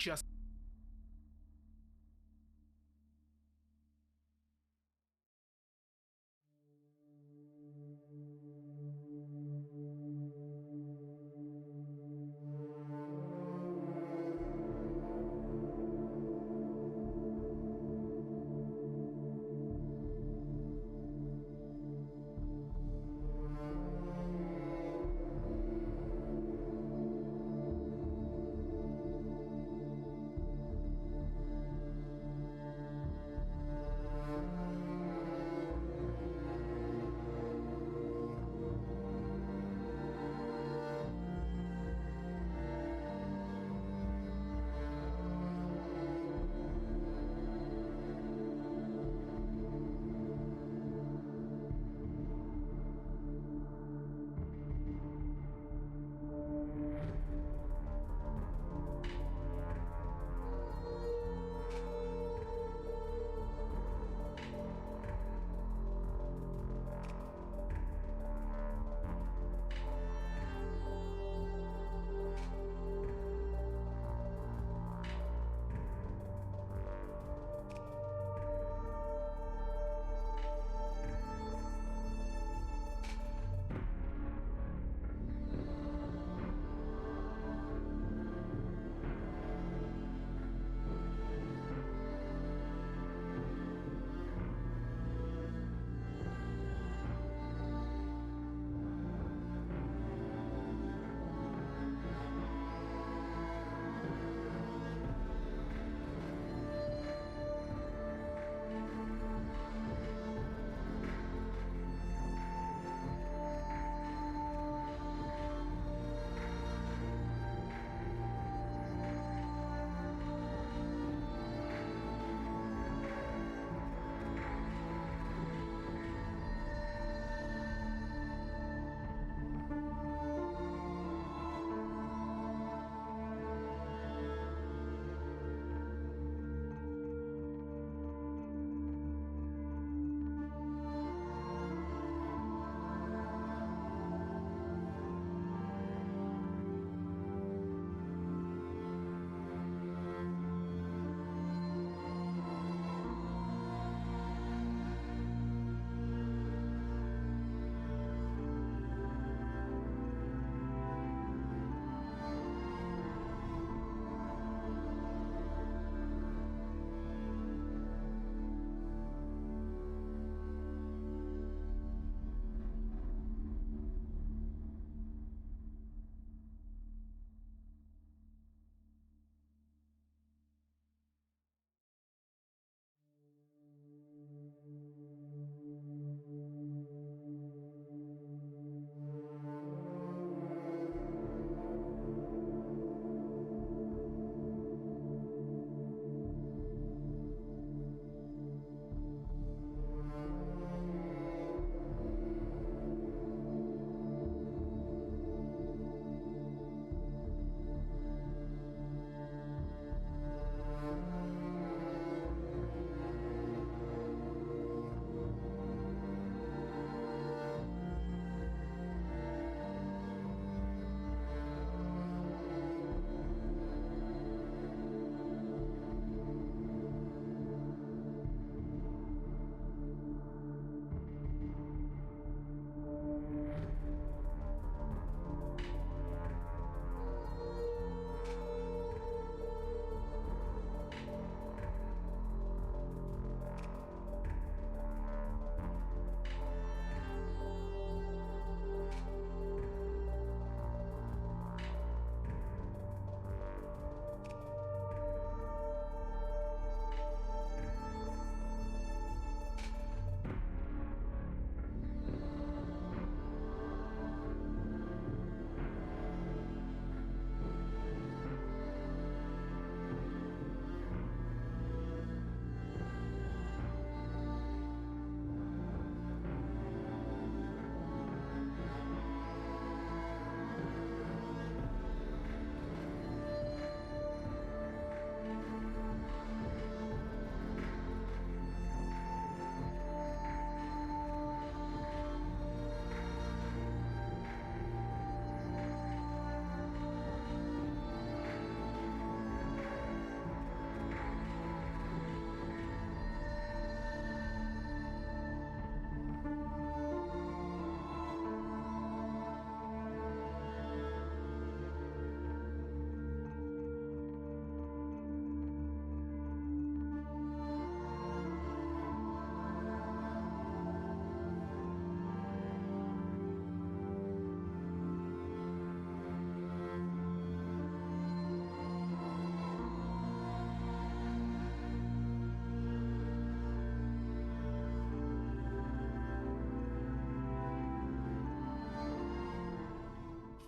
just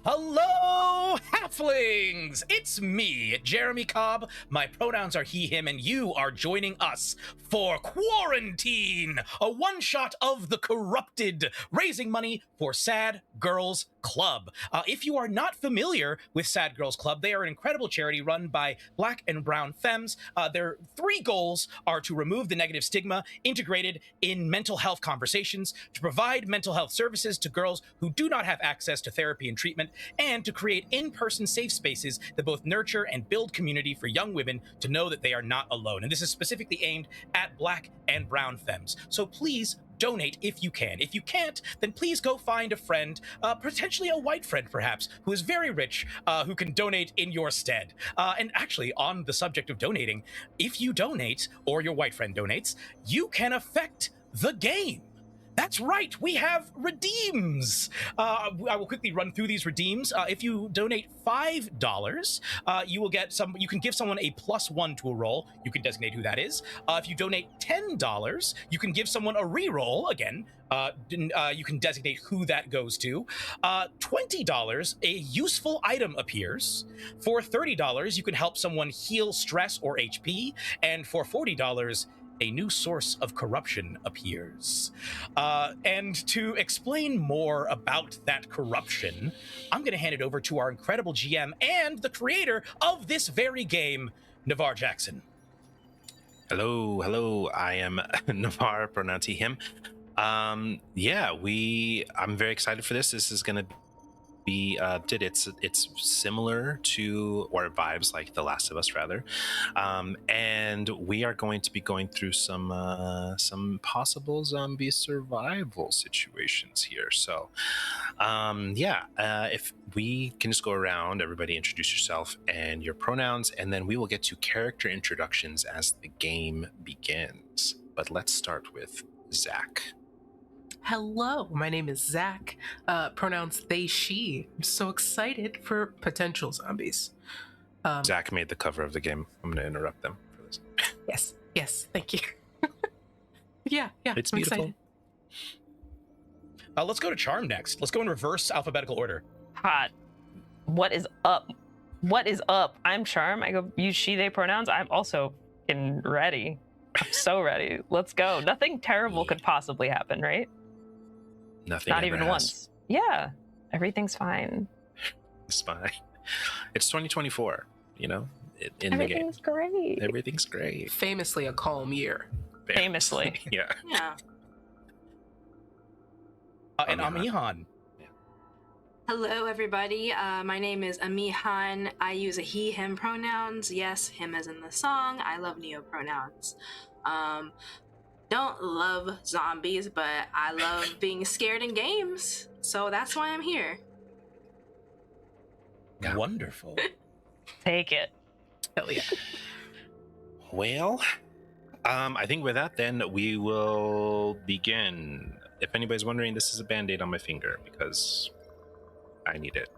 Hello, Halflings! It's me, Jeremy Cobb. My pronouns are he, him, and you are joining us for Quarantine, a one-shot of the corrupted, raising money for Sad Girls Club. If you are not familiar with Sad Girls Club, they are an incredible charity run by Black and brown femmes. Their three goals are to remove the negative stigma integrated in mental health conversations, to provide mental health services to girls who do not have access to therapy and treatment, and to create in-person safe spaces that both nurture and build community for young women to know that they are not alone. And this is specifically aimed at Black and brown femmes. So please donate if you can. If you can't, then please go find a friend, potentially a white friend perhaps, who is very rich, who can donate in your stead. And actually, on the subject of donating, if you donate, or your white friend donates, you can affect the game. That's right, we have redeems. I will quickly run through these redeems. If you donate $5, you will get some. You can give someone a +1 to a roll. You can designate who that is. If you donate $10, you can give someone a reroll. Again, you can designate who that goes to. $20, a useful item appears. For $30, you can help someone heal stress or HP. And for $40, a new source of corruption appears. And to explain more about that corruption, I'm going to hand it over to our incredible GM and the creator of this very game, Navaar Jackson. Hello. I am Navaar, pronouns he, him. I'm very excited for this. This is going to be it's similar to, or vibes like The Last of Us rather, and we are going to be going through some possible zombie survival situations here. So if we can just go around, everybody introduce yourself and your pronouns, and then we will get to character introductions as the game begins. But let's start with Zach. Hello, my name is Zach. Pronouns they, she. I'm so excited for potential zombies. Zach made the cover of the game. I'm going to interrupt them for this. Yes, thank you. yeah, it's I'm beautiful. Excited. Let's go to Charm next. Let's go in reverse alphabetical order. Hot. What is up? I'm Charm. I go use she, they pronouns. I'm also ready. I'm so ready. Let's go. Nothing terrible could possibly happen, right? Nothing. Not even once. Yeah. Everything's fine. It's fine. It's 2024, in the game. Everything's great. Everything's great. Famously a calm year. Famously. Yeah. And Amihan. Hello, everybody. My name is Amihan. I use a he, him pronouns. Yes, him as in the song. I love neo pronouns. Don't love zombies, but I love being scared in games. So that's why I'm here. Wonderful. Take it. Hell yeah. Well, I think with that, then we will begin. If anybody's wondering, this is a Band-Aid on my finger because I need it.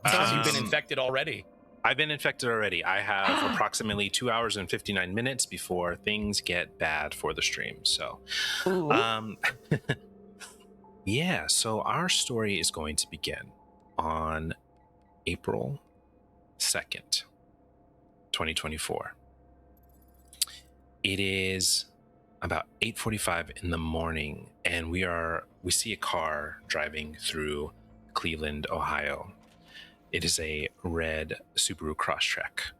Because you've been infected already. I've been infected already. I have approximately 2 hours and 59 minutes before things get bad for the stream. So, so our story is going to begin on April 2nd, 2024. It is about 8:45 in the morning, and we see a car driving through Cleveland, Ohio. It is a red Subaru Crosstrek.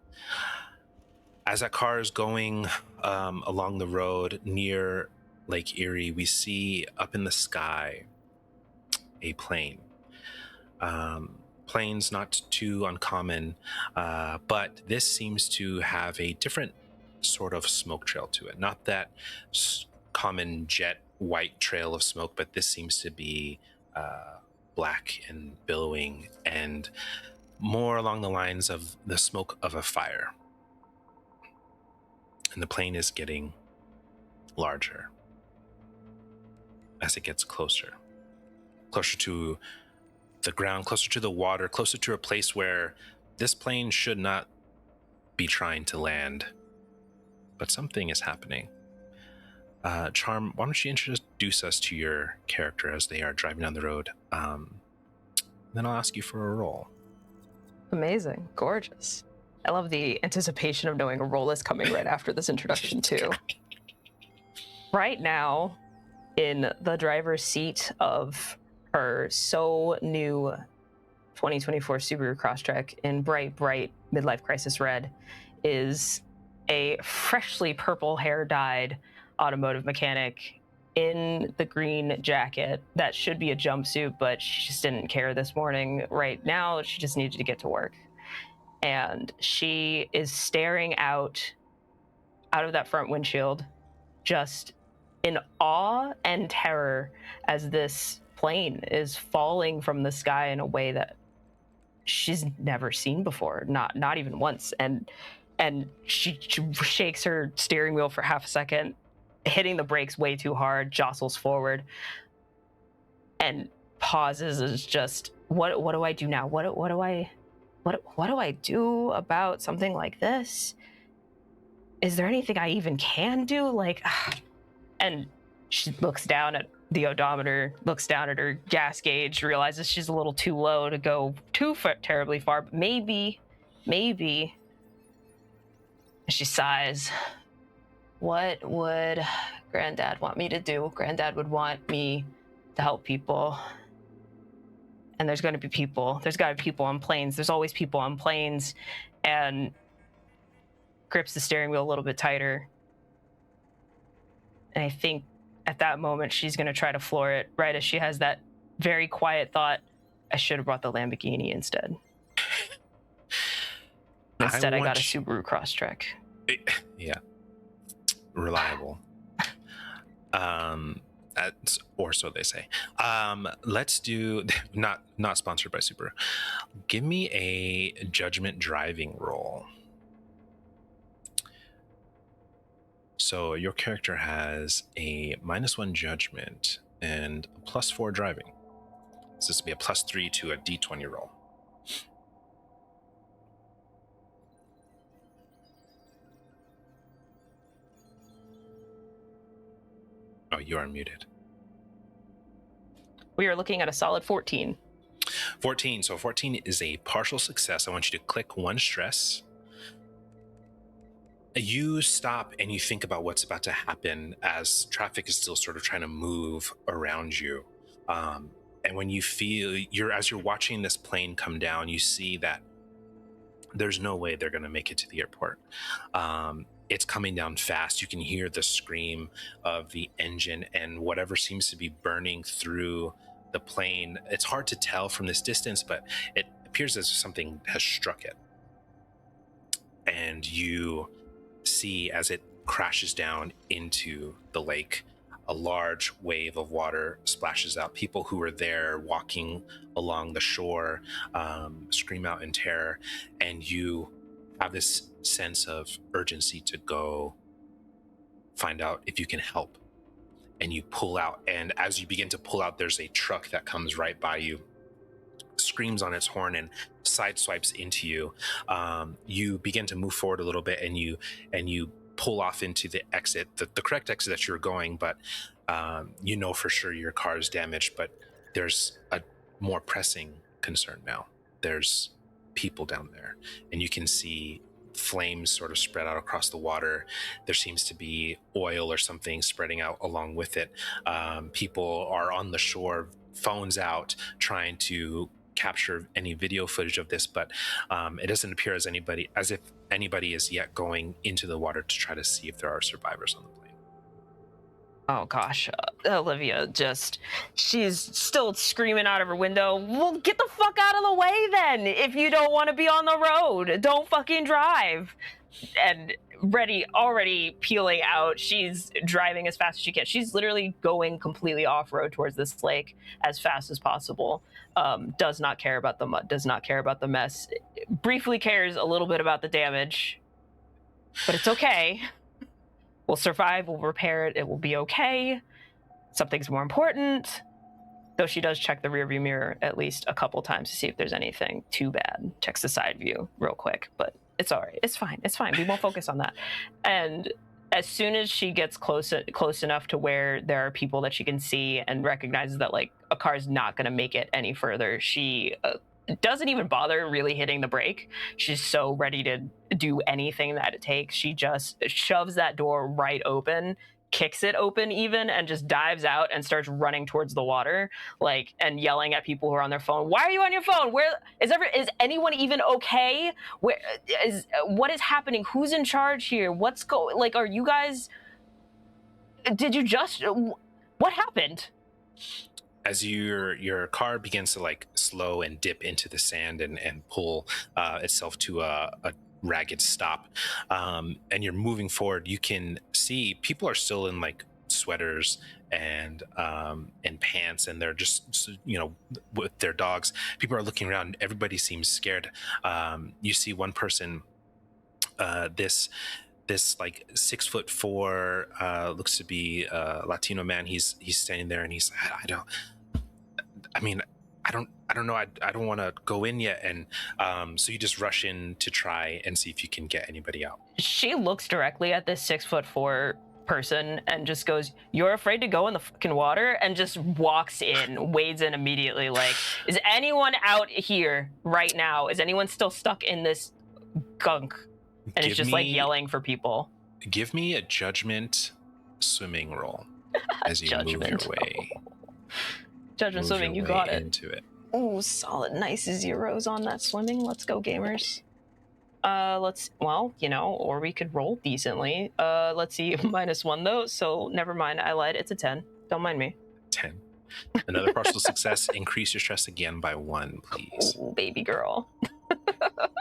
As that car is going along the road near Lake Eerie, we see up in the sky a plane. Planes not too uncommon, but this seems to have a different sort of smoke trail to it. Not that common jet white trail of smoke, but this seems to be black and billowing and more along the lines of the smoke of a fire. And the plane is getting larger as it gets closer to the ground, closer to the water, closer to a place where this plane should not be trying to land. But something is happening. Charm, why don't you introduce us to your character as they are driving down the road? Then I'll ask you for a roll. Amazing. Gorgeous. I love the anticipation of knowing a roll is coming right after this introduction, too. Right now, in the driver's seat of her so new 2024 Subaru Crosstrek in bright midlife crisis red is a freshly purple hair dyed automotive mechanic in the green jacket that should be a jumpsuit, but she just didn't care this morning. Right now, she just needed to get to work. And she is staring out of that front windshield, just in awe and terror as this plane is falling from the sky in a way that she's never seen before, not even once. And she shakes her steering wheel for half a second, hitting the brakes way too hard, jostles forward, and pauses. Is just, what do I do now? What do I do about something like this? Is there anything I even can do? Like, and she looks down at the odometer, looks down at her gas gauge, realizes she's a little too low to go terribly far, but maybe. She sighs. What would Granddad want me to do? Granddad would want me to help people. And there's going to be people. There's got to be people on planes. There's always people on planes. And grips the steering wheel a little bit tighter. And I think at that moment, she's going to try to floor it right as she has that very quiet thought, I should have brought the Lamborghini instead. Instead, I got a Subaru Crosstrek. Yeah. Reliable. Or so they say. Let's do, not sponsored by Subaru. Give me a judgment driving roll. So your character has a -1 judgment and a +4 driving. So this will be a +3 to a D20 roll. Oh, you are muted. We are looking at a solid 14. 14. So 14 is a partial success. I want you to click one stress. You stop and you think about what's about to happen as traffic is still sort of trying to move around you. And when you feel as you're watching this plane come down, you see that there's no way they're going to make it to the airport. It's coming down fast. You can hear the scream of the engine and whatever seems to be burning through the plane. It's hard to tell from this distance, but it appears as if something has struck it. And you see as it crashes down into the lake, a large wave of water splashes out. People who were there walking along the shore scream out in terror, and you have this sense of urgency to go find out if you can help. And you pull out, and as you begin to pull out, there's a truck that comes right by you, screams on its horn and sideswipes into you. You begin to move forward a little bit, and you pull off into the exit, the correct exit that you're going, but you know for sure your car is damaged. But there's a more pressing concern now. There's people down there, and you can see flames sort of spread out across the water. There seems to be oil or something spreading out along with it. People are on the shore, phones out, trying to capture any video footage of this, but it doesn't appear as if anybody is yet going into the water to try to see if there are survivors on the plane. Oh gosh, Olivia she's still screaming out of her window, well, get the fuck out of the way then. If you don't want to be on the road, don't fucking drive. And already peeling out, she's driving as fast as she can. She's literally going completely off-road towards this lake as fast as possible. Does not care about the mud, does not care about the mess. Briefly cares a little bit about the damage, but it's okay. We'll survive, we'll repair it, it will be okay. Something's more important. Though she does check the rearview mirror at least a couple times to see if there's anything too bad. Checks the side view real quick, but it's all right. It's fine. We won't focus on that. And as soon as she gets close enough to where there are people that she can see and recognizes that like a car is not going to make it any further, she doesn't even bother really hitting the brake. She's so ready to do anything that it takes. She just shoves that door right open, kicks it open even, and just dives out and starts running towards the water, like, and yelling at people who are on their phone. Why are you on your phone? Where is anyone even okay? What is happening? Who's in charge here? Are you guys, did you just, what happened? As your car begins to like slow and dip into the sand and pull itself to a ragged stop, and you're moving forward, you can see people are still in like sweaters and pants, and they're just, you know, with their dogs. People are looking around. Everybody seems scared. You see one person, this like 6'4", looks to be a Latino man. He's standing there and he's, I don't know. I don't want to go in yet. And so you just rush in to try and see if you can get anybody out. She looks directly at this 6'4" person and just goes, "You're afraid to go in the fucking water?" And just walks in, wades in immediately. Like, is anyone out here right now? Is anyone still stuck in this gunk? And it's just like yelling for people. Give me a judgment swimming roll as you move your way. Judgment swimming, you got it. Into it. Ooh, solid, nice zeros on that swimming. Let's go, gamers. Or we could roll decently. Let's see, -1 though, so never mind. I lied. It's a 10. Don't mind me. 10. Another partial success. Increase your stress again by 1, please. Ooh, baby girl.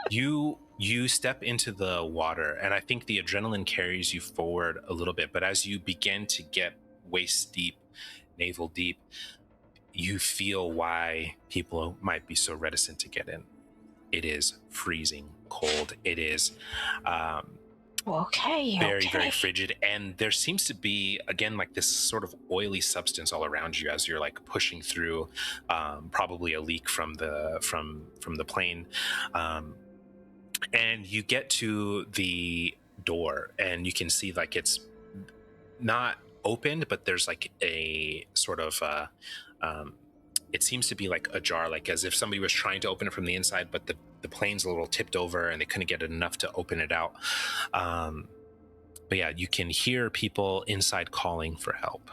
You step into the water, and I think the adrenaline carries you forward a little bit, but as you begin to get waist deep, navel deep, you feel why people might be so reticent to get in. It is freezing cold. It is very frigid, and there seems to be, again, like this sort of oily substance all around you as you're like pushing through, probably a leak from the plane, and you get to the door and you can see like it's not opened, but there's like a sort of it seems to be like ajar, like as if somebody was trying to open it from the inside, but the plane's a little tipped over and they couldn't get it enough to open it out. But yeah, you can hear people inside calling for help.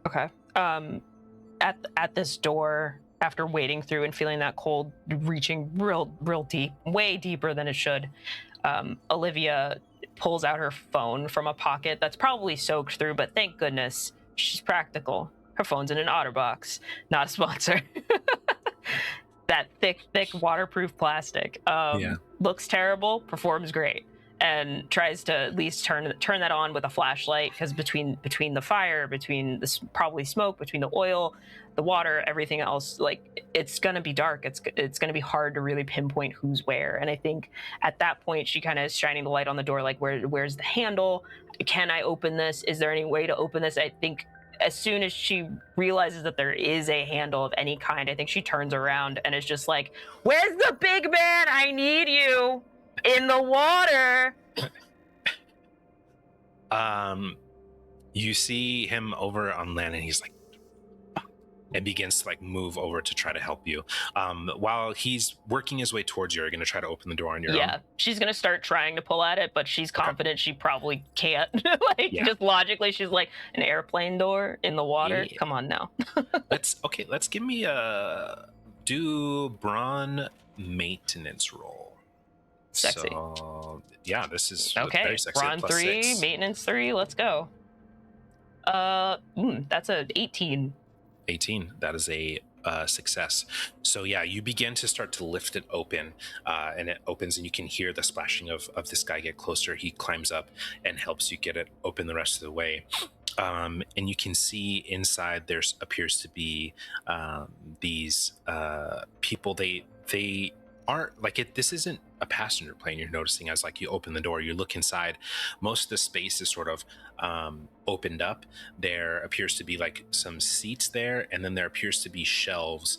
Okay. At this door, after wading through and feeling that cold reaching real deep, way deeper than it should, Olivia pulls out her phone from a pocket that's probably soaked through, but thank goodness she's practical. Her phone's in an OtterBox, not a sponsor. That thick waterproof plastic. Looks terrible, performs great, and tries to at least turn that on with a flashlight, because between the fire, between this probably smoke, between the oil, the water, everything else, like, it's gonna be dark. It's gonna be hard to really pinpoint who's where. And I think at that point she kind of is shining the light on the door, like, where's the handle? Can I open this? Is there any way to open this? I think as soon as she realizes that there is a handle of any kind, I think she turns around and is just like, "Where's the big man? I need you in the water." You see him over on land and he's like, and begins to like move over to try to help you. While he's working his way towards you, are you going to try to open the door on your own? Yeah, she's going to start trying to pull at it, but she's confident she probably can't. Just logically, she's like, an airplane door in the water? Yeah. Come on now. Let's give me do brawn maintenance roll. Sexy. So, yeah, this is okay. Very sexy. Brawn 3, 6. maintenance 3, let's go. That's a 18. 18. That is a success. So yeah, you begin to start to lift it open, and it opens, and you can hear the splashing of this guy get closer. He climbs up and helps you get it open the rest of the way. And you can see inside there appears to be these people. They aren't like it. This isn't a passenger plane. You're noticing as like you open the door, you look inside. Most of the space is sort of opened up. There appears to be like some seats there, and then there appears to be shelves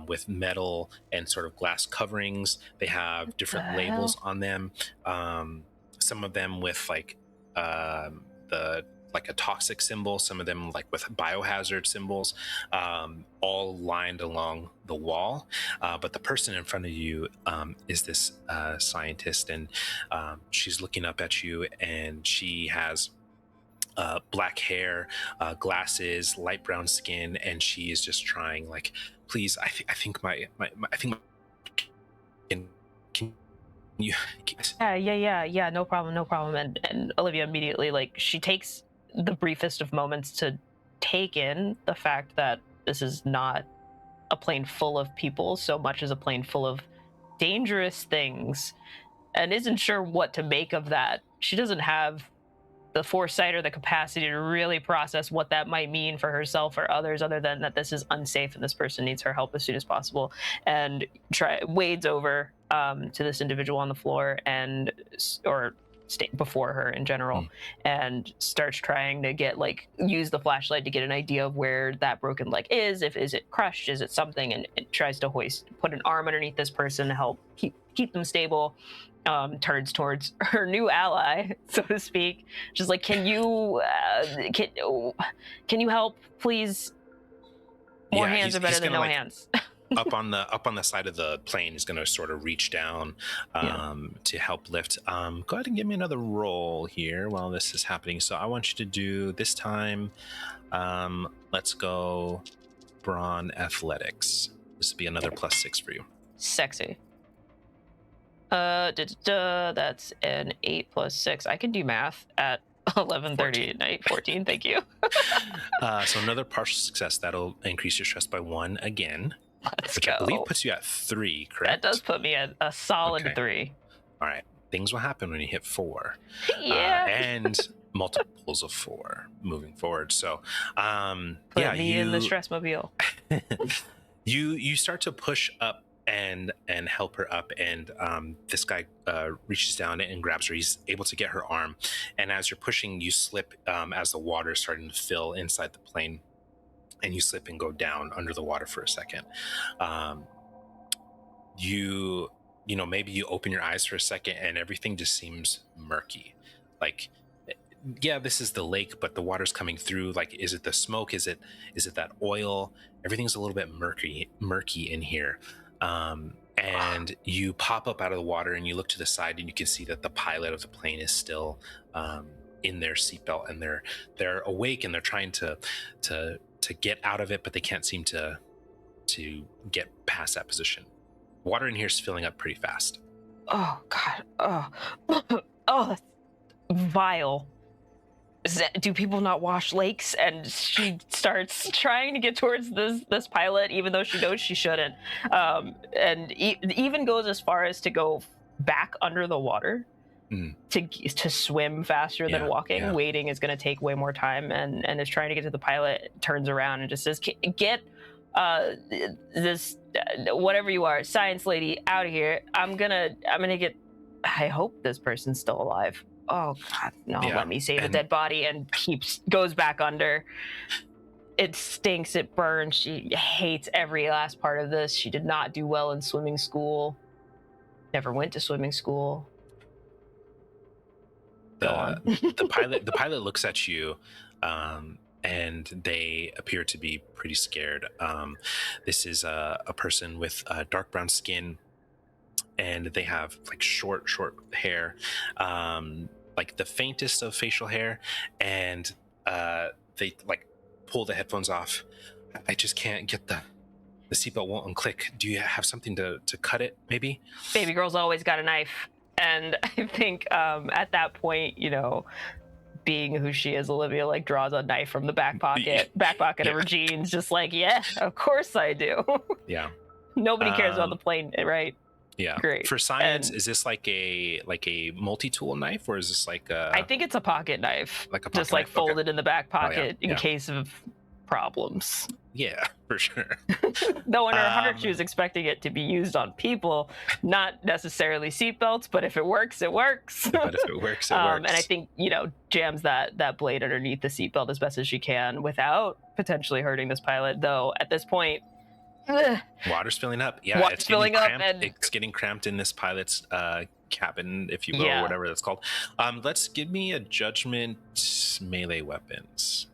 with metal and sort of glass coverings. They have different labels on them. Some of them with like the like a toxic symbol, some of them like with biohazard symbols, all lined along the wall. But the person in front of you is this scientist, and she's looking up at you, and she has black hair, glasses, light brown skin, and she is just trying, like, please, I think my can you Yeah, no problem. And Olivia immediately, like, she takes the briefest of moments to take in the fact that this is not a plane full of people so much as a plane full of dangerous things, and isn't sure what to make of that. She doesn't have the foresight or the capacity to really process what that might mean for herself or others, other than that this is unsafe and this person needs her help as soon as possible. And wades over to this individual on the floor or before her in general, and starts trying to use the flashlight to get an idea of where that broken leg is. Is it crushed? Is it something? And it tries to put an arm underneath this person to help keep them stable. Turns towards her new ally, so to speak. Just like, can you help, please? More hands are better than no hands. up on the side of the plane is going to sort of reach down to help lift. Go ahead and give me another roll here while this is happening. So I want you to do this time. Let's go Brawn Athletics. This would be another +6 for you. Sexy. That's an 8 + 6. I can do math at 11:30 at night. 14. Thank you. So another partial success. That'll increase your stress by 1 again. Let's which go. I believe puts you at 3, correct? That does put me at a solid 3. All right. Things will happen when you hit 4. Yeah. And multiples of 4 moving forward. So, Put me in the stress mobile. you start to push up and help her up, and this guy reaches down and grabs her. He's able to get her arm, and as you're pushing, you slip as the water is starting to fill inside the plane, and you slip and go down under the water for a second. Maybe you open your eyes for a second, and everything just seems murky. Like, yeah, this is the lake, but the water's coming through. Like, is it the smoke? Is it that oil? Everything's a little bit murky in here. And you pop up out of the water, and you look to the side, and you can see that the pilot of the plane is still in their seatbelt, and they're awake, and they're trying to get out of it, but they can't seem to get past that position. Water in here is filling up pretty fast. Oh God! Oh, that's vile. Do people not wash lakes? And she starts trying to get towards this pilot, even though she knows she shouldn't, and even goes as far as to go back under the water to swim faster than walking. Yeah. Waiting is going to take way more time, and is trying to get to the pilot. Turns around and just says, "Get this whatever you are, science lady, out of here. I'm gonna get. I hope this person's still alive." Oh God, no! Yeah, Let me save a dead body, and goes back under. It stinks. It burns. She hates every last part of this. She did not do well in swimming school. Never went to swimming school. The pilot looks at you, and they appear to be pretty scared. This is a person with dark brown skin, and they have like short hair, like the faintest of facial hair, and they like pull the headphones off. I just can't get the seatbelt won't unclick. Do you have something to cut it, maybe? Baby girl's always got a knife. And I think at that point, being who she is, Olivia like draws a knife from the back pocket of her jeans, just like, yeah, of course I do. Yeah. Nobody cares about the plane, right? Yeah. Great. For science, is this like a multi-tool knife, or is this like I think it's a pocket knife. Like a pocket just like knife? folded Okay. in the back pocket Yeah. in case of problems. Yeah, for sure. Though in her heart, she was expecting it to be used on people, not necessarily seatbelts. But if it works, it works. But if it works, it works. And I think jams that blade underneath the seatbelt as best as she can without potentially hurting this pilot. Though at this point, water's filling up. Yeah, Water's filling up, and it's getting cramped in this pilot's cabin, if you will, or whatever that's called. Let's give me a judgment melee weapons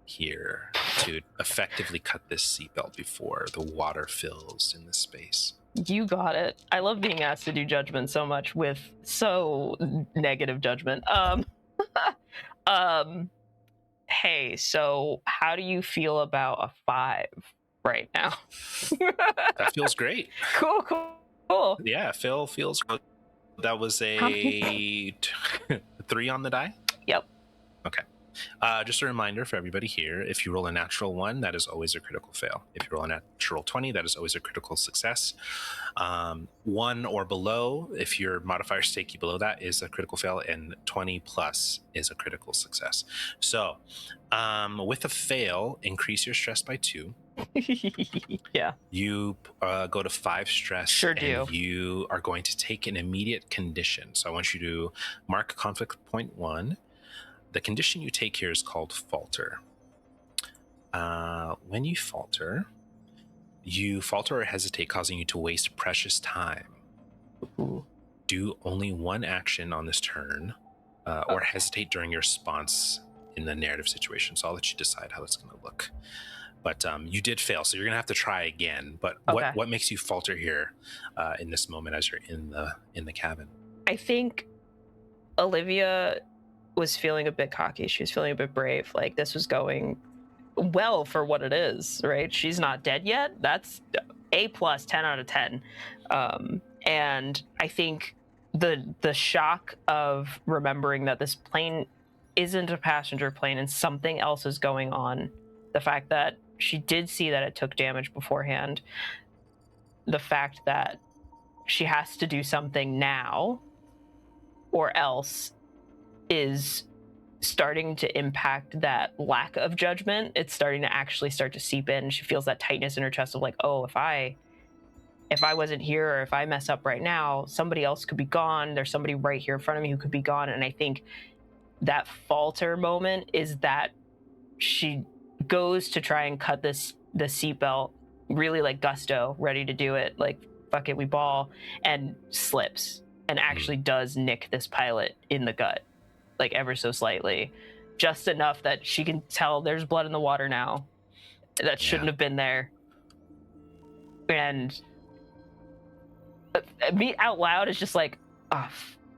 here to effectively cut this seatbelt before the water fills in this space. You got it. I love being asked to do judgment so much with so negative judgment. Hey, so how do you feel about a 5 right now? That feels great. Cool. Yeah, Phil feels good. That was a 3 on the die? Yep. Okay. Just a reminder for everybody here, if you roll a natural 1, that is always a critical fail. If you roll a natural 20, that is always a critical success. 1 or below, if your modifiers take you below that, is a critical fail, and 20 plus is a critical success. So with a fail, increase your stress by 2. Yeah. You go to 5 stress. Sure do. And you are going to take an immediate condition. So I want you to mark conflict point 1. The condition you take here is called falter. When you falter or hesitate, causing you to waste precious time. Ooh. Do only one action on this turn, or hesitate during your response in the narrative situation. So I'll let you decide how that's going to look. But you did fail, so you're going to have to try again. But what makes you falter here in this moment as you're in the cabin? I think Olivia was feeling a bit cocky. She was feeling a bit brave. Like, this was going well for what it is, right? She's not dead yet. That's A+, 10 out of 10. And I think the shock of remembering that this plane isn't a passenger plane and something else is going on, the fact that she did see that it took damage beforehand, the fact that she has to do something now or else is starting to impact that lack of judgment. It's starting to actually start to seep in. She feels that tightness in her chest of like, oh, if I wasn't here, or if I mess up right now, somebody else could be gone. There's somebody right here in front of me who could be gone. And I think that falter moment is that she goes to try and cut the seatbelt, really like gusto, ready to do it, like fuck it, we ball, and slips and actually does nick this pilot in the gut, like ever so slightly, just enough that she can tell there's blood in the water now that shouldn't have been there. And me out loud is just like, oh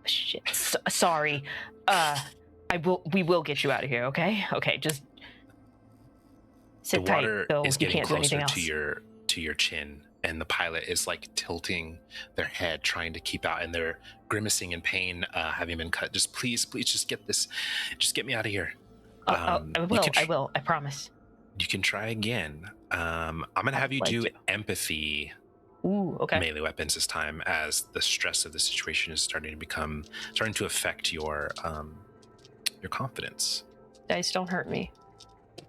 shit, sorry. We will get you out of here, okay? Okay, just sit tight. The water so is you getting can't do closer anything else. to your chin, and the pilot is like tilting their head, trying to keep out, and they're grimacing in pain, having been cut. Just please, just get me out of here. I will. I promise. You can try again. I'm gonna have you do empathy. Ooh, okay. Melee weapons this time, as the stress of the situation is starting to affect your confidence. Dice don't hurt me.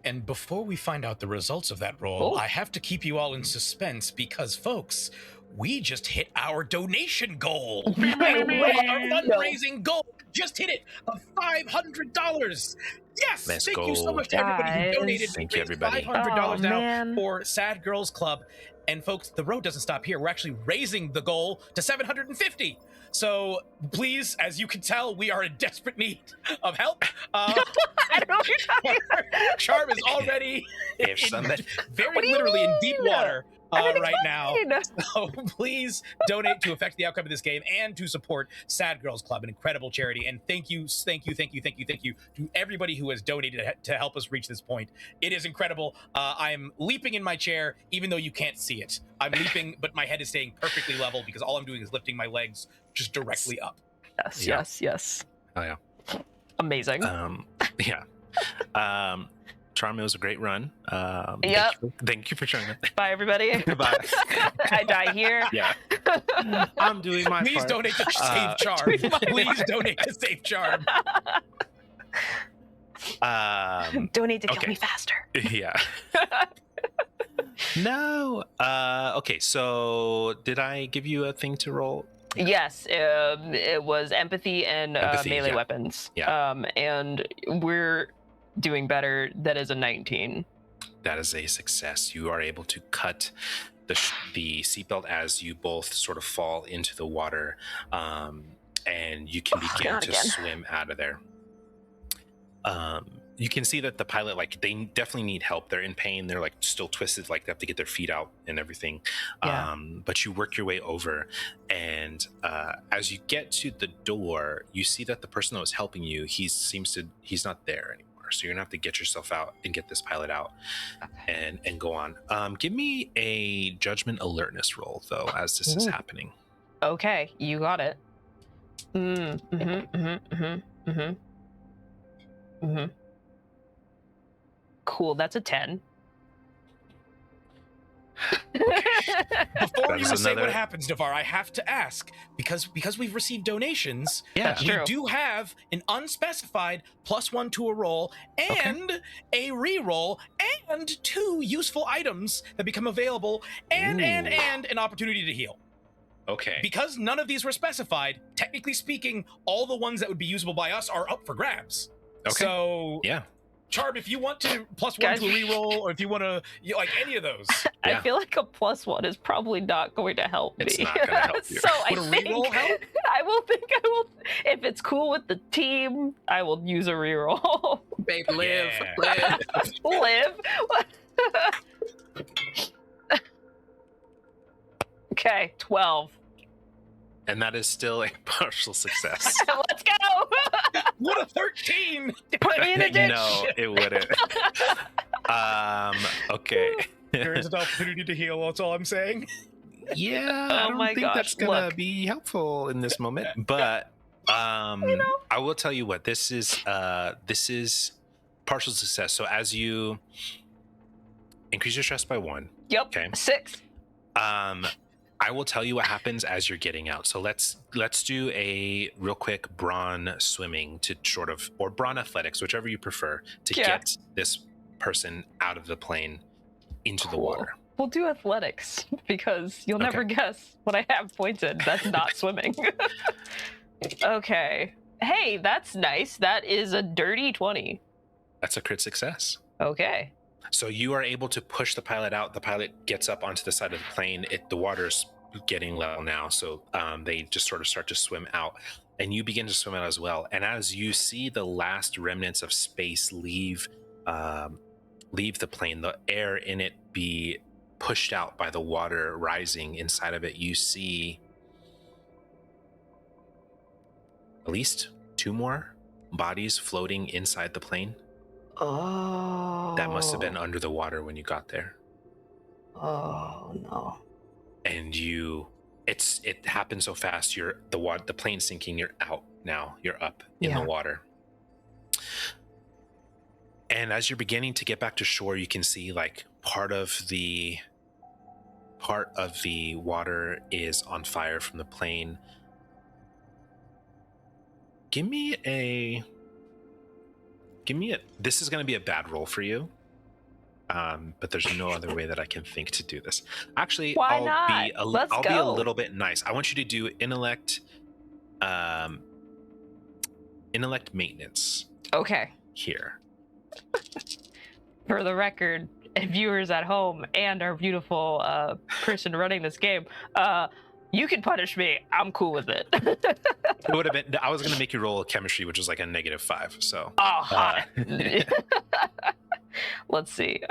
And before we find out the results of that roll, I have to keep you all in suspense because, folks, we just hit our donation goal. Our fundraising goal just hit it of $500. Yes, thank you so much to everybody who donated. Thank you, everybody. $500 now for Sad Girls Club. And folks, the road doesn't stop here. We're actually raising the goal to $750. So please, as you can tell, we are in desperate need of help. I don't know what you're talking about. Charm is already very literally in deep water right now. So please donate to affect the outcome of this game and to support Sad Girls Club, an incredible charity. And thank you to everybody who has donated to help us reach this point. It is incredible. I'm leaping in my chair, even though you can't see it. I'm leaping, but my head is staying perfectly level because all I'm doing is lifting my legs just directly up. Yes. Oh yeah. Amazing. Charm, it was a great run. Thank you for showing up. Bye, everybody. Goodbye. I die here. Yeah. I'm doing my Please part. donate to save Charm. Please donate to save Charm. Donate to kill me faster. Yeah. No. Okay, so did I give you a thing to roll? Yes, it was empathy and melee weapons. Yeah. And we're doing better. That is a 19. That is a success. You are able to cut the seatbelt as you both sort of fall into the water. and you can begin not to again. swim out of there. You can see that the pilot, like, they definitely need help. They're in pain. They're like still twisted, like they have to get their feet out and everything. Yeah. But you work your way over, and as you get to the door, you see that the person that was helping you, he's not there anymore. So you're gonna have to get yourself out and get this pilot out, and go on. Give me a judgment alertness roll though, as this is happening. Okay, you got it. Cool, that's a 10. Before That you is say another- what happens, Navaar, I have to ask, because we've received donations, Yeah. we True. do have an unspecified +1 to a roll and a re-roll and 2 useful items that become available and an opportunity to heal. Okay. Because none of these were specified, technically speaking, all the ones that would be usable by us are up for grabs. Okay. So, Yeah. Charm, if you want to +1 Guys- to a reroll, or if you want to, like any of those. I Yeah. feel like a +1 is probably not going to help me. It's not gonna help you. So Would a I think reroll help? I will. If it's cool with the team, I will use a reroll. Babe, live, Yeah. live. Live. Okay, 12. And that is still a partial success. Let's go. What a 13! Put me in a ditch. No, it wouldn't. Okay. There is an opportunity to heal, that's all I'm saying. Yeah, Oh I don't my think gosh, that's gonna look. be helpful in this moment. But I will tell you what, this is partial success. So as you increase your stress by 1, Yep. Okay. 6. I will tell you what happens as you're getting out. So let's do a real quick brawn swimming to sort of, or brawn athletics, whichever you prefer, to Yeah. get this person out of the plane into the Cool. water. We'll do athletics because you'll Okay. never guess what I have pointed. That's not swimming. Okay. Hey, that's nice. That is a dirty 20. That's a crit success. Okay. So you are able to push the pilot out. The pilot gets up onto the side of the plane. The water's getting level now, so they just sort of start to swim out, and you begin to swim out as well. And as you see the last remnants of space leave the plane, the air in it be pushed out by the water rising inside of it, you see at least 2 more bodies floating inside the plane. Oh. That must have been under the water when you got there. Oh no. And it happens so fast. The plane sinking. You're out now. You're up in Yeah. the water. And as you're beginning to get back to shore, you can see like part of the water is on fire from the plane. Give me a. This is going to be a bad roll for you. But there's no other way that I can think to do this. Actually, Why I'll not? be a go. little bit nice. I want you to do intellect maintenance Okay. here. For the record, and viewers at home and our beautiful person running this game, you can punish me. I'm cool with it. It would have been. I was going to make you roll a chemistry, which is like a -5. So. Oh, hot. Let's see.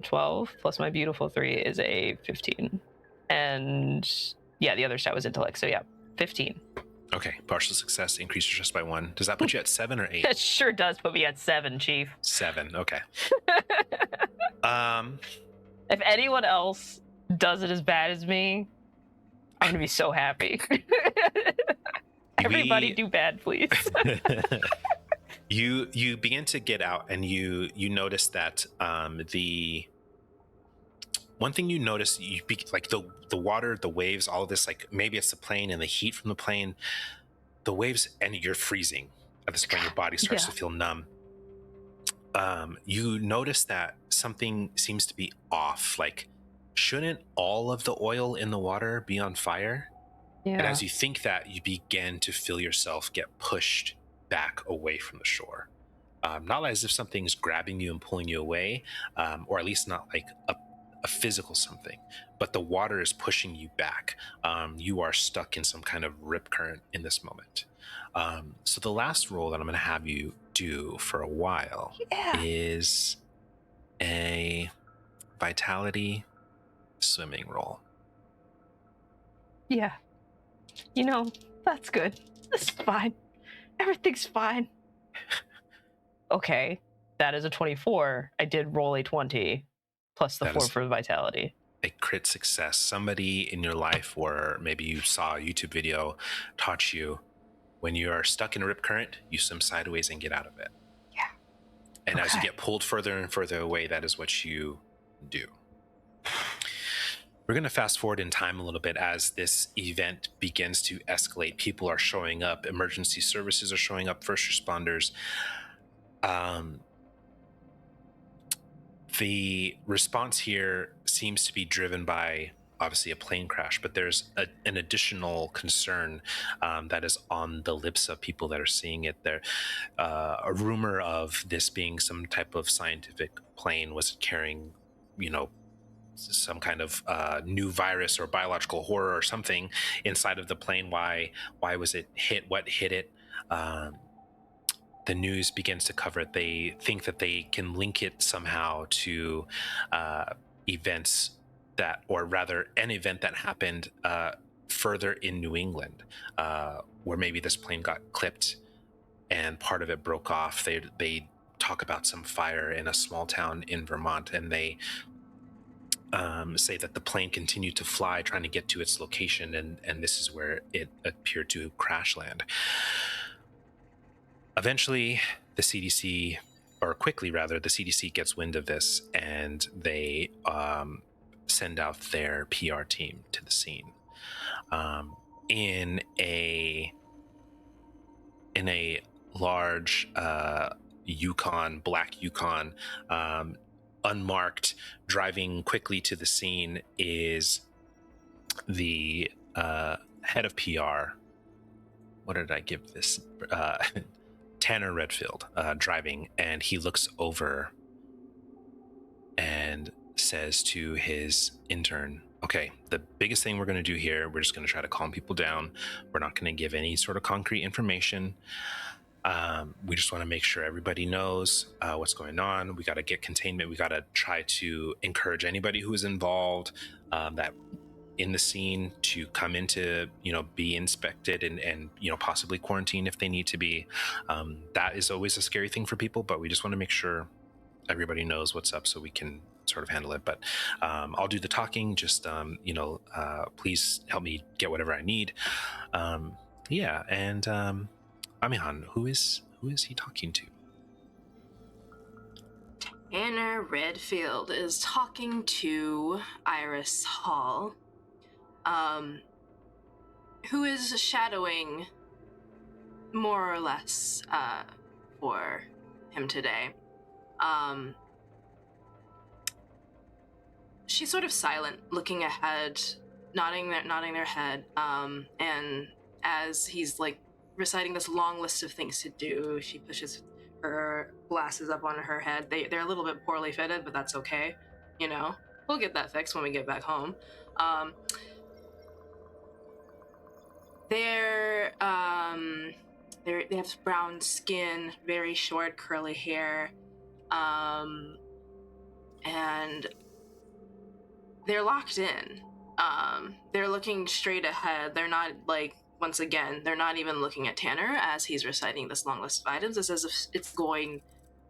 12 plus my beautiful 3 is a 15. And yeah, the other stat was intellect. So yeah, 15. Okay, partial success. Increase your stress by 1. Does that put you at 7 or 8? It sure does put me at 7, Chief. 7. Okay. If anyone else does it as bad as me, I'm gonna be so happy. Everybody do bad, please. You begin to get out, and you notice that the one thing you notice, like the water, the waves, all of this, like maybe it's the plane and the heat from the plane, the waves, and you're freezing at this point. Your body starts to feel numb. You notice that something seems to be off. Like, shouldn't all of the oil in the water be on fire? Yeah. And as you think that, you begin to feel yourself get pushed back away from the shore. Not as if something's grabbing you and pulling you away, or at least not like a physical something, but the water is pushing you back. You are stuck in some kind of rip current in this moment. So the last roll that I'm going to have you do for a while is a vitality swimming roll. Yeah. That's good. This is fine. Everything's fine. Okay. That is a 24. I did roll a 20 plus the That 4 is for the vitality. a crit success. Somebody in your life, or maybe you saw a YouTube video, taught you when you are stuck in a rip current, you swim sideways and get out of it. Yeah. And as you Okay. get pulled further and further away, that is what you do. We're going to fast forward in time a little bit as this event begins to escalate. People are showing up. Emergency services are showing up. First responders. The response here seems to be driven by obviously a plane crash, but there's an additional concern that is on the lips of people that are seeing it. There, a rumor of this being some type of scientific plane was carrying, some kind of new virus or biological horror or something inside of the plane. Why was it hit? What hit it? The news begins to cover it. They think that they can link it somehow to events that, or rather an event that happened further in New England, where maybe this plane got clipped and part of it broke off. They talk about some fire in a small town in Vermont, and they say that the plane continued to fly trying to get to its location, and this is where it appeared to crash land. Eventually, the CDC, or quickly rather, the CDC gets wind of this, and they send out their PR team to the scene. In a large Yukon, black Yukon, unmarked, driving quickly to the scene is the head of PR. What did I give this? Tanner Redfield, driving, and he looks over and says to his intern, okay, the biggest thing we're going to do here, we're just going to try to calm people down. We're not going to give any sort of concrete information. We just want to make sure everybody knows what's going on. We got to get containment. We got to try to encourage anybody who is involved that in the scene to come in to, be inspected and possibly quarantine if they need to be. That is always a scary thing for people, but we just want to make sure everybody knows what's up so we can sort of handle it. But I'll do the talking. Just, please help me get whatever I need. And Amihan, who is he talking to? Tanner Redfield is talking to Iris Hall, who is shadowing more or less for him today. She's sort of silent, looking ahead, nodding their head, and as he's reciting this long list of things to do, she pushes her glasses up on her head. They're a little bit poorly fitted, but that's okay. We'll get that fixed when we get back home. They have brown skin, very short curly hair, and they're locked in. They're looking straight ahead. They're not once again, they're not even looking at Tanner as he's reciting this long list of items. It's as if it's going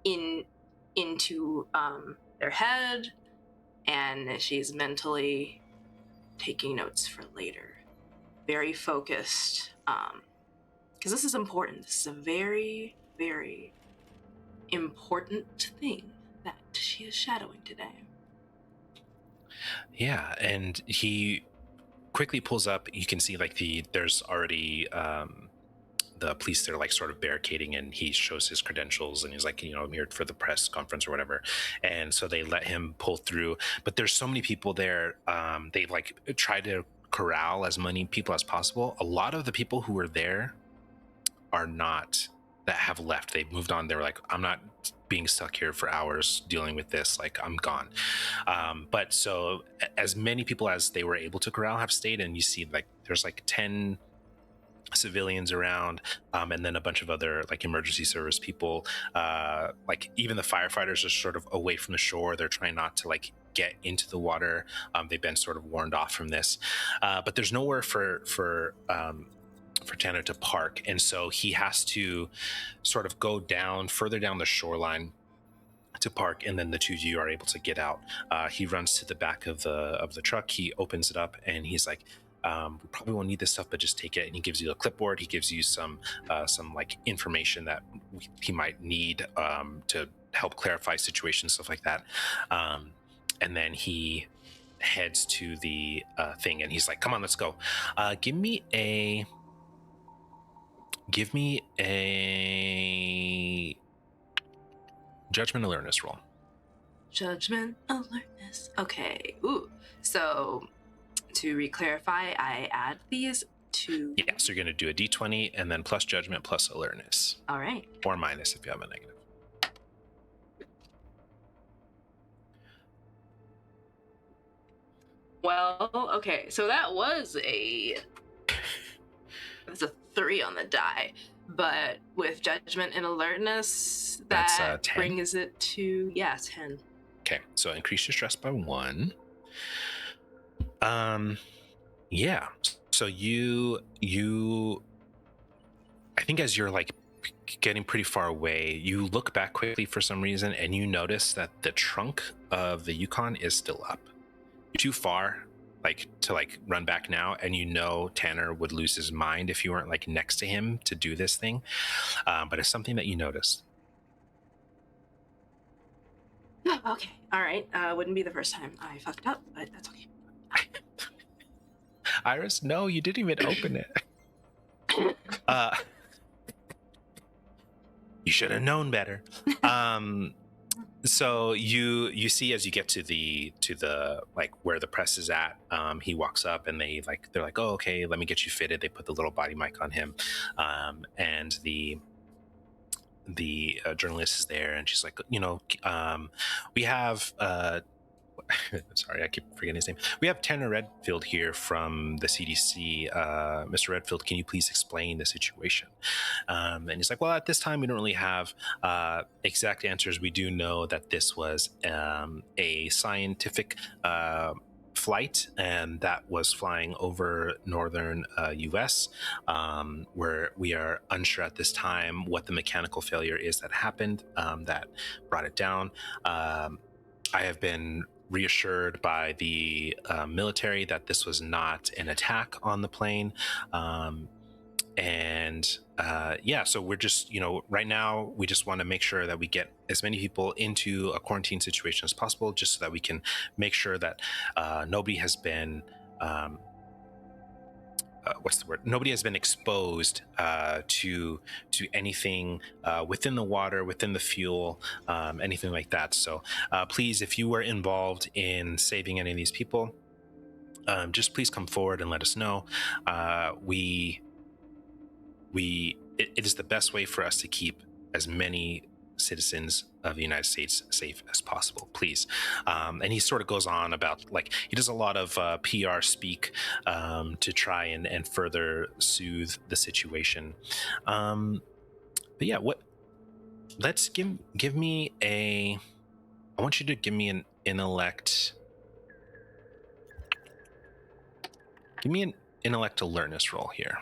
into their head, and she's mentally taking notes for later. Very focused, because this is important. This is a very, very important thing that she is shadowing today. Yeah, and he quickly pulls up. You can see there's already the police, they're sort of barricading, and he shows his credentials and he's I'm here for the press conference or whatever. And so they let him pull through, but there's so many people there. They've tried to corral as many people as possible. A lot of the people who were there are not that have left. They've moved on. They're like, I'm not being stuck here for hours dealing with this. Like, I'm gone. But so as many people as they were able to corral have stayed, and you see like there's like 10 civilians around, and then a bunch of other like emergency service people. Like even the firefighters are sort of away from the shore. They're trying not to like get into the water. They've been sort of warned off from this, but there's nowhere for Tanner to park, and so he has to sort of go down further down the shoreline to park, and then the two of you are able to get out. He runs to the back of the truck. He opens it up, and he's like, "We probably won't need this stuff, but just take it." And he gives you a clipboard. He gives you some like information that he might need to help clarify situations, stuff like that. And then he heads to the thing, and he's like, "Come on, let's go. Give me a judgment alertness roll." Judgment alertness. Okay. Ooh. So to re-clarify, I add these to... Yeah, so you're going to do a d20 and then plus judgment plus alertness. All right. Or minus if you have a negative. Well, okay. So that was that's a 3 on the die. But with judgment and alertness, That's, that 10? brings it to, 10. Okay, so increase your stress by 1. Yeah. So you I think as you're like getting pretty far away, you look back quickly for some reason, and you notice that the trunk of the Yukon is still up. You're too far like to like run back now, and you know Tanner would lose his mind if you weren't like next to him to do this thing. But it's something that you noticed. Okay. All right. Wouldn't be the first time I fucked up, but that's okay. Iris, no, you didn't even open it. You should have known better. So you see as you get to the like where the press is at, he walks up, and they're like, "Oh, okay, let me get you fitted." They put the little body mic on him, and the journalist is there, and she's like, we have sorry, I keep forgetting his name. We have Tanner Redfield here from the CDC. Mr. Redfield, can you please explain the situation? And he's like, well, at this time, we don't really have exact answers. We do know that this was a scientific flight, and that was flying over northern US, where we are unsure at this time what the mechanical failure is that happened that brought it down. I have been reassured by the military that this was not an attack on the plane. So we're just, right now we just want to make sure that we get as many people into a quarantine situation as possible, just so that we can make sure that nobody has been nobody has been exposed to anything within the water, within the fuel, anything like that. So please, if you were involved in saving any of these people, just please come forward and let us know. It is the best way for us to keep as many citizens of the United States safe as possible, please. And he sort of goes on about, like, he does a lot of PR speak to try and further soothe the situation. But yeah, let's give me I want you to give me an intellect. Give me an intellect alertness roll here.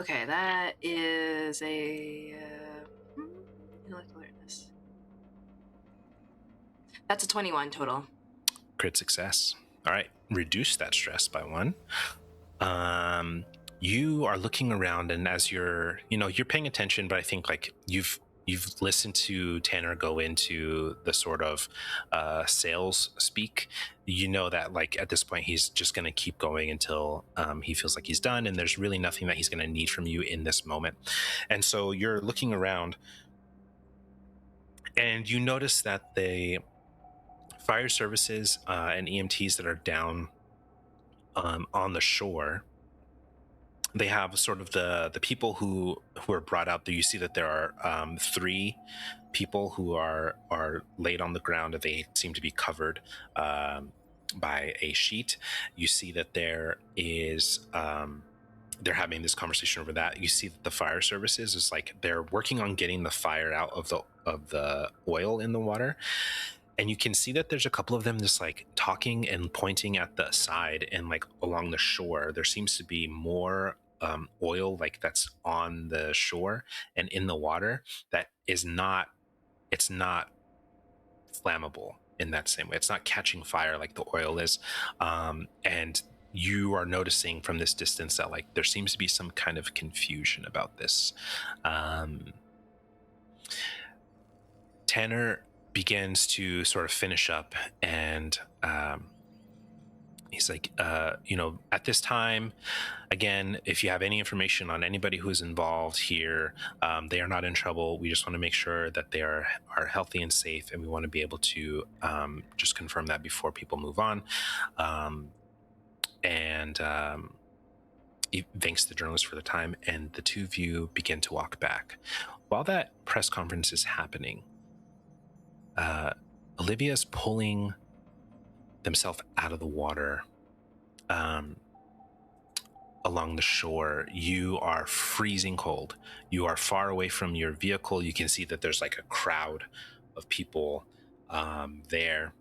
Okay, that is a intellect alertness. That's a 21 total. Crit success. All right, reduce that stress by 1. You are looking around, and as you're paying attention, but I think like you've listened to Tanner go into the sort of sales speak. You know that like at this point he's just going to keep going until he feels like he's done, and there's really nothing that he's going to need from you in this moment. And so you're looking around, and you notice that the fire services and EMTs that are down on the shore, they have sort of the people who are brought out there. You see that there are 3 people who are laid on the ground. They seem to be covered by a sheet. You see that there is they're having this conversation over that. You see that the fire services is like they're working on getting the fire out of the oil in the water. And you can see that there's a couple of them just like talking and pointing at the side, and like along the shore there seems to be more oil like that's on the shore and in the water that is not, it's not flammable in that same way. It's not catching fire like the oil is. And you are noticing from this distance that like there seems to be some kind of confusion about this. Tanner begins to sort of finish up, and he's like, at this time, again, if you have any information on anybody who's involved here, they are not in trouble. We just want to make sure that they are healthy and safe, and we want to be able to just confirm that before people move on. He thanks the journalist for the time, and the 2 of you begin to walk back. While that press conference is happening, Olivia's pulling themselves out of the water along the shore. You are freezing cold. You are far away from your vehicle. You can see that there's like a crowd of people there.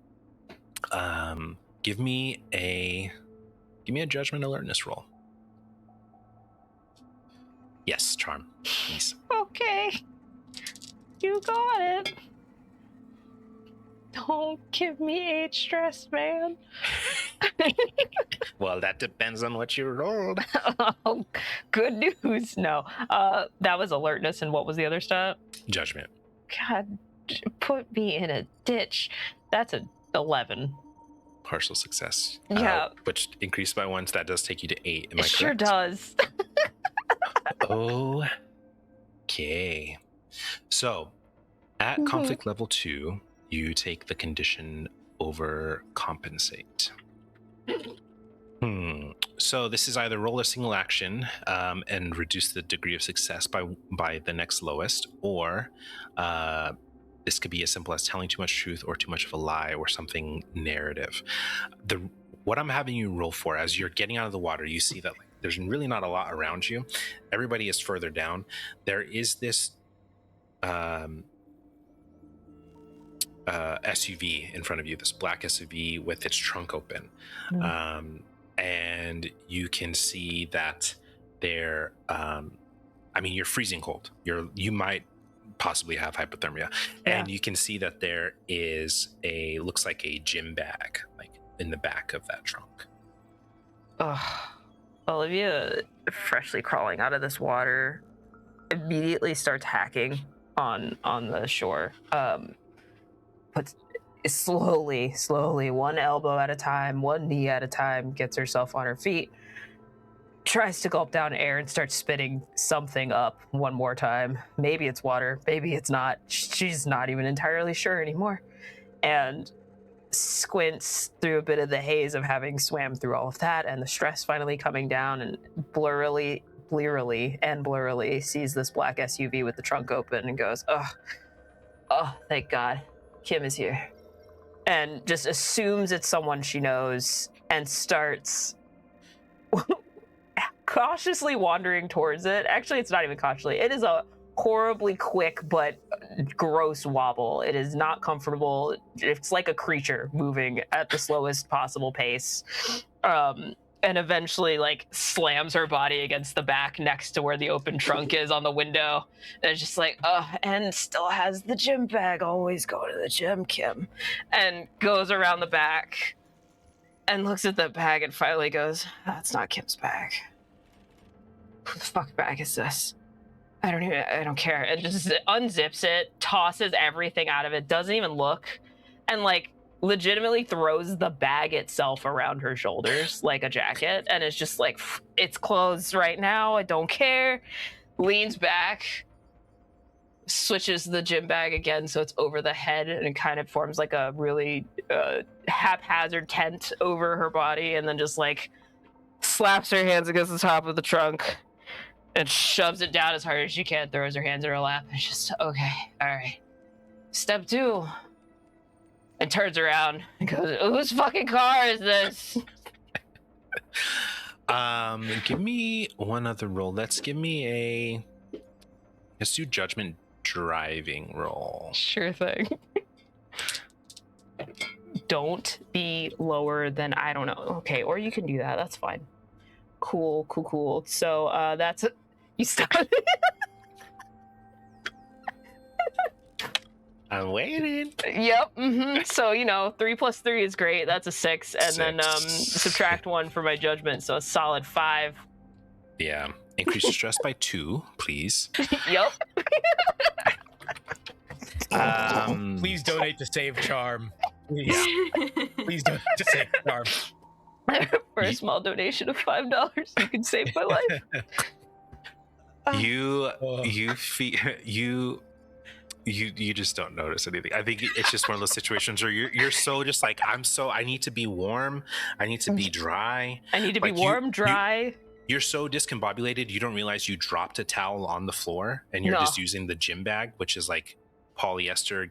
Give me a judgment alertness roll. Yes, charm, please. Okay. You got it. Don't give me age stress, man. Well, that depends on what you rolled. Oh, good news. No. That was alertness, and what was the other stat? Judgment. God, put me in a ditch. That's an 11. Partial success. Yeah. Which increased by 1, so that does take you to 8. Am I correct? Sure does. Okay. So, at conflict level 2, you take the condition overcompensate. So this is either roll a single action and reduce the degree of success by the next lowest, or this could be as simple as telling too much truth or too much of a lie or something narrative. What I'm having you roll for, as you're getting out of the water, you see that there's really not a lot around you. Everybody is further down. There is this SUV in front of you, this black SUV with its trunk open. And you can see that there, you're freezing cold. You might possibly have hypothermia. Yeah. And you can see that there is looks like a gym bag, like in the back of that trunk. Olivia, freshly crawling out of this water, immediately starts hacking on the shore. But slowly, one elbow at a time, one knee at a time, gets herself on her feet, tries to gulp down air and starts spitting something up one more time. Maybe it's water, maybe it's not. She's not even entirely sure anymore. And squints through a bit of the haze of having swam through all of that and the stress finally coming down, and blurrily sees this black SUV with the trunk open and goes, oh, thank God, Kim is here. And just assumes it's someone she knows and starts cautiously wandering towards it. Actually, it's not even cautiously. It is a horribly quick but gross wobble. It is not comfortable. It's like a creature moving at the slowest possible pace. And eventually slams her body against the back next to where the open trunk is on the window. And it's just and still has the gym bag. Always go to the gym, Kim. And goes around the back and looks at the bag and finally goes, that's not Kim's bag. Who the fuck bag is this? I don't care. And just unzips it, tosses everything out of it, doesn't even look, and legitimately throws the bag itself around her shoulders like a jacket, and it's just it's closed right now, I don't care. Leans back, switches the gym bag again so it's over the head, and it kind of forms a really haphazard tent over her body, and then just slaps her hands against the top of the trunk, and shoves it down as hard as she can, throws her hands in her lap, and just, okay, all right. Step 2. And turns around and goes, whose fucking car is this? Give me one other roll. Let's do judgment driving roll. Sure thing. Don't be lower than, I don't know. Okay, or you can do that. That's fine. Cool. So that's it. You stop. I'm waiting. Yep. So 3 plus 3 is great. That's a 6, and 6. then subtract 1 for my judgment, so a solid 5. Yeah. Increase your stress by 2, please. Yep. Please donate to Save Charm. Yeah. Please donate to Save Charm. For a small donation of $5, you can save my life. You just don't notice anything. I think it's just one of those situations where you're so just like, I need to be warm. I need to be dry. I need to be warm, dry. You're so discombobulated, you don't realize you dropped a towel on the floor and you're just using the gym bag, which is like polyester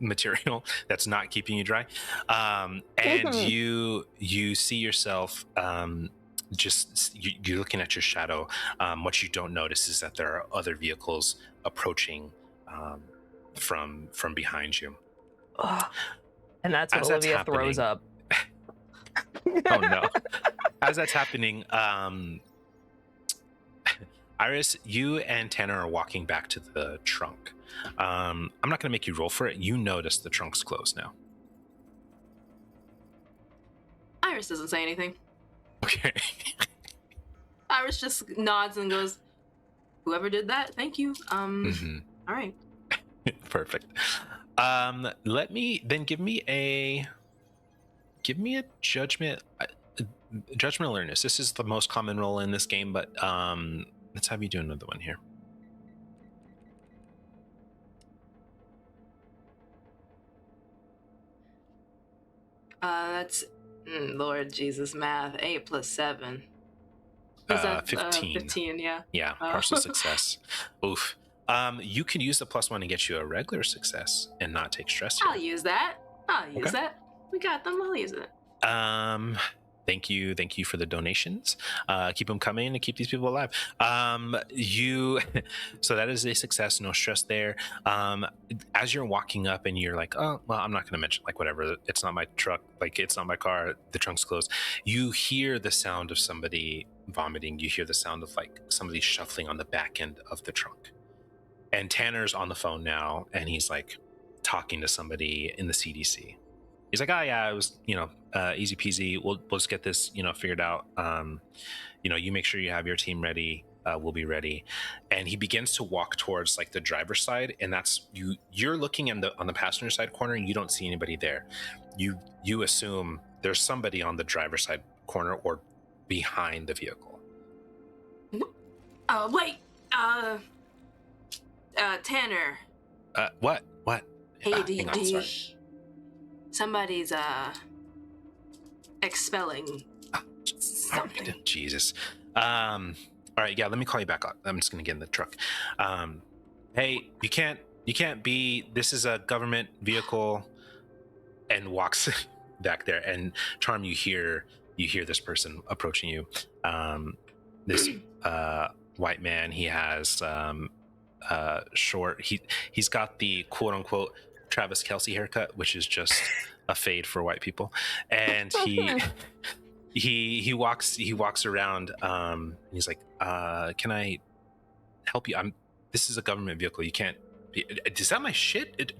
material that's not keeping you dry. And you see yourself you're looking at your shadow. What you don't notice is that there are other vehicles approaching from behind you. And that's when Olivia throws up. Oh no. As that's happening, Iris, you and Tanner are walking back to the trunk. I'm not going to make you roll for it. You notice the trunk's closed now. Iris doesn't say anything. Okay. Iris just nods and goes, whoever did that, thank you. All right. Perfect. Let me then give me a judgment awareness. This is the most common roll in this game, but let's have you do another one here. That's Lord Jesus math. 8 plus 7. Is that 15. 15, yeah. Yeah, partial success. Oof. You can use the +1 to get you a regular success and not take stress here. I'll use that. We got them. I'll use it. Thank you for the donations. Keep them coming and keep these people alive. So that is a success, no stress there. As you're walking up and you're like, oh, well, I'm not going to mention, like, whatever, it's not my truck, like, it's not my car, the trunk's closed. You hear the sound of somebody vomiting. You hear the sound of, like, somebody shuffling on the back end of the trunk. And Tanner's on the phone now, and he's, like, talking to somebody in the CDC. He's like, oh yeah, it was, easy peasy. We'll just get this, figured out. You make sure you have your team ready. We'll be ready. And he begins to walk towards like the driver's side, and that's you're looking on the passenger side corner, and you don't see anybody there. You assume there's somebody on the driver's side corner or behind the vehicle. Wait. Tanner. What? Hey, hang on, sorry. Somebody's expelling something. Jesus. All right, yeah, let me call you back up. I'm just gonna get in the truck. Hey, you can't be, this is a government vehicle, and walks back there. And Charm, you hear this person approaching you. This white man, he has short, he's got the quote unquote Travis Kelce haircut, which is just a fade for white people, and he walks around, and he's like, can I help you? This is a government vehicle, you can't be, is that my shit?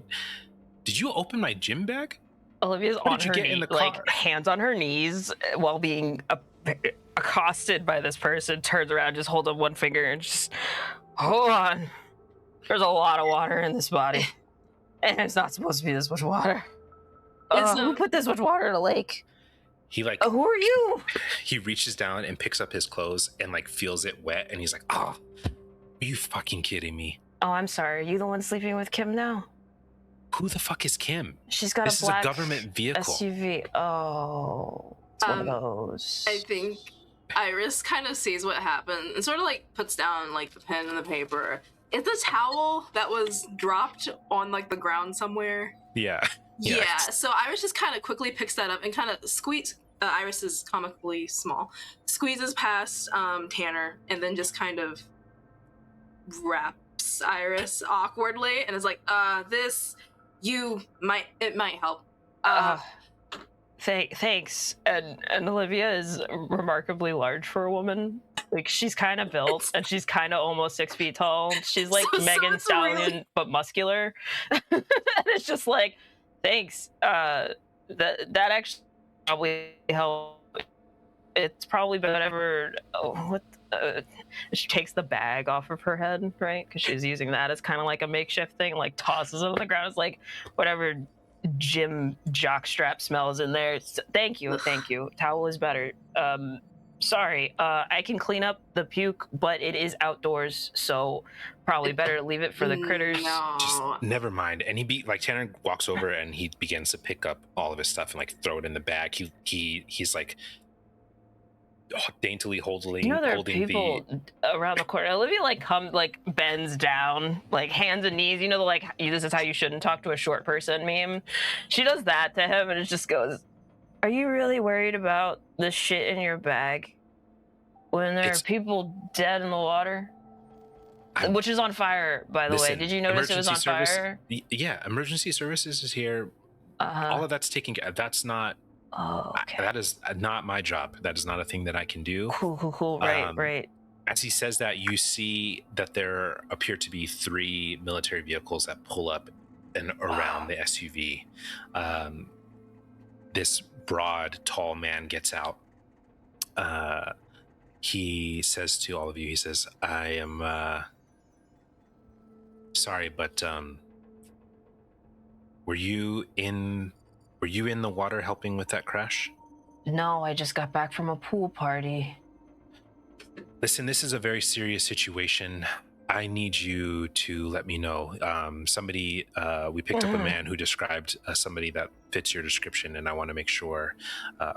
Did you open my gym bag? Olivia's on her knees, like hands on her knees while being accosted by this person, turns around, just holds up one finger and just, hold on, there's a lot of water in this body. And it's not supposed to be this much water. Who put this much water in a lake? He like, who are you? He reaches down and picks up his clothes and like feels it wet, and he's like, oh, are you fucking kidding me? Oh, I'm sorry. Are you the one sleeping with Kim now? Who the fuck is Kim? She's got this is a government vehicle. SUV. Oh, it's one of those. I think Iris kind of sees what happened and sort of like puts down like the pen and the paper. Is the towel that was dropped on like the ground somewhere? Yeah. Yeah. So Iris just kind of quickly picks that up and kind of Iris is comically small. Squeezes past Tanner and then just kind of wraps Iris awkwardly and is like, it might help. Thanks. And Olivia is remarkably large for a woman. Like, she's kind of built, and she's kind of almost 6 feet tall. She's like Megan Stallion, but muscular. And it's just like, thanks. That actually probably help. It's probably whatever. She takes the bag off of her head, right? Because she's using that as kind of like a makeshift thing. Like tosses it on the ground. It's like whatever gym jockstrap smells in there. Thank you. Towel is better. Sorry, I can clean up the puke, but it is outdoors, so probably better to leave it for the critters. No. Just never mind. And Tanner walks over and he begins to pick up all of his stuff and like throw it in the bag. He's like daintily holding there are people around the corner. Olivia bends down, like hands and knees. This is how you shouldn't talk to a short person meme. She does that to him, and it just goes, "Are you really worried about the shit in your bag when there are people dead in the water?" Which is on fire, by the way. Did you notice it was on fire? Yeah, emergency services is here. All of that's taken care of. That's not. Oh, okay. That is not my job. That is not a thing that I can do. Cool. Right. As he says that, you see that there appear to be 3 military vehicles that pull up and around the SUV. This broad, tall man gets out. He says to all of you, he says, "I am sorry, but were you in the water helping with that crash?" No, I just got back from a pool party. Listen, this is a very serious situation. I need you to let me know. We picked up a man who described somebody that fits your description, and I want to make sure.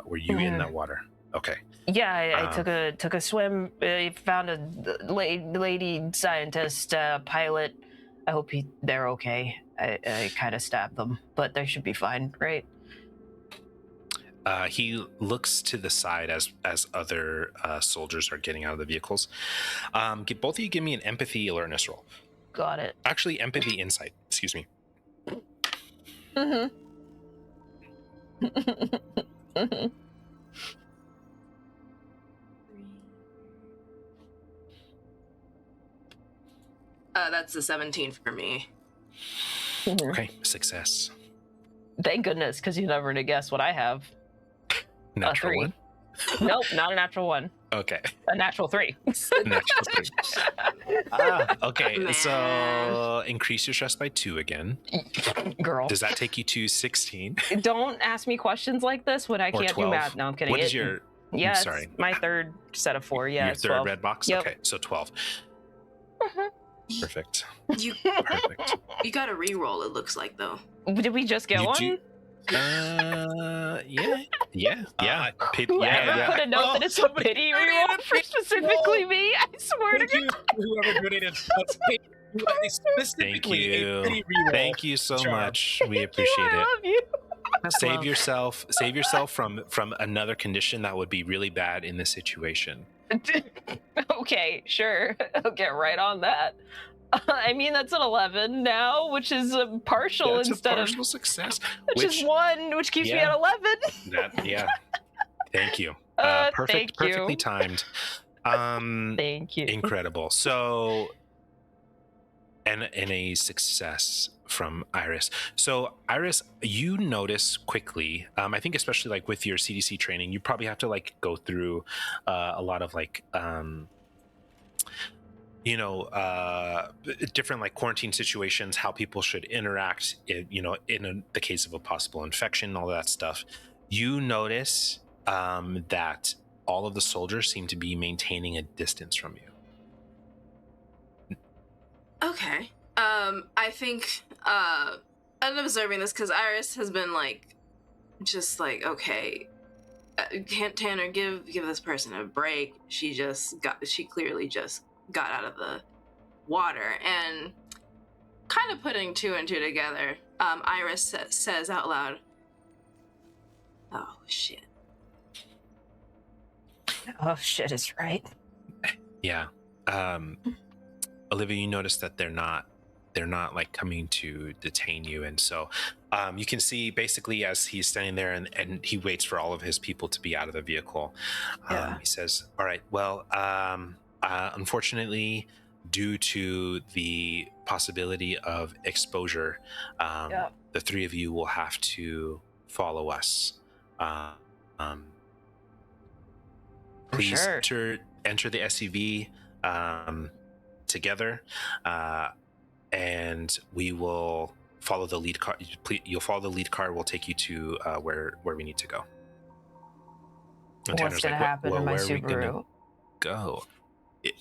Were you in that water? Okay. Yeah, I took a swim. I found a lady scientist pilot. I hope they're okay. I kind of stabbed them, but they should be fine, right? He looks to the side as other soldiers are getting out of the vehicles. Both of you give me an empathy alertness roll. Got it. Actually, empathy insight. Excuse me. That's a 17 for me. Okay, success. Thank goodness, because you never to guess what I have. Natural 1? Nope, not a natural 1. Okay. A natural 3. Natural 3. Okay, man. So increase your stress by 2 again. Girl. Does that take you to 16? Don't ask me questions like this when I can't 12. do math. No, I'm kidding. What is your... Yeah, sorry. My third set of 4. Yeah, your third 12. red box? Yep. Okay, so 12. Perfect. Perfect. You got a reroll, it looks like, though. Did we just get one? Yeah. Whoever put a note that it's a pity reroll for specifically me, I swear to God. Whoever donated specifically a pity reroll. Thank you so much. We appreciate it. I love you. Save yourself from another condition that would be really bad in this situation. Okay, sure. I'll get right on that. I mean, that's an 11 now, which is a partial instead of success, which is 1, which keeps me at 11. Thank you. Thank you. Perfectly timed. Thank you. Incredible. So, and a success from Iris. So Iris, you notice quickly, I think especially like with your CDC training, you probably have to like go through a lot of like, different like quarantine situations, how people should interact, in the case of a possible infection, all that stuff. You notice that all of the soldiers seem to be maintaining a distance from you. Okay. I think, I'm observing this because Iris has been like, just like, okay, Can't Tanner give this person a break? She clearly just got out of the water. And kind of putting two and two together, Iris says out loud, "Oh shit." Oh shit is right. Yeah. Olivia, you notice that they're not like coming to detain you, and so you can see basically as he's standing there and he waits for all of his people to be out of the vehicle. He says, all right, well, unfortunately, due to the possibility of exposure, the three of you will have to follow us. Please enter the SUV together, and we will follow the lead car. You'll follow the lead car. We'll take you to where we need to go. And What's going to happen in my Subaru? Go.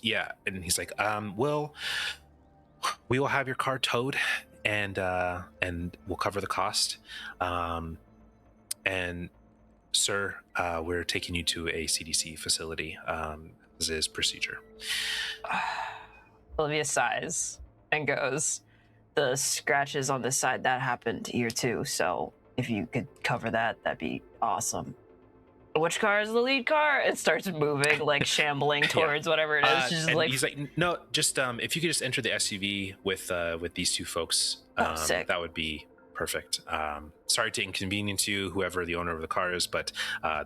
Yeah, and he's like, well, we will have your car towed, and we'll cover the cost. And sir, we're taking you to a CDC facility, as is procedure. Olivia sighs and goes, the scratches on this side, that happened here too, so if you could cover that, that'd be awesome. Which car is the lead car? It starts moving, like shambling towards whatever it is. Just like, he's like, no, just if you could just enter the SUV with these two folks, sick. That would be perfect. Sorry to inconvenience you, whoever the owner of the car is, but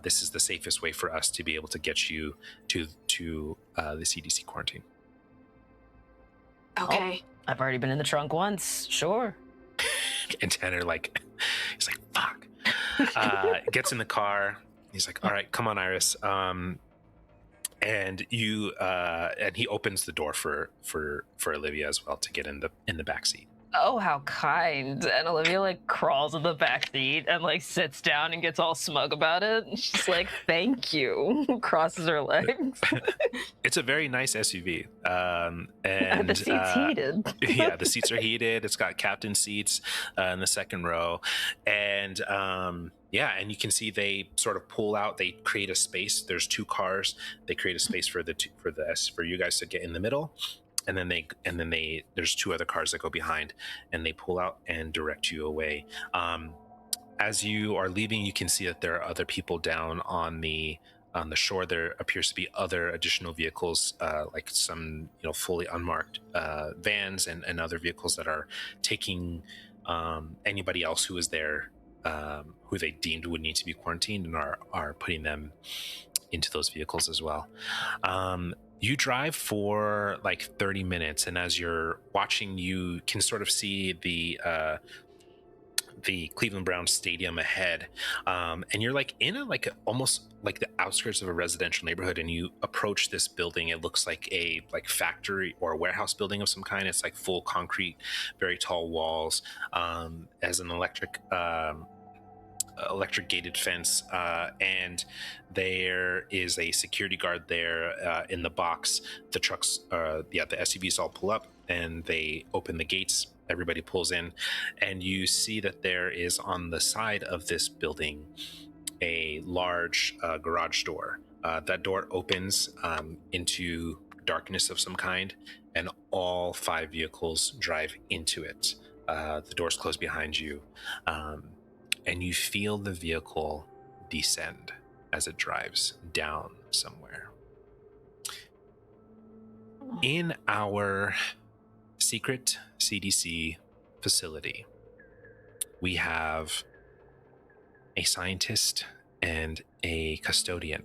this is the safest way for us to be able to get you to the CDC quarantine. Okay. Oh, I've already been in the trunk once. Sure. And Tanner, like, he's like, fuck. Gets in the car. He's like, all right, come on, Iris. And you and he opens the door for Olivia as well to get in the back seat. Oh, how kind. And Olivia like crawls in the back seat and like sits down and gets all smug about it. And she's like, thank you. Crosses her legs. It's a very nice SUV. And the seat's heated. Yeah, the seats are heated. It's got captain seats in the second row. And yeah, and you can see they sort of pull out, they create a space. There's two cars. They create a space for you guys to get in the middle. And then there's two other cars that go behind, and they pull out and direct you away. As you are leaving, you can see that there are other people down on the shore. There appears to be other additional vehicles, like some fully unmarked vans and other vehicles that are taking anybody else who is there, who they deemed would need to be quarantined, and are putting them into those vehicles as well. You drive for like 30 minutes, and as you're watching, you can sort of see the Cleveland Browns stadium ahead, and you're like in almost like the outskirts of a residential neighborhood, and you approach this building. It looks like a factory or a warehouse building of some kind. It's like full concrete, very tall walls, as an electric gated fence, and there is a security guard there in the box. The trucks, the SUVs all pull up, and they open the gates. Everybody pulls in, and you see that there is on the side of this building a large garage door. That door opens into darkness of some kind, and all 5 vehicles drive into it. The doors close behind you. And you feel the vehicle descend as it drives down somewhere. In our secret CDC facility, we have a scientist and a custodian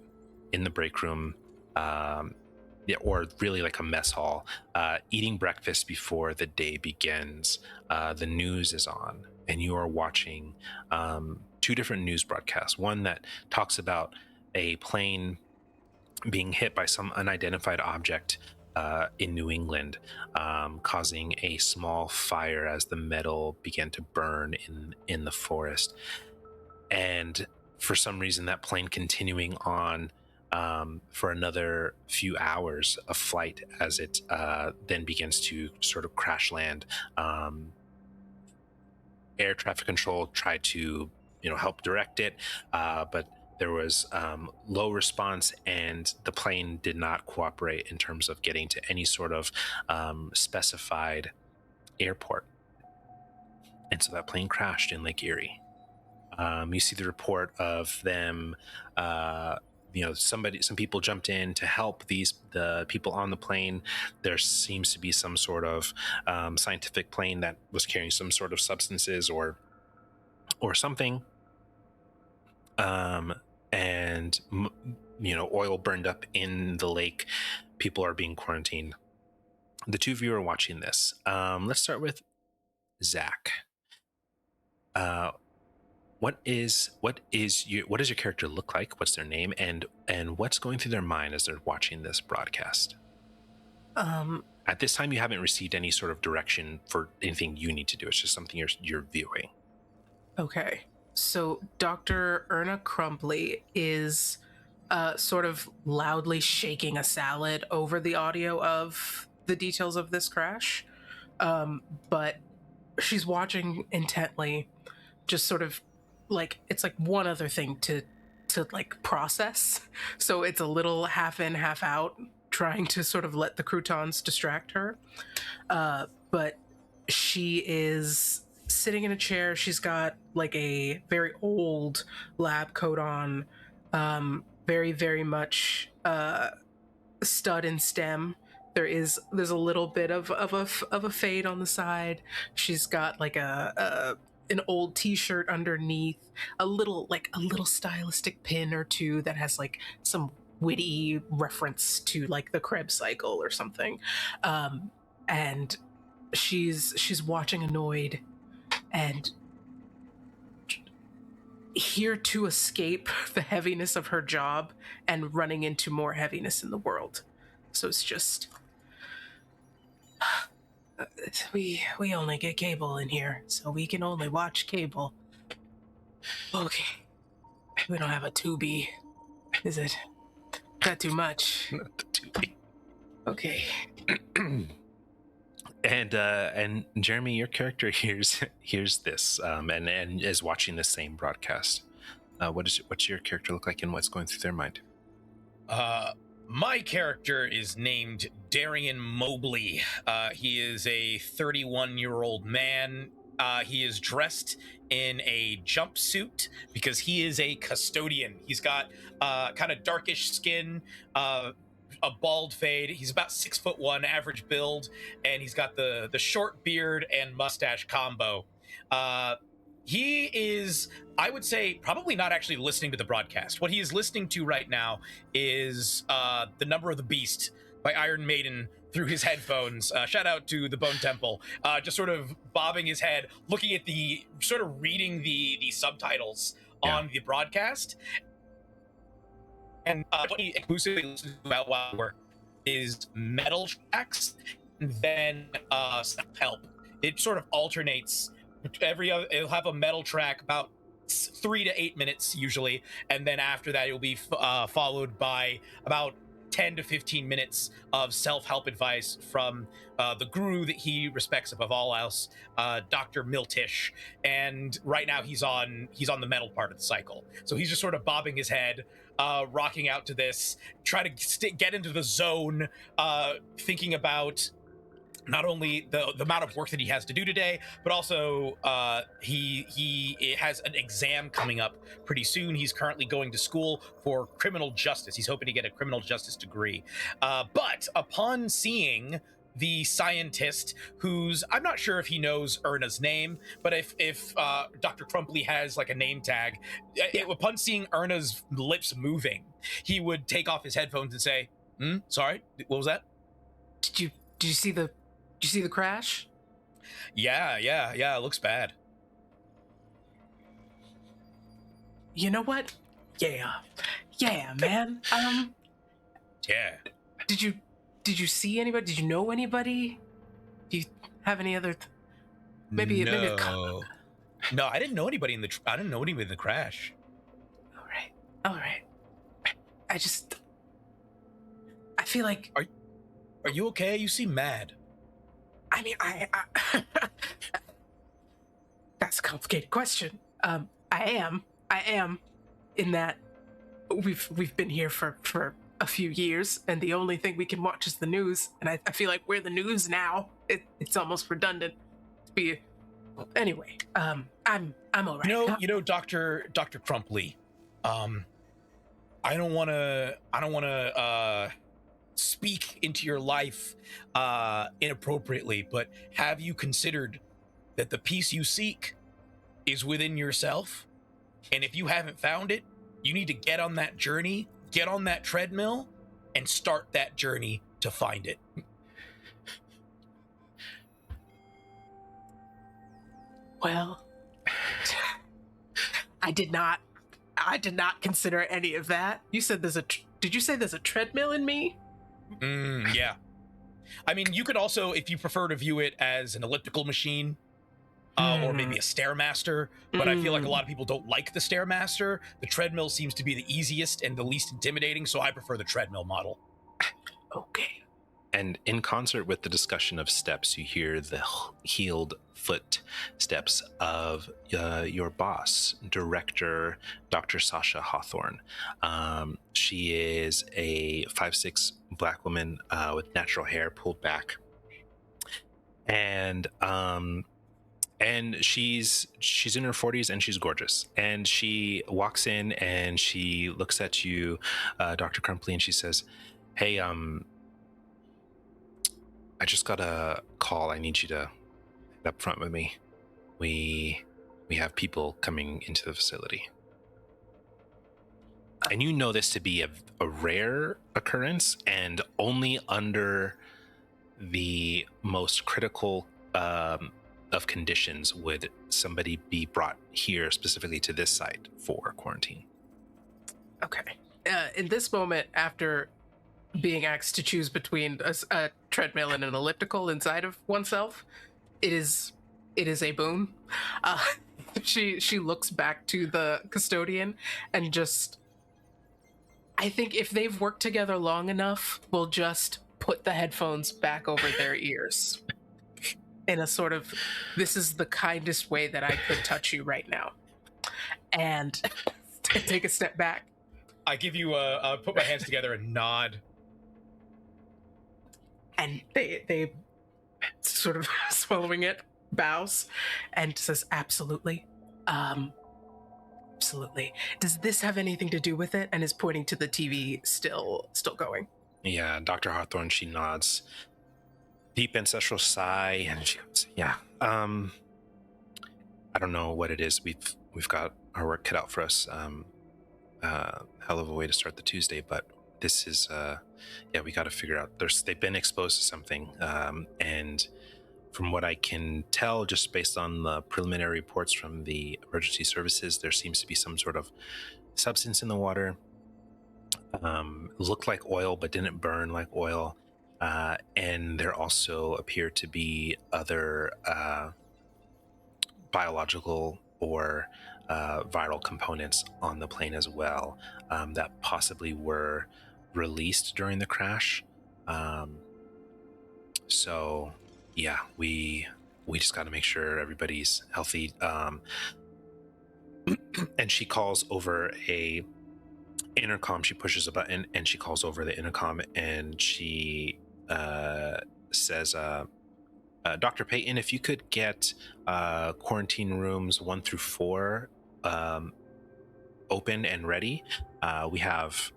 in the break room, or really like a mess hall, eating breakfast before the day begins. The news is on, and you are watching 2 different news broadcasts. One that talks about a plane being hit by some unidentified object in New England, causing a small fire as the metal began to burn in the forest. And for some reason, that plane continuing on for another few hours of flight as it then begins to sort of crash land. Air traffic control tried to help direct it, but there was low response, and the plane did not cooperate in terms of getting to any sort of specified airport. And so that plane crashed in Lake Eerie. You see the report of them, some people jumped in to help the people on the plane. There seems to be some sort of scientific plane that was carrying some sort of substances or something. And oil burned up in the lake. People are being quarantined. The two of you are watching this. Let's start with Zach. What does your character look like? What's their name, and what's going through their mind as they're watching this broadcast? At this time, you haven't received any sort of direction for anything you need to do. It's just something you're viewing. Okay. So Dr. Erna Crumpley is sort of loudly shaking a salad over the audio of the details of this crash. But she's watching intently, just sort of like it's like one other thing to like process. So it's a little half in, half out, trying to sort of let the croutons distract her. But she is sitting in a chair. She's got like a very old lab coat on, very, very much stud and stem. There's a little bit of a fade on the side. She's got like an old t-shirt underneath, a little stylistic pin or two that has like some witty reference to like the Krebs cycle or something. And she's watching annoyed, and here to escape the heaviness of her job and running into more heaviness in the world. So it's just we only get cable in here, so we can only watch cable. Okay, we don't have a Tubi, is it? Not too much. Not the Tubi. Okay. And Jeremy, your character hears this and is watching the same broadcast. What's your character look like, and what's going through their mind? My character is named Darian Mobley. He is a 31-year-old man. He is dressed in a jumpsuit because he is a custodian. He's got kind of darkish skin, a bald fade. He's about 6'1", average build, and he's got the short beard and mustache combo. He is, I would say, probably not actually listening to the broadcast. What he is listening to right now is The Number of the Beast by Iron Maiden through his headphones. Shout out to the Bone Temple. Just sort of bobbing his head, looking at sort of reading the subtitles on the broadcast. And what he exclusively listens to about while work is metal tracks, and then self-help. It sort of alternates. It'll have a metal track about 3 to 8 minutes usually, and then after that it will be followed by about 10 to 15 minutes of self-help advice from the guru that he respects above all else, Dr. Miltish. And right now he's on the metal part of the cycle, so he's just sort of bobbing his head, rocking out to this, trying to get into the zone, thinking about not only the amount of work that he has to do today, but also he has an exam coming up pretty soon. He's currently going to school for criminal justice. He's hoping to get a criminal justice degree. But upon seeing the scientist, who's, I'm not sure if he knows Erna's name, but if Dr. Crumpley has like a name tag, upon seeing Erna's lips moving, he would take off his headphones and say, sorry, what was that? Did you see the crash? Yeah, it looks bad. You know what? Yeah, man. Yeah. Did you see anybody? Did you know anybody? Do you have any other? Maybe a couple. No, I didn't know anybody in the crash. All right. I feel like. Are you okay? You seem mad. I mean, I that's a complicated question. I am in that we've been here for a few years, and the only thing we can watch is the news. And I feel like we're the news now. It's almost redundant to be. Anyway, I'm all right. Dr. Crumpley, I don't want to speak into your life inappropriately, but have you considered that the peace you seek is within yourself? And if you haven't found it, you need to get on that journey, get on that treadmill, and start that journey to find it. Well, I did not consider any of that. You said did you say there's a treadmill in me? Yeah. I mean, you could also, if you prefer to view it as an elliptical machine, or maybe a Stairmaster, but I feel like a lot of people don't like the Stairmaster. The treadmill seems to be the easiest and the least intimidating, so I prefer the treadmill model. Okay. And in concert with the discussion of steps, you hear the heeled footsteps of your boss, Director Dr. Sasha Hawthorne. She is a 5'6" Black woman with natural hair pulled back. And she's in her 40s and she's gorgeous. And she walks in and she looks at you, Dr. Crumpley, and she says, "Hey, I just got a call. I need you to head up front with me. We have people coming into the facility." And you know this to be a rare occurrence, and only under the most critical of conditions would somebody be brought here specifically to this site for quarantine. Okay. In this moment, after being asked to choose between a treadmill and an elliptical inside of oneself, it is a boon. She looks back to the custodian and just, I think if they've worked together long enough, we'll just put the headphones back over their ears in a sort of, this is the kindest way that I could touch you right now. And take a step back. I give you put my hands together and nod. And they sort of swallowing it, bows, and says, absolutely. Absolutely. Does this have anything to do with it? And is pointing to the TV still going. Yeah, Dr. Hawthorne, she nods. Deep ancestral sigh, and she goes, "Yeah, I don't know what it is. We've got our work cut out for us. Hell of a way to start the Tuesday, but this is, we got to figure out. They've been exposed to something, and from what I can tell, just based on the preliminary reports from the emergency services, there seems to be some sort of substance in the water. Looked like oil, but didn't burn like oil." And there also appear to be other biological or viral components on the plane as well that possibly were released during the crash. So, yeah, we just got to make sure everybody's healthy. And she calls over a intercom. She pushes a button and she calls over the intercom, and she says, "Dr. Payton, if you could get quarantine rooms 1 through 4 open and ready, we have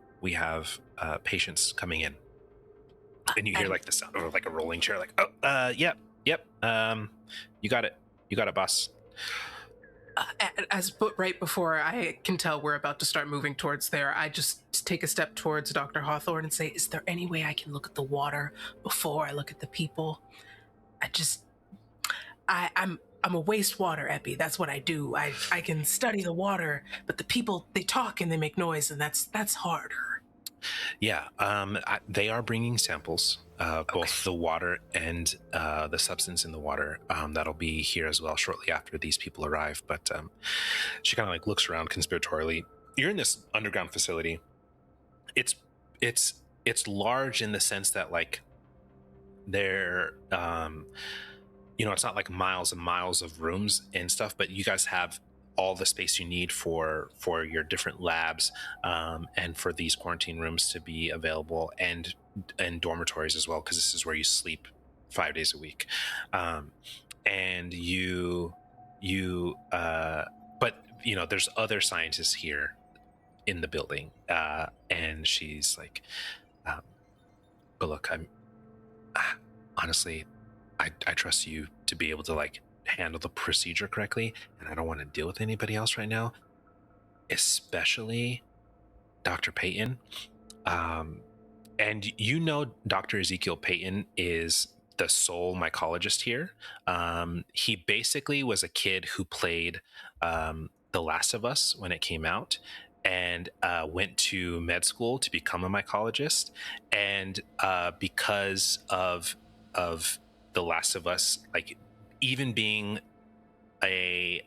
patients coming in." And you hear like the sound of like a rolling chair, like, yep, you got it, boss. As but right before I can tell we're about to start moving towards there, I just take a step towards Dr. Hawthorne and say, "Is there any way I can look at the water before I look at the people? I'm a wastewater epi. That's what I do. I can study the water, but the people, they talk and they make noise, and that's harder." Yeah, they are bringing samples, both the water and the substance in the water. That'll be here as well shortly after these people arrive. But she kind of like looks around conspiratorially. You're in this underground facility. It's large in the sense that like there, it's not like miles and miles of rooms and stuff. But you guys have all the space you need for your different labs, and for these quarantine rooms to be available, and dormitories as well, because this is where you sleep 5 days a week. And but there's other scientists here in the building, and she's like, but look, I'm honestly, I trust you to be able to like handle the procedure correctly, and I don't want to deal with anybody else right now, especially Dr. Peyton. And Dr. Ezekiel Peyton is the sole mycologist here. He basically was a kid who played The Last of Us when it came out, and went to med school to become a mycologist. And because of The Last of Us, like even being an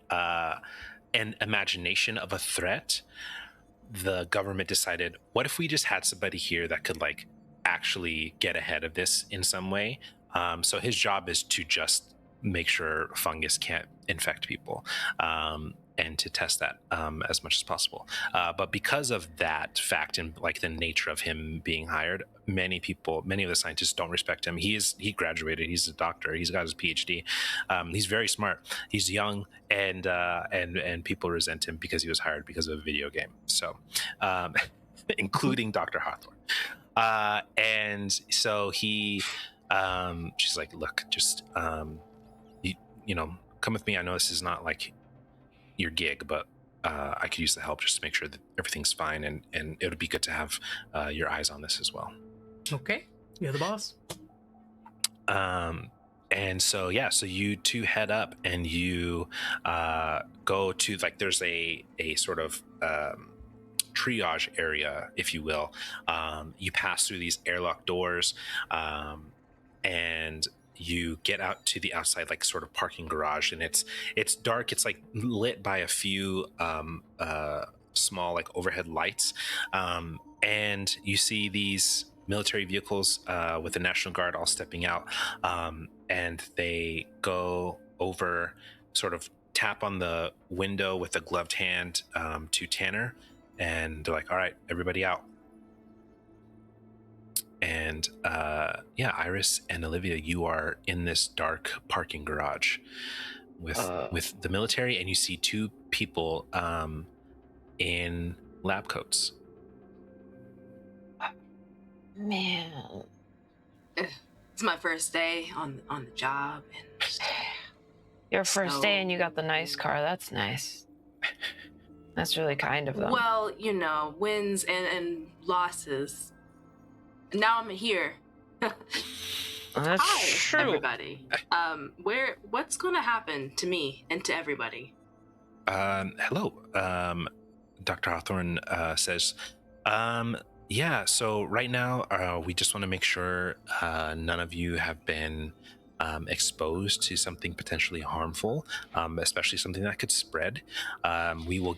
imagination of a threat, the government decided, what if we just had somebody here that could like actually get ahead of this in some way? So his job is to just make sure fungus can't infect people, and to test that as much as possible. But because of that fact and like the nature of him being hired, many of the scientists don't respect him. He graduated. He's a doctor. He's got his PhD. He's very smart. He's young, and people resent him because he was hired because of a video game. So, including Dr. Hawthorne. And so she's like, look, just come with me. I know this is not like your gig, but I could use the help just to make sure that everything's fine, and it would be good to have your eyes on this as well. Okay, you're the boss. And so so you two head up, and you go to like, there's a sort of triage area, if you will. You pass through these airlock doors, and you get out to the outside, like sort of parking garage, and it's dark. It's like lit by a few small like overhead lights, and you see these military vehicles with the National Guard all stepping out, and they go over, sort of tap on the window with a gloved hand to Tanner, and they're like, all right, everybody out. And Iris and Olivia, you are in this dark parking garage with the military, and you see two people in lab coats. Man, It's my first day on the job, and your first day and you got the nice car. That's nice. That's really kind of them. Well, wins and losses. Now I'm here. That's Hi, true. everybody. What's going to happen to me and to everybody? Hello. Dr. Hawthorne says, so right now we just want to make sure none of you have been exposed to something potentially harmful, especially something that could spread. We're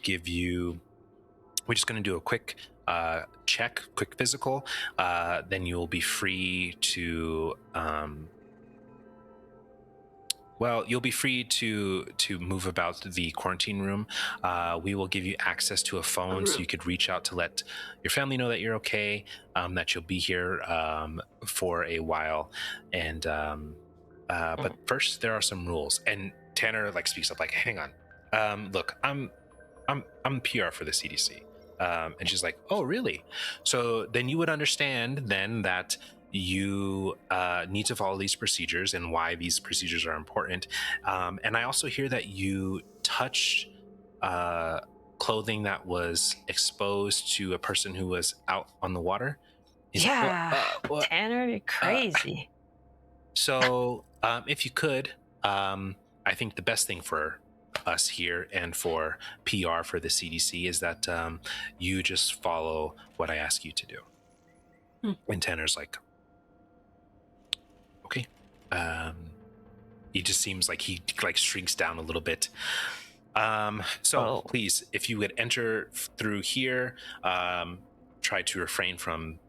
just going to do a quick quick physical, then you'll be free to move about the quarantine room. We will give you access to a phone so you could reach out to let your family know that you're okay, that you'll be here for a while, and but first there are some rules. And Tanner like speaks up like, hang on, look, I'm PR for the CDC. And she's like, oh, really? So then you would understand then that you need to follow these procedures and why these procedures are important. And I also hear that you touched clothing that was exposed to a person who was out on the water. Tanner, you're crazy. So if you could, I think the best thing for us here and for PR for the CDC is that you just follow what I ask you to do. And Tanner's like, okay. He just seems like he like shrinks down a little bit. Please, if you would enter through here, try to refrain from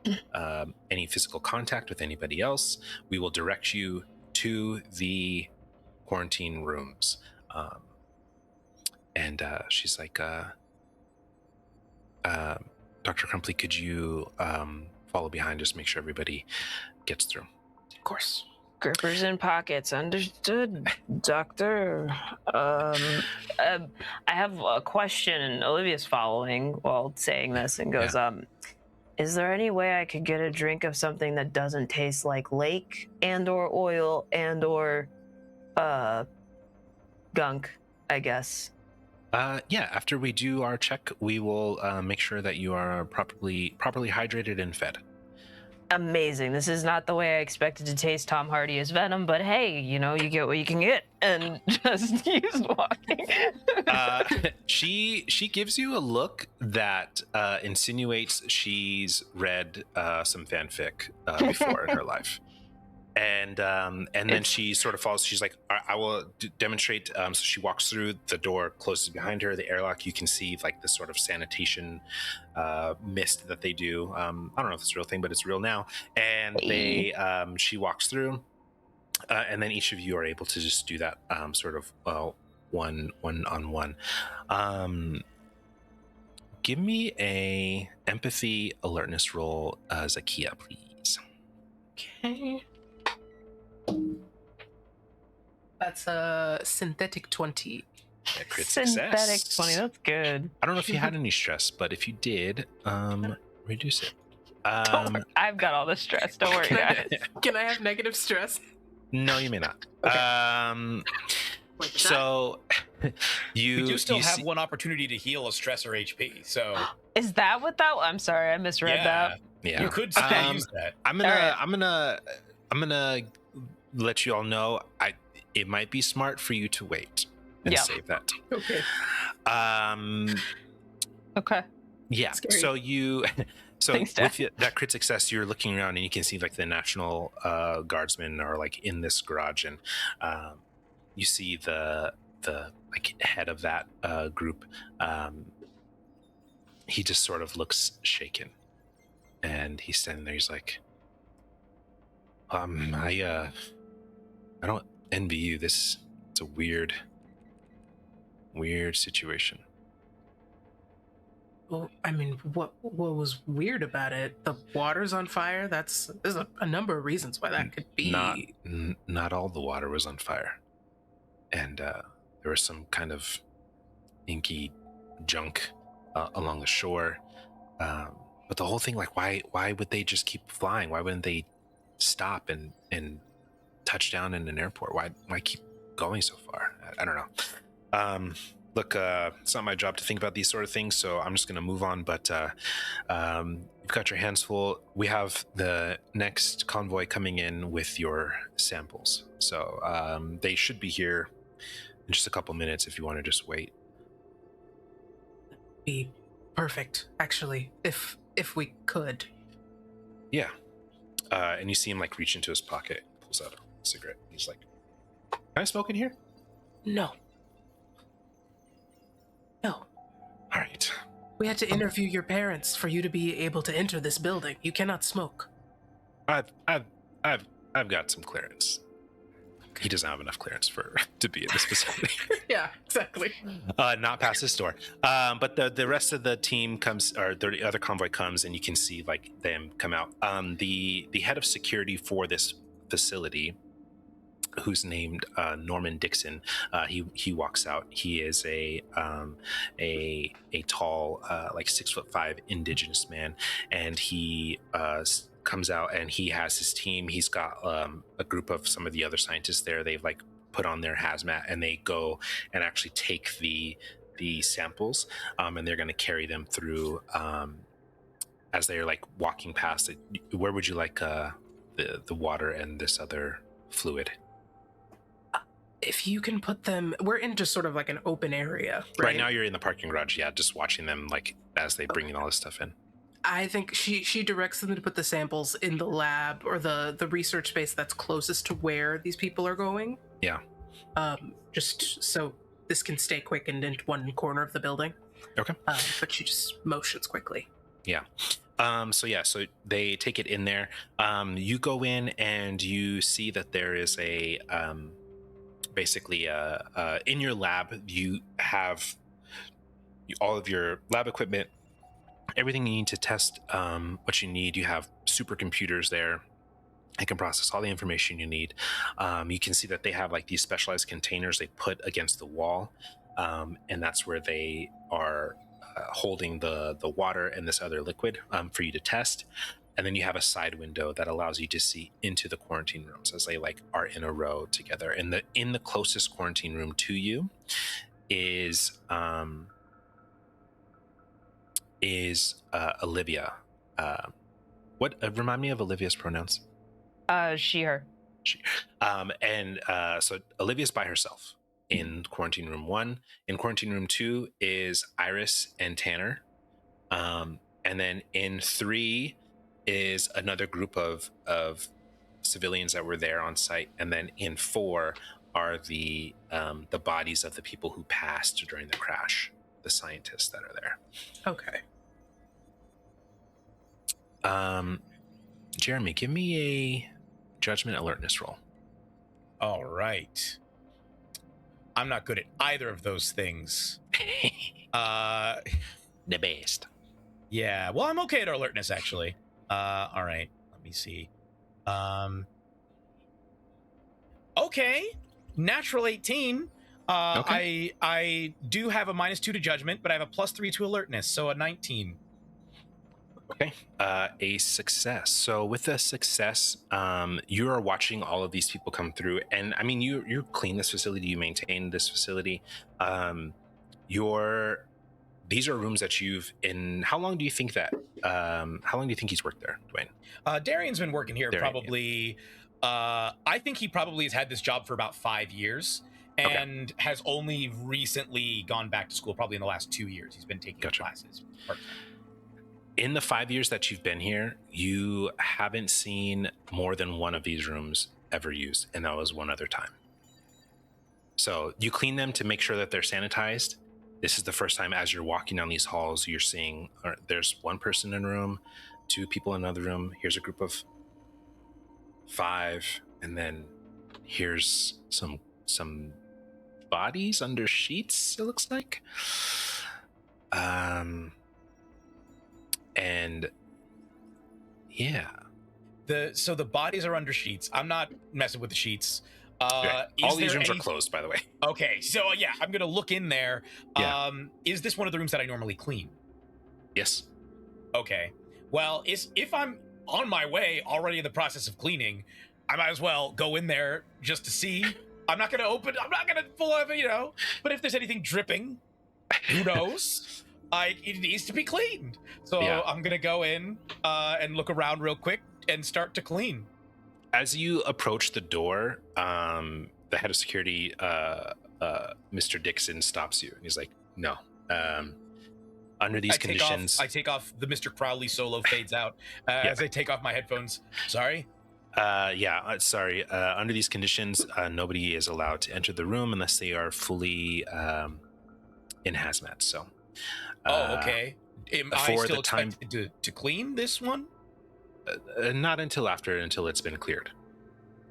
any physical contact with anybody else. We will direct you to the quarantine rooms. and she's like, Dr. Crumpley, could you follow behind, just make sure everybody gets through? Of course. Grippers in pockets, understood, Doctor. I have a question, and Olivia's following while saying this, and goes, is there any way I could get a drink of something that doesn't taste like lake and/or oil and/or gunk, I guess? After we do our check, we will make sure that you are properly hydrated and fed. Amazing. This is not the way I expected to taste Tom Hardy as Venom, but hey, you get what you can get, and just keeps walking. She gives you a look that insinuates she's read some fanfic before in her life. And then she sort of follows. She's like, I will demonstrate. So she walks through, the door closes behind her, the airlock. You can see like this sort of sanitation mist that they do. I don't know if it's a real thing, but it's real now. And she walks through, and then each of you are able to just do that sort of one on one. Give me a empathy alertness roll, Zakia, please. Okay. That's a synthetic 20. Synthetic 20, that's good. I don't know if you had any stress, but if you did, reduce it. I've got all the stress. Don't worry, guys. Can I have negative stress? No, you may not. Okay. So we do still have one opportunity to heal a stress or HP. So is that what that? I'm sorry, I misread that. Yeah, you could still use that. I'm gonna let you all know. It might be smart for you to wait and save that. Okay. Okay. Yeah. Scary. So Thanks, with that crit success, you're looking around and you can see like the National Guardsmen are like in this garage, and you see the like head of that group. He just sort of looks shaken, and he's standing there. He's like, I don't envy you. It's a weird situation. Well, I mean, what was weird about it? The water's on fire. There's a number of reasons why that could be. Not all the water was on fire, and there was some kind of inky junk along the shore. But the whole thing, like, why would they just keep flying? Why wouldn't they stop and touch down in an airport? Why keep going so far? I don't know. Look, it's not my job to think about these sort of things, so I'm just going to move on. But you've got your hands full. We have the next convoy coming in with your samples. So they should be here in just a couple minutes if you want to just wait. Be perfect, actually, if we could. Yeah. And you see him like reach into his pocket, pulls out a cigarette. He's like, "Can I smoke in here?" No. All right. We had to interview your parents for you to be able to enter this building. You cannot smoke. I've got some clearance. He doesn't have enough clearance to be in this facility. Yeah, exactly. Not past this door. But the rest of the team comes, or the other convoy comes, and you can see like them come out. The head of security for this facility, who's named Norman Dixon, he walks out. He is a tall, like 6'5" indigenous man, and he comes out and he has his team. He's got a group of some of the other scientists there. They've like put on their hazmat and they go and actually take the samples, and they're going to carry them through as they're like walking past it. Where would you like the water and this other fluid? If you can put them, we're in just sort of like an open area, Right now you're in the parking garage, just watching them like as they bring in all this stuff in. I think she directs them to put the samples in the lab or the research space that's closest to where these people are going. Yeah. Just so this can stay quickened into one corner of the building. Okay. But she just motions quickly. Yeah. So they take it in there. You go in and you see that there is a basically in your lab you have all of your lab equipment, everything you need to test what you need. You have supercomputers there. It can process all the information you need. You can see that they have like these specialized containers they put against the wall, and that's where they are holding the water and this other liquid for you to test. And then you have a side window that allows you to see into the quarantine rooms as they like are in a row together. And in the closest quarantine room to you is Olivia. What remind me of Olivia's pronouns? She, her. She. So Olivia's by herself in quarantine room 1. In quarantine room 2 is Iris and Tanner. And then in 3 is another group of civilians that were there on site. And then in 4 are the bodies of the people who passed during the crash, the scientists that are there. Okay. Jeremy, give me a judgment alertness roll. All right. I'm not good at either of those things. The best. Yeah. Well, I'm okay at alertness, actually. All right. Let me see. Okay. Natural 18. Okay. I do have a -2 to judgment, but I have a +3 to alertness, so a 19. Okay, a success. So with a success, you are watching all of these people come through, and I mean, you clean this facility, you maintain this facility. These are rooms that you've in. How long do you think that? How long do you think he's worked there, Dwayne? Darian's been working here Darian, probably. Yeah. I think he probably has had this job for about 5 years, and has only recently gone back to school. Probably in the last 2 years, he's been taking classes part-time. In the 5 years that you've been here, you haven't seen more than one of these rooms ever used, and that was one other time. So you clean them to make sure that they're sanitized. This is the first time as you're walking down these halls, you're seeing there's one person in a room, 2 people in another room. Here's a group of 5, and then here's some bodies under sheets, it looks like. And yeah, so the bodies are under sheets. I'm not messing with the sheets. All these rooms are closed, by the way. Okay, so yeah, I'm gonna look in there. Yeah. Is this one of the rooms that I normally clean? Yes. Okay. Well, if I'm on my way already in the process of cleaning, I might as well go in there just to see. I'm not gonna pull of it, but if there's anything dripping, who knows? It needs to be cleaned. So yeah. I'm gonna go in and look around real quick and start to clean. As you approach the door, the head of security, Mr. Dixon, stops you, and he's like, "No. Under these conditions..." I take off the Mr. Crowley solo fades out as I take off my headphones. Sorry? Sorry. Under these conditions, nobody is allowed to enter the room unless they are fully in hazmat, so... okay. Am I still expected to clean this one? Not until it's been cleared.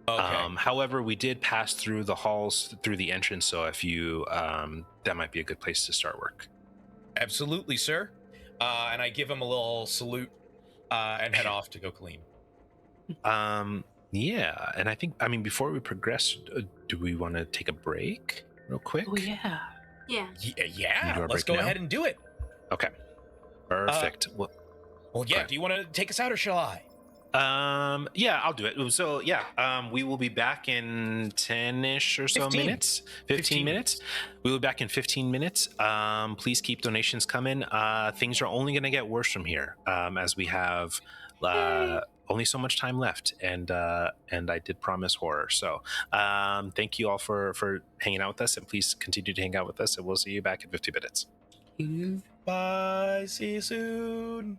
Okay. However, we did pass through the halls through the entrance, so if you that might be a good place to start work. Absolutely, sir. And I give him a little salute and head off to go clean. Yeah, and I think before we progress, do we want to take a break real quick? Oh yeah. Yeah. Let's go ahead and do it. Okay. Perfect. Well, yeah. Do you want to take us out, or shall I? Yeah, I'll do it. So yeah, we will be back in 10-ish or so 15. minutes. 15 minutes. We will be back in 15 minutes. Please keep donations coming. Things are only going to get worse from here, as we have only so much time left, and I did promise horror. So thank you all for hanging out with us, and please continue to hang out with us, and we'll see you back in 50 minutes. Bye. See you soon.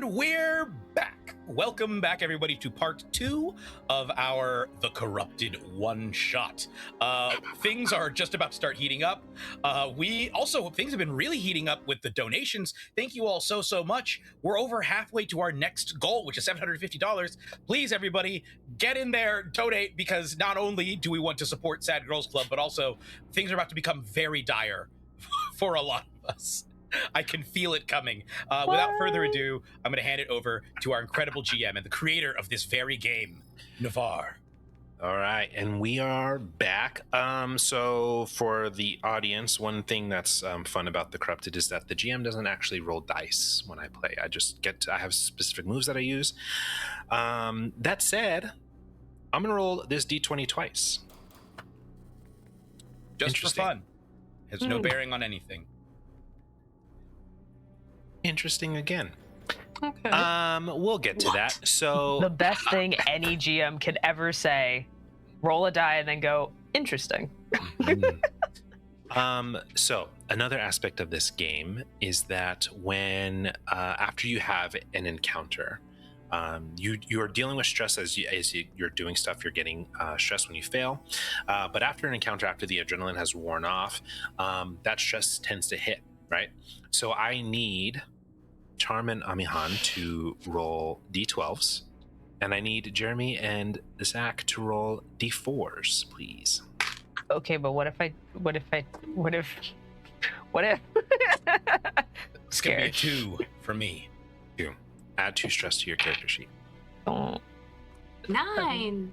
And we're back. Welcome back, everybody, to part 2 of our The Corrupted one-shot. Things are just about to start heating up. Things have been really heating up with the donations. Thank you all so much. We're over halfway to our next goal, which is $750. Please, everybody, get in there, donate, because not only do we want to support Sad Girls Club, but also things are about to become very dire for a lot of us. I can feel it coming. Without further ado, I'm going to hand it over to our incredible GM and the creator of this very game, Navaar. All right, and we are back. So for the audience, one thing that's fun about the Corrupted is that the GM doesn't actually roll dice when I play. I have specific moves that I use. That said, I'm going to roll this D20 twice. Just for fun. Has no bearing on anything. Interesting again. Okay. We'll get to that. So The best thing any GM can ever say: roll a die and then go, interesting. So another aspect of this game is that when after you have an encounter, you're dealing with stress as you're doing stuff. You're getting stressed when you fail, but after an encounter, after the adrenaline has worn off, that stress tends to hit, right? So I need Charm and Amihan to roll d12s, and I need Jeremy and Zach to roll d4s, please. Okay, but what if It's going to be a 2 for me. 2. Add 2 stress to your character sheet. Oh. 9.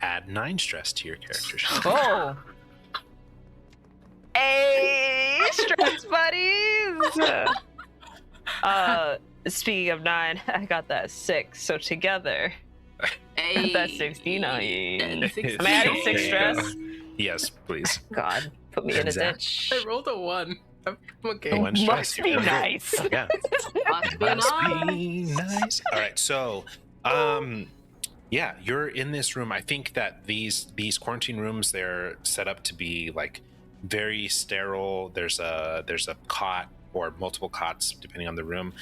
Add 9 stress to your character sheet. Oh. Hey, stress buddies. Speaking of 9, I got that 6. So together, Hey. that's 69. And Am I adding 6 stress? Yes, please. God, put me in a Zach? ditch. I rolled a 1. I'm okay. 1 stress. Must be You're good. nice. Yeah. Must be Must nice. be nice. All right, so yeah, you're in this room. I think that these quarantine rooms, they're set up to be like very sterile. There's a cot or multiple cots depending on the room.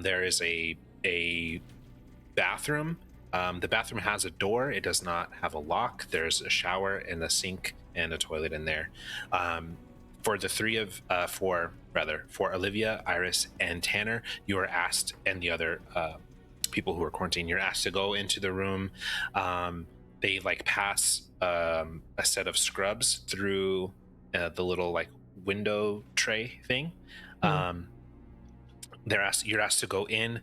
There is a bathroom. The bathroom has a door. It does not have a lock. There's a shower and a sink and a toilet in there. For Olivia, Iris, and Tanner, you are asked, and the other people who are quarantined, you're asked to go into the room. They like pass a set of scrubs through the little like window tray thing. You're asked to go in,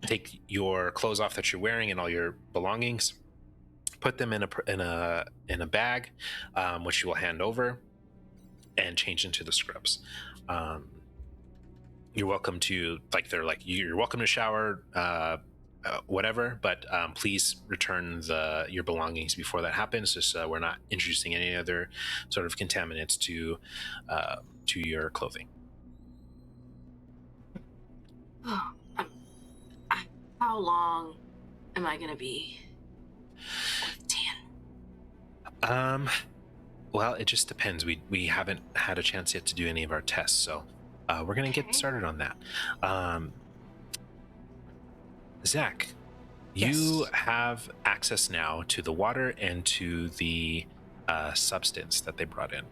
take your clothes off that you're wearing and all your belongings, put them in a bag, which you will hand over, and change into the scrubs. You're welcome to you're welcome to shower, whatever, but please return your belongings before that happens. Just we're not introducing any other sort of contaminants to your clothing. How long am I gonna be with Dan? Well, it just depends. We haven't had a chance yet to do any of our tests, so we're gonna get started on that. Zach, you have access now to the water and to the substance that they brought in.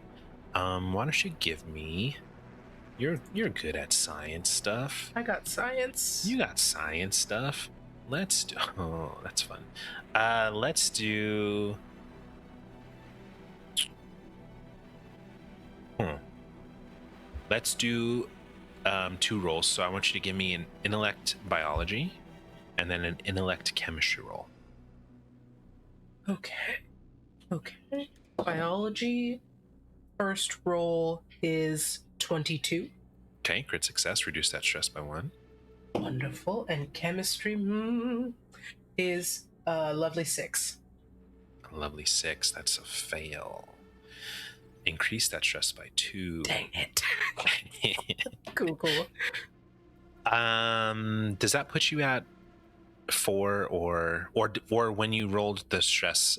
Why don't you give me? You're good at science stuff. I got science. You got science stuff. Let's do. Oh, that's fun. Let's do. Let's do 2 rolls. So I want you to give me an intellect biology, and then an intellect chemistry roll. Okay. Biology. First roll is 22. Okay, crit success. Reduce that stress by 1. Wonderful. And chemistry is lovely 6. A lovely 6. That's a fail. Increase that stress by 2. Dang it. Cool. Does that put you at 4 or when you rolled the stress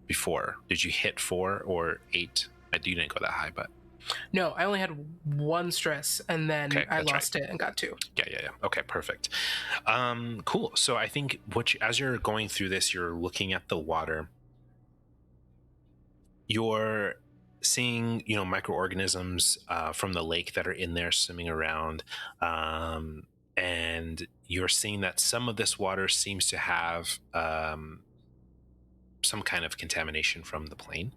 before? Did you hit 4 or 8? You didn't go that high, but No, I only had 1 stress, and then Okay, I that's lost it and got 2. Yeah. Okay, perfect. Cool. So I think as you're going through this, you're looking at the water. You're seeing, microorganisms from the lake that are in there swimming around, and you're seeing that some of this water seems to have some kind of contamination from the plane.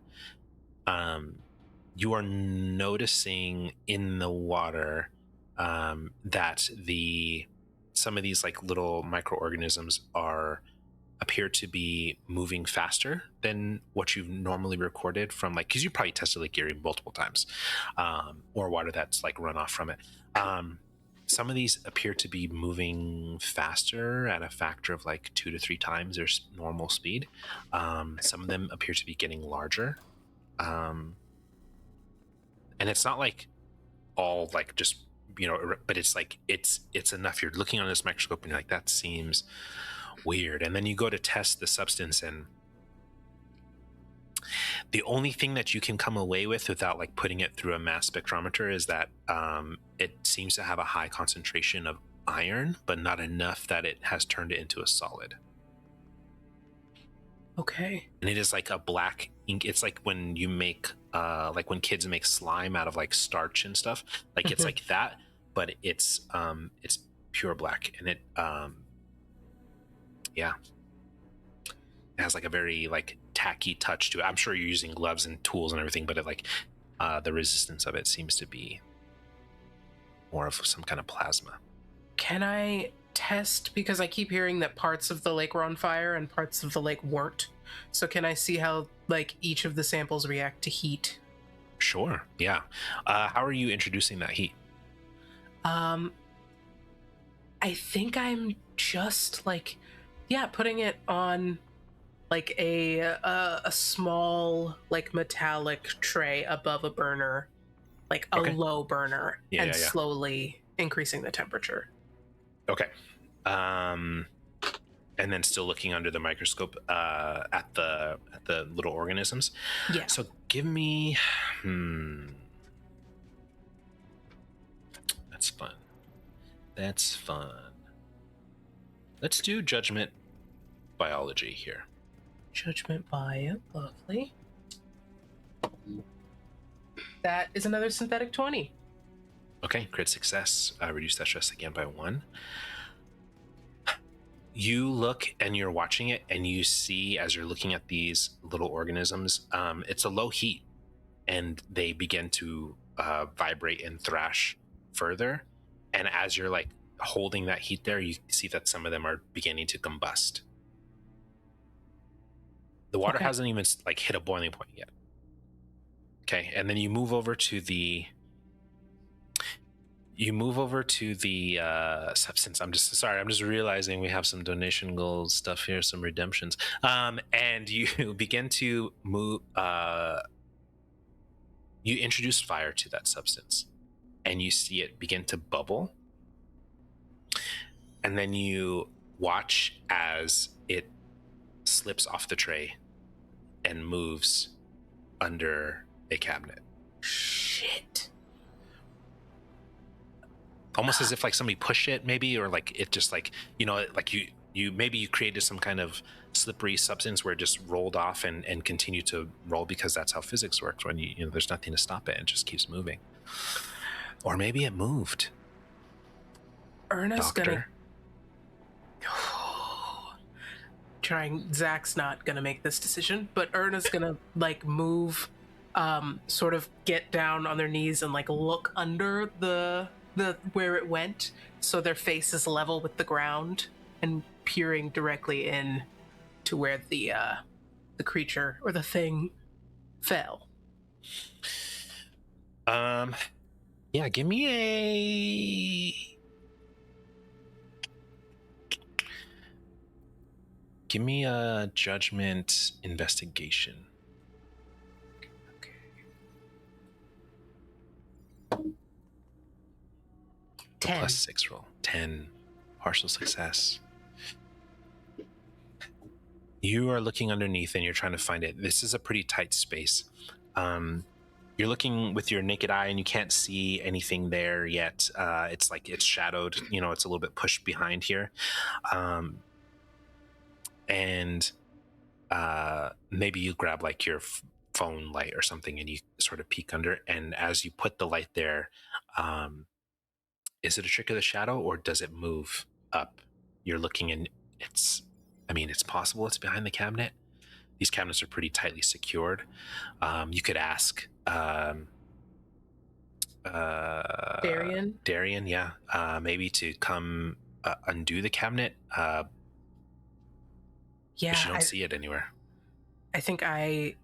You are noticing in the water that some of these like little microorganisms appear to be moving faster than what you've normally recorded from, like, because you probably tested Lake Eerie multiple times, or water that's like run off from it. Some of these appear to be moving faster at a factor of like 2 to 3 times their normal speed. Some of them appear to be getting larger. And it's not like all like just, but it's like it's enough. You're looking on this microscope and you're like, that seems weird. And then you go to test the substance, and the only thing that you can come away with without like putting it through a mass spectrometer is that it seems to have a high concentration of iron, but not enough that it has turned it into a solid. Okay. And it is like a black ink. It's like when you make like when kids make slime out of like starch and stuff, like it's like that, but it's pure black. And it it has like a very like tacky touch to it. I'm sure you're using gloves and tools and everything, but it like the resistance of it seems to be more of some kind of plasma. Can I test, because I keep hearing that parts of the lake were on fire and parts of the lake weren't, so can I see how like each of the samples react to heat? Sure. Yeah. How are you introducing that heat? I think I'm just like, putting it on like a small like metallic tray above a burner, like a low burner, and slowly increasing the temperature. Okay. And then still looking under the microscope at the little organisms. Yeah. So give me. That's fun. Let's do judgment biology here. Judgment bio, lovely. That is another synthetic 20. Okay, crit success. Reduce that stress again by 1. You look and you're watching it, and you see, as you're looking at these little organisms, it's a low heat, and they begin to vibrate and thrash further. And as you're like holding that heat there, you see that some of them are beginning to combust. The water hasn't even like hit a boiling point yet. Okay, and then you move over to the substance. I'm just realizing we have some donation goals stuff here, some redemptions. And you begin to move, you introduce fire to that substance, and you see it begin to bubble. And then you watch as it slips off the tray and moves under a cabinet. Shit. Almost as if like somebody pushed it, maybe, or like it just like, like you maybe you created some kind of slippery substance where it just rolled off and continued to roll, because that's how physics works. When you there's nothing to stop it, it just keeps moving. Or maybe it moved. Erna's Doctor. Zach's not gonna make this decision, but Erna's gonna like move, sort of get down on their knees and like look under the where it went, so their face is level with the ground, and peering directly in to where the creature or the thing fell. Yeah, give me a judgment investigation. Okay. 10. Plus 6 roll. 10. Partial success. You are looking underneath and you're trying to find it. This is a pretty tight space. you're looking with your naked eye and you can't see anything there yet. It's like it's shadowed, it's a little bit pushed behind here. And maybe you grab like your phone light or something and you sort of peek under, and as you put the light there, is it a trick of the shadow or does it move up? You're looking and it's possible it's behind the cabinet. These cabinets are pretty tightly secured. You could ask Darian, yeah, maybe to come undo the cabinet. Yeah, but you don't see it anywhere. I think I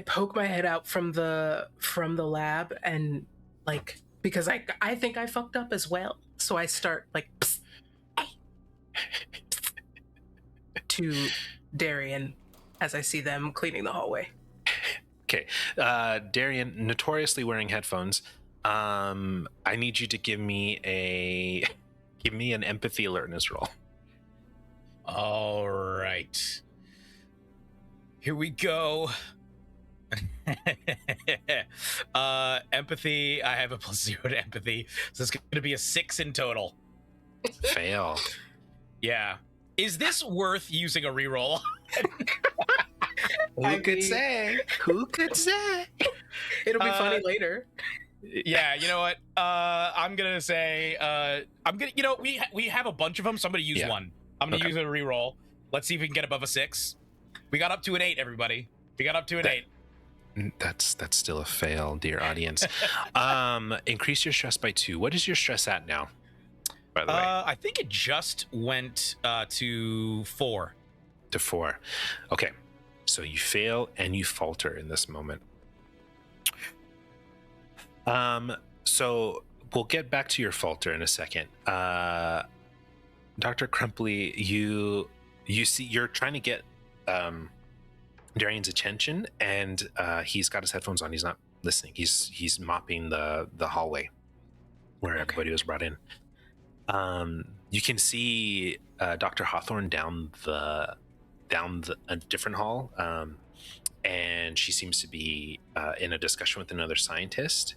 poke my head out from the lab and like, because I think I fucked up as well. So I start like psst, hey, to Darian as I see them cleaning the hallway. Okay, Darian, notoriously wearing headphones. I need you to give me an empathy alertness roll. All right. Here we go. Empathy. I have a +0 to empathy, so it's going to be a 6 in total. Fail. Yeah. Is this worth using a reroll? Who could say? It'll be funny later. Yeah, you know what? I'm gonna say we have a bunch of them, so I'm gonna use one. I'm gonna use a reroll. Let's see if we can get above a 6. We got up to an 8, everybody. We got up to an 8. That's still a fail, dear audience. Increase your stress by 2. What is your stress at now, by the way? I think it just went to 4. To 4. Okay, so you fail and you falter in this moment. So we'll get back to your falter in a second. Dr. Crumpley, you see, you're trying to get Darian's attention, and he's got his headphones on. He's not listening. He's mopping the hallway where everybody was brought in. You can see Dr. Hawthorne down a different hall, and she seems to be in a discussion with another scientist.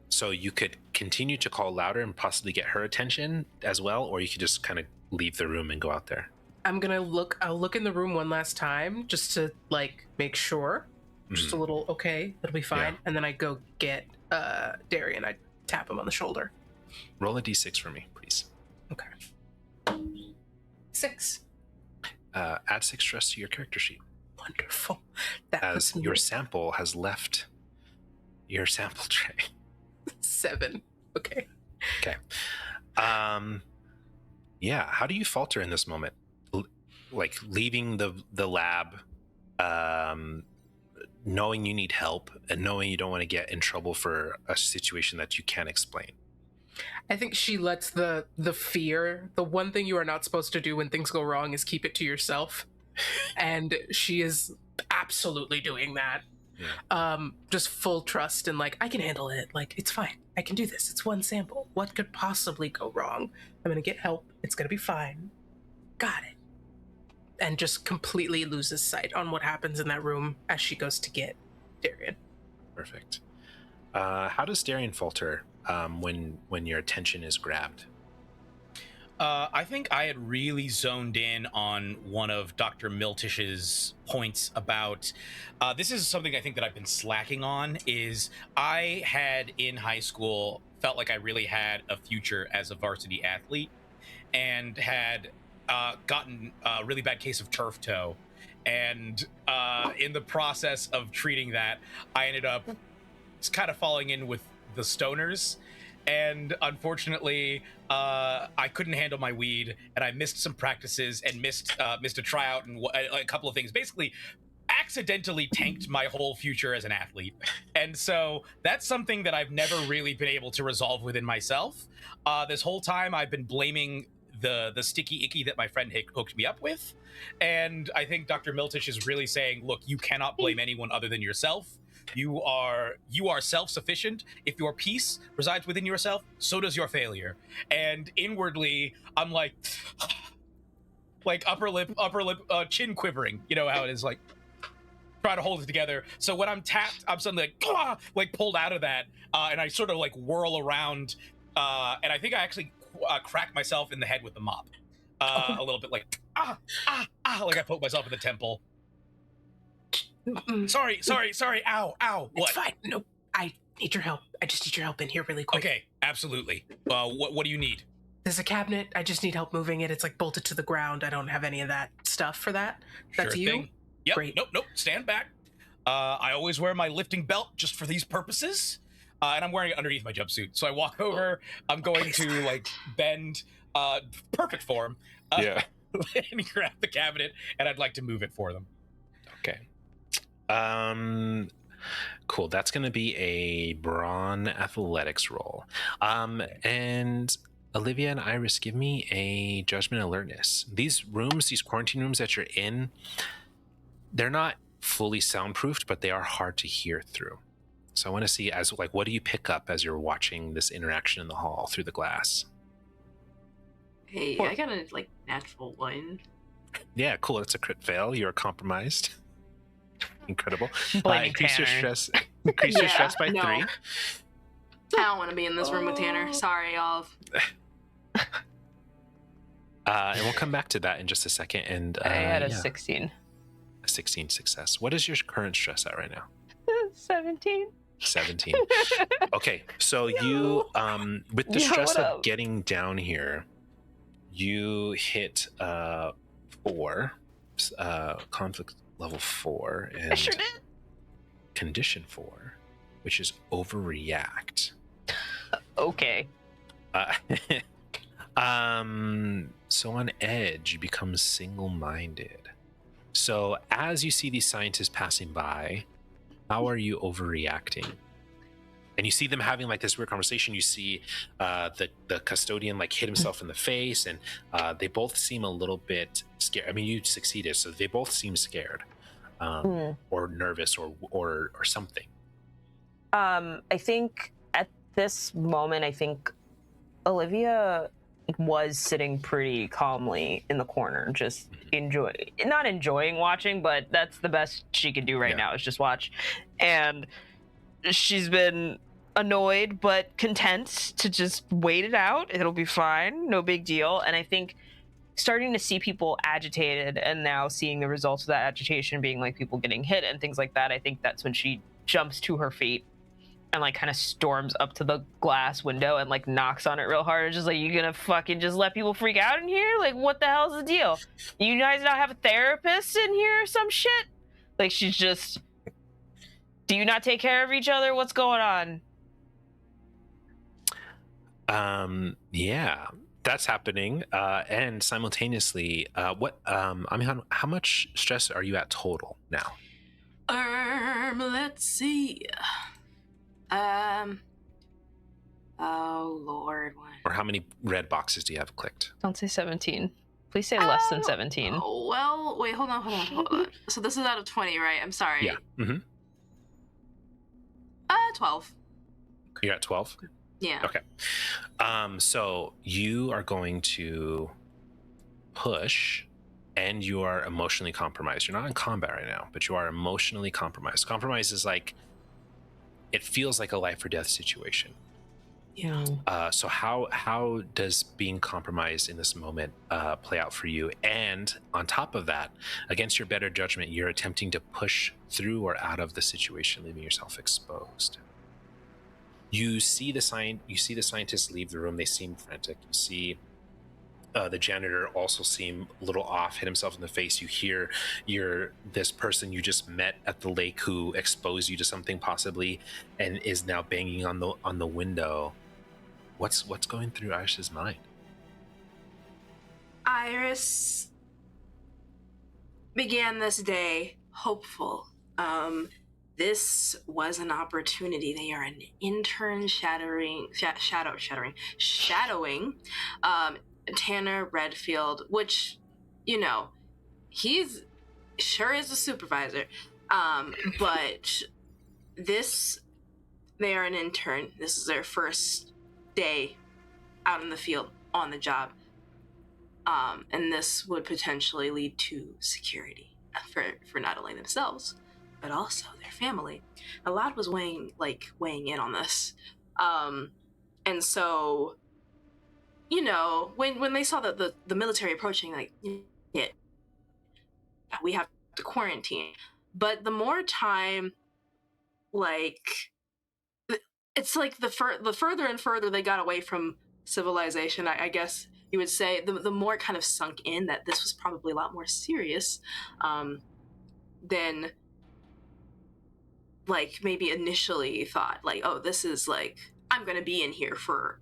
So you could continue to call louder and possibly get her attention as well, or you could just kind of leave the room and go out there. I'll look in the room one last time just to like make sure. Just a little, okay, it'll be fine. Yeah. And then I go get Darian. I tap him on the shoulder. Roll a d6 for me, please. Okay. 6. Add 6 stress to your character sheet. Wonderful. As your sample has left your sample tray. 7. Okay. Okay. Yeah. How do you falter in this moment? Like leaving the lab, knowing you need help and knowing you don't want to get in trouble for a situation that you can't explain. I think she lets the fear, the one thing you are not supposed to do when things go wrong is keep it to yourself. And she is absolutely doing that. Yeah. Just full trust and like, I can handle it. Like, it's fine. I can do this. It's one sample. What could possibly go wrong? I'm going to get help. It's going to be fine. Got it. And just completely loses sight on what happens in that room as she goes to get Darian. Perfect. How does Darian falter when your attention is grabbed? I think I had really zoned in on one of Dr. Miltish's points about, this is something I think that I've been slacking on, is I had in high school felt like I really had a future as a varsity athlete and had gotten a really bad case of turf toe. And in the process of treating that, I ended up kind of falling in with the stoners. And unfortunately, I couldn't handle my weed, and I missed some practices and missed a tryout and a couple of things. Basically, accidentally tanked my whole future as an athlete. And so that's something that I've never really been able to resolve within myself. This whole time, I've been blaming the sticky icky that my friend hooked me up with. And I think Dr. Miltish is really saying, look, you cannot blame anyone other than yourself. You are self-sufficient. If your peace resides within yourself, so does your failure. And inwardly, I'm like upper lip, chin quivering. You know how it is, like. try to hold it together. So when I'm tapped, I'm suddenly like pulled out of that, and I sort of like whirl around, and I think I actually crack myself in the head with the mop, a little bit, like like I poke myself in the temple. Sorry, ow. What? It's fine. No, I need your help. I just need your help in here really quick. Okay, absolutely. What do you need? There's a cabinet. I just need help moving it. It's like bolted to the ground. I don't have any of that stuff for that. That's Sure you? thing. Yep. Great. Nope. Stand back. I always wear my lifting belt just for these purposes, and I'm wearing it underneath my jumpsuit. So I walk over. I'm going to like bend, perfect form. Yeah. And grab the cabinet, and I'd like to move it for them. Okay. Cool. That's going to be a brawn athletics roll. And Olivia and Iris, give me a judgment alertness. These quarantine rooms that you're in, they're not fully soundproofed, but they are hard to hear through. So I want to see what do you pick up as you're watching this interaction in the hall through the glass? Hey, I got a natural 1. Yeah, cool. That's a crit fail. You're compromised. Incredible. Increase your stress. Increase your stress by 3. I don't want to be in this room with Tanner. Sorry, y'all. And we'll come back to that in just a second. And I had a 16. A 16 success. What is your current stress at right now? 17. 17. Okay, so you, with the stress of getting down here, you hit 4, conflict level 4, and I sure did. Condition 4, which is overreact. Okay. So on edge, you become single-minded. So as you see these scientists passing by, how are you overreacting? And you see them having like this weird conversation. You see the custodian like hit himself in the face, and they both seem a little bit scared. I mean, you succeeded, so they both seem scared, or nervous, or something. I think at this moment, Olivia was sitting pretty calmly in the corner, just not enjoying watching, but that's the best she could do right now is just watch. And she's been annoyed but content to just wait it out. It'll be fine, no big deal. And I think starting to see people agitated and now seeing the results of that agitation being like people getting hit and things like that, I think that's when she jumps to her feet and like kind of storms up to the glass window and like knocks on it real hard. It's just like, you gonna fucking just let people freak out in here? Like, what the hell's the deal? You guys not have a therapist in here or some shit? Like, she's just, do you not take care of each other? What's going on? Yeah, that's happening. And simultaneously, Amihan, how much stress are you at total now? Let's see. Oh Lord, what? Or how many red boxes do you have clicked? Don't say 17. Please say less than 17. Oh, well, wait, hold on. So this is out of 20, right? I'm sorry. Yeah. Mm-hmm. 12. You're at 12? Yeah. Okay. So you are going to push, and you are emotionally compromised. You're not in combat right now, but you are emotionally compromised. Compromise is like, it feels like a life or death situation. Yeah. So how does being compromised in this moment play out for you? And on top of that, against your better judgment, you're attempting to push through or out of the situation, leaving yourself exposed. You see the scientists leave the room. They seem frantic. You see the janitor also seem a little off, hit himself in the face. You hear this person you just met at the lake who exposed you to something possibly and is now banging on the window. What's going through Iris's mind? Iris began this day hopeful. This was an opportunity. They are an intern shadowing Tanner Redfield, which, he's sure is a supervisor. But they are an intern. This is their first day out in the field on the job. And this would potentially lead to security for not only themselves, but also their family. A lot was weighing in on this. And so, when they saw the military approaching, like, yeah, we have to quarantine. But the more time, like, it's like the further and further they got away from civilization, I guess you would say, the more it kind of sunk in that this was probably a lot more serious than, like, maybe initially thought. Like, oh, this is, like, I'm gonna be in here for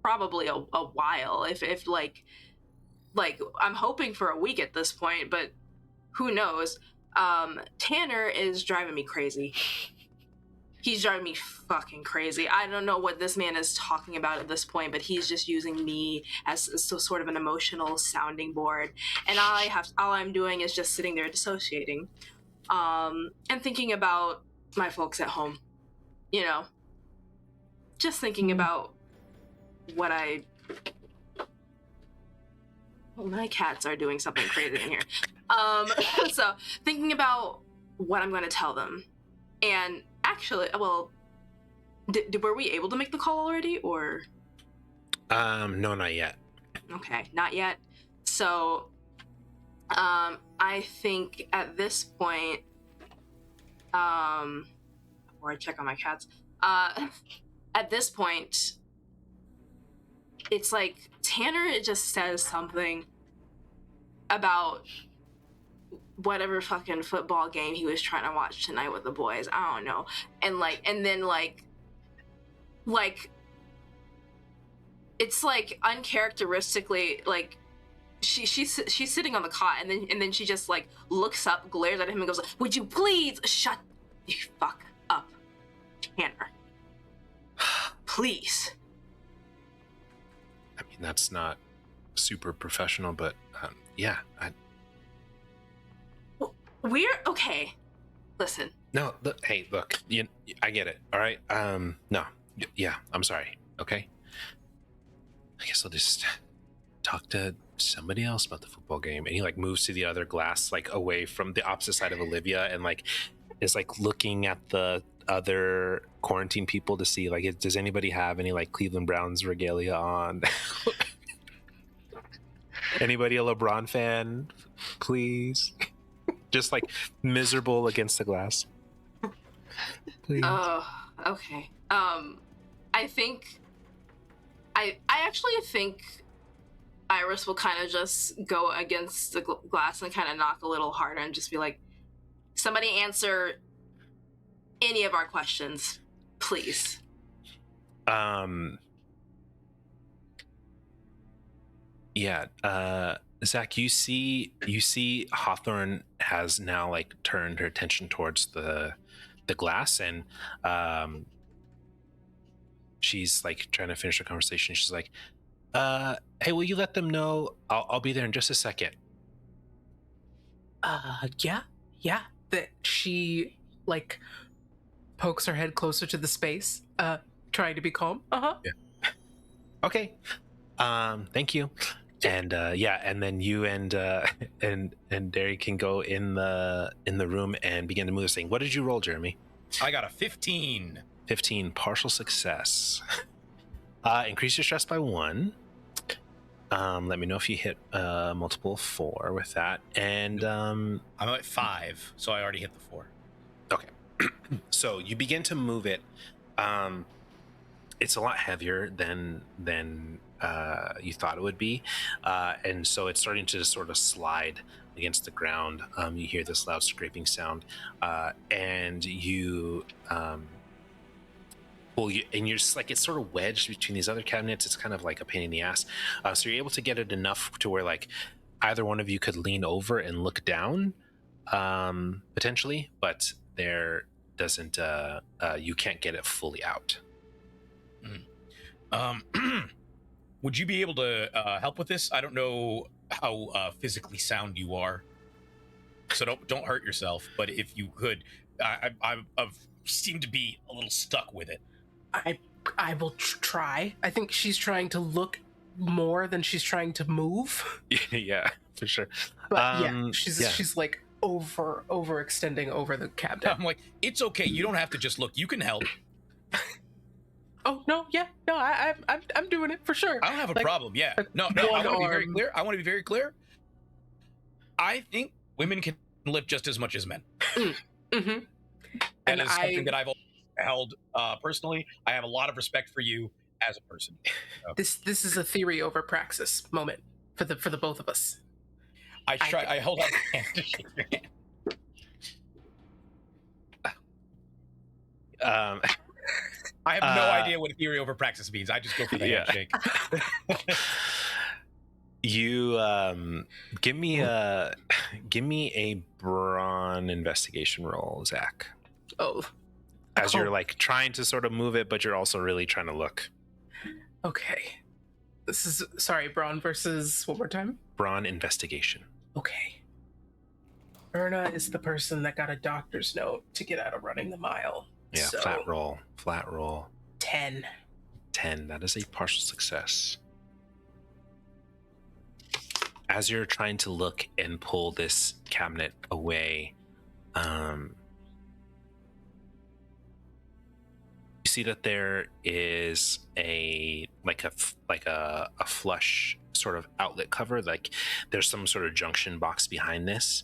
probably a while, if like I'm hoping for a week at this point, but who knows. Tanner is driving me crazy. He's driving me fucking crazy. I don't know what this man is talking about at this point, but he's just using me as sort of an emotional sounding board, and all I'm doing is just sitting there dissociating, and thinking about my folks at home. Just thinking about what my cats are doing something crazy in here. So thinking about what I'm going to tell them. And actually, well, were we able to make the call already, or? No, not yet. Okay, not yet. So, I think at this point, before I check on my cats, at this point, it's like Tanner just says something about whatever fucking football game he was trying to watch tonight with the boys. I don't know. And then it's like uncharacteristically, like she's sitting on the cot, and then she just like looks up, glares at him, and goes, "Would you please shut the fuck up, Tanner? Please." I mean, that's not super professional, but yeah. We're okay. Listen. No, hey, look. I get it. All right. No. Yeah, I'm sorry. Okay. I guess I'll just talk to somebody else about the football game. And he like moves to the other glass, like away from the opposite side of Olivia, and like is like looking at the other quarantine people to see like, does anybody have any like Cleveland Browns regalia on? Anybody a LeBron fan, please? Just like miserable against the glass. Please. Oh, okay. I think I actually think Iris will kind of just go against the glass and kind of knock a little harder and just be like, somebody answer any of our questions, please. Yeah. Zach, you see Hawthorne has now like turned her attention towards the glass, and she's like trying to finish her conversation. She's like, hey, will you let them know I'll be there in just a second? Yeah. That she like pokes her head closer to the space, trying to be calm. Yeah. Okay. Thank you. And and then you and Derry can go in the room and begin to move this thing. What did you roll, Jeremy? I got a 15. 15, partial success. Increase your stress by 1. Let me know if you hit multiple 4 with that. And I'm at 5, so I already hit the 4. Okay. So you begin to move it. It's a lot heavier than you thought it would be, and so it's starting to sort of slide against the ground. You hear this loud scraping sound, and you and you're just like, it's sort of wedged between these other cabinets. It's kind of like a pain in the ass. So you're able to get it enough to where like either one of you could lean over and look down, potentially, but there doesn't. You can't get it fully out. Would you be able to help with this? I don't know how physically sound you are, so don't hurt yourself. But if you could, I've seemed to be a little stuck with it. I will try. I think she's trying to look more than she's trying to move. Yeah, for sure. But she's like overextending over the cabinet. I'm like, it's okay. You don't have to just look. You can help. Oh no, yeah, no, I'm doing it for sure. I don't have a Like, problem. Yeah. No. one I want to be very arm. clear. I want to be very clear. I think women can lift just as much as men. Mm-hmm. That is something that I've held personally. I have a lot of respect for you as a person. So. This is a theory over praxis moment for the both of us. I hold out my hand to shake your hand. I have no idea what theory over praxis means. I just go for the handshake. You give me a brawn investigation roll, Zach. Oh. As you're like trying to sort of move it, but you're also really trying to look. Okay. This is brawn versus one more time. Brawn investigation. Okay. Erna is the person that got a doctor's note to get out of running the mile. Yeah, so, flat roll. 10. 10. That is a partial success. As you're trying to look and pull this cabinet away, you see that there is a flush sort of outlet cover. Like there's some sort of junction box behind this.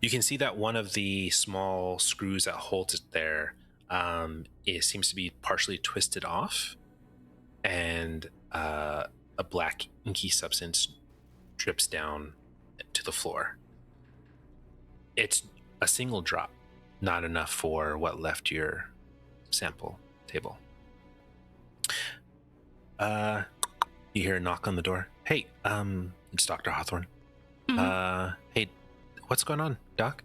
You can see that one of the small screws that holds it there seems to be partially twisted off, and a black inky substance drips down to the floor. It's a single drop, not enough for what left your sample table. You hear a knock on the door. Hey, it's Dr. Hawthorne. Mm-hmm. Hey, what's going on, Doc?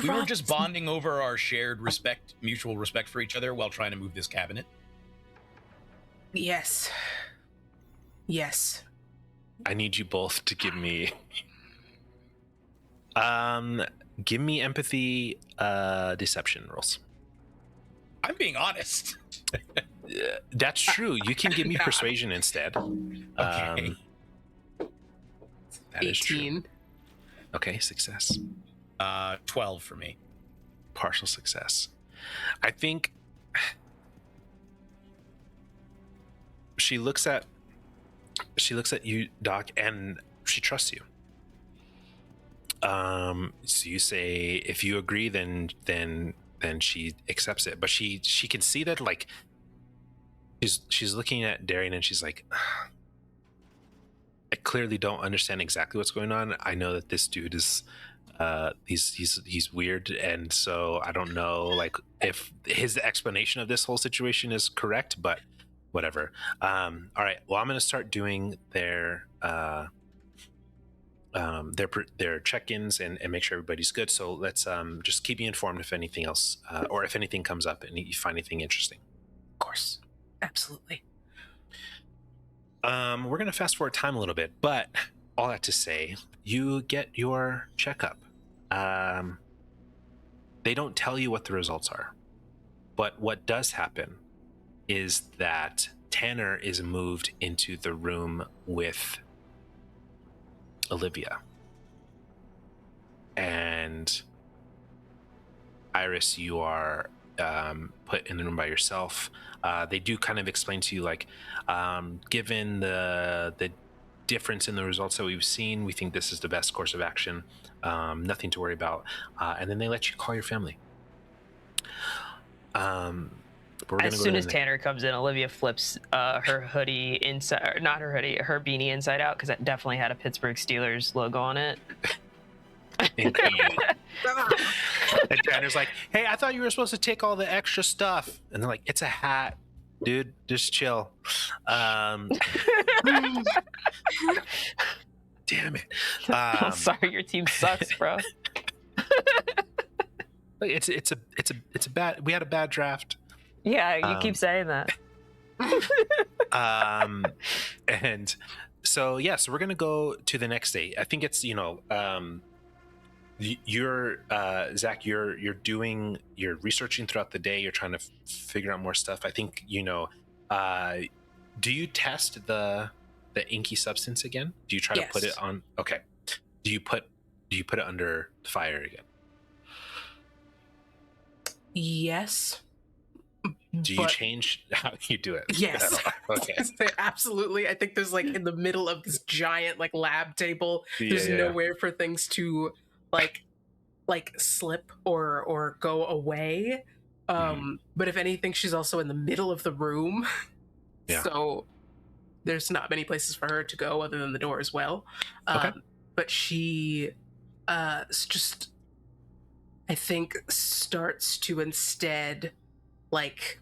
We were just bonding over our shared respect, mutual respect for each other while trying to move this cabinet. Yes. I need you both to give me empathy deception rolls. I'm being honest. That's true. You can give me persuasion instead. Okay. That is 18. true. Okay, success. 12 for me. Partial success. I think she looks at you, Doc, and she trusts you. So you say if you agree, then she accepts it. But she can see that like she's looking at Darian and she's like, I clearly don't understand exactly what's going on. I know that this dude is he's weird, and so I don't know like if his explanation of this whole situation is correct, but whatever. All right, well, I'm gonna start doing their check-ins and make sure everybody's good. So let's just keep me informed if anything else or if anything comes up and you find anything interesting. Of course. Absolutely. We're gonna fast forward time a little bit, but all that to say, you get your checkup. They don't tell you what the results are, but what does happen is that Tanner is moved into the room with Olivia, and Iris, you are put in the room by yourself. They do kind of explain to you like, given the difference in the results that we've seen, we think this is the best course of action. Nothing to worry about. And then they let you call your family. As soon as Tanner comes in, Olivia flips her hoodie inside, or not her hoodie, her beanie inside out, because that definitely had a Pittsburgh Steelers logo on it. And Tanner's like, hey, I thought you were supposed to take all the extra stuff. And they're like, it's a hat, dude, just chill. Damn it. I'm sorry, your team sucks, bro. It's a bad, we had a bad draft. Yeah, you keep saying that. And so, yeah, so we're going to go to the next day. I think it's, You're Zach. You're researching throughout the day. You're trying to figure out more stuff. I think do you test the inky substance again? Do you try to put it on? Okay. Do you put it under fire again? Yes. Do you change how you do it? Yes. Okay. Absolutely. I think there's like in the middle of this giant like lab table. There's nowhere for things to like slip or go away. But if anything, she's also in the middle of the room. Yeah. So there's not many places for her to go other than the door as well. Okay. But she just, I think, starts to instead like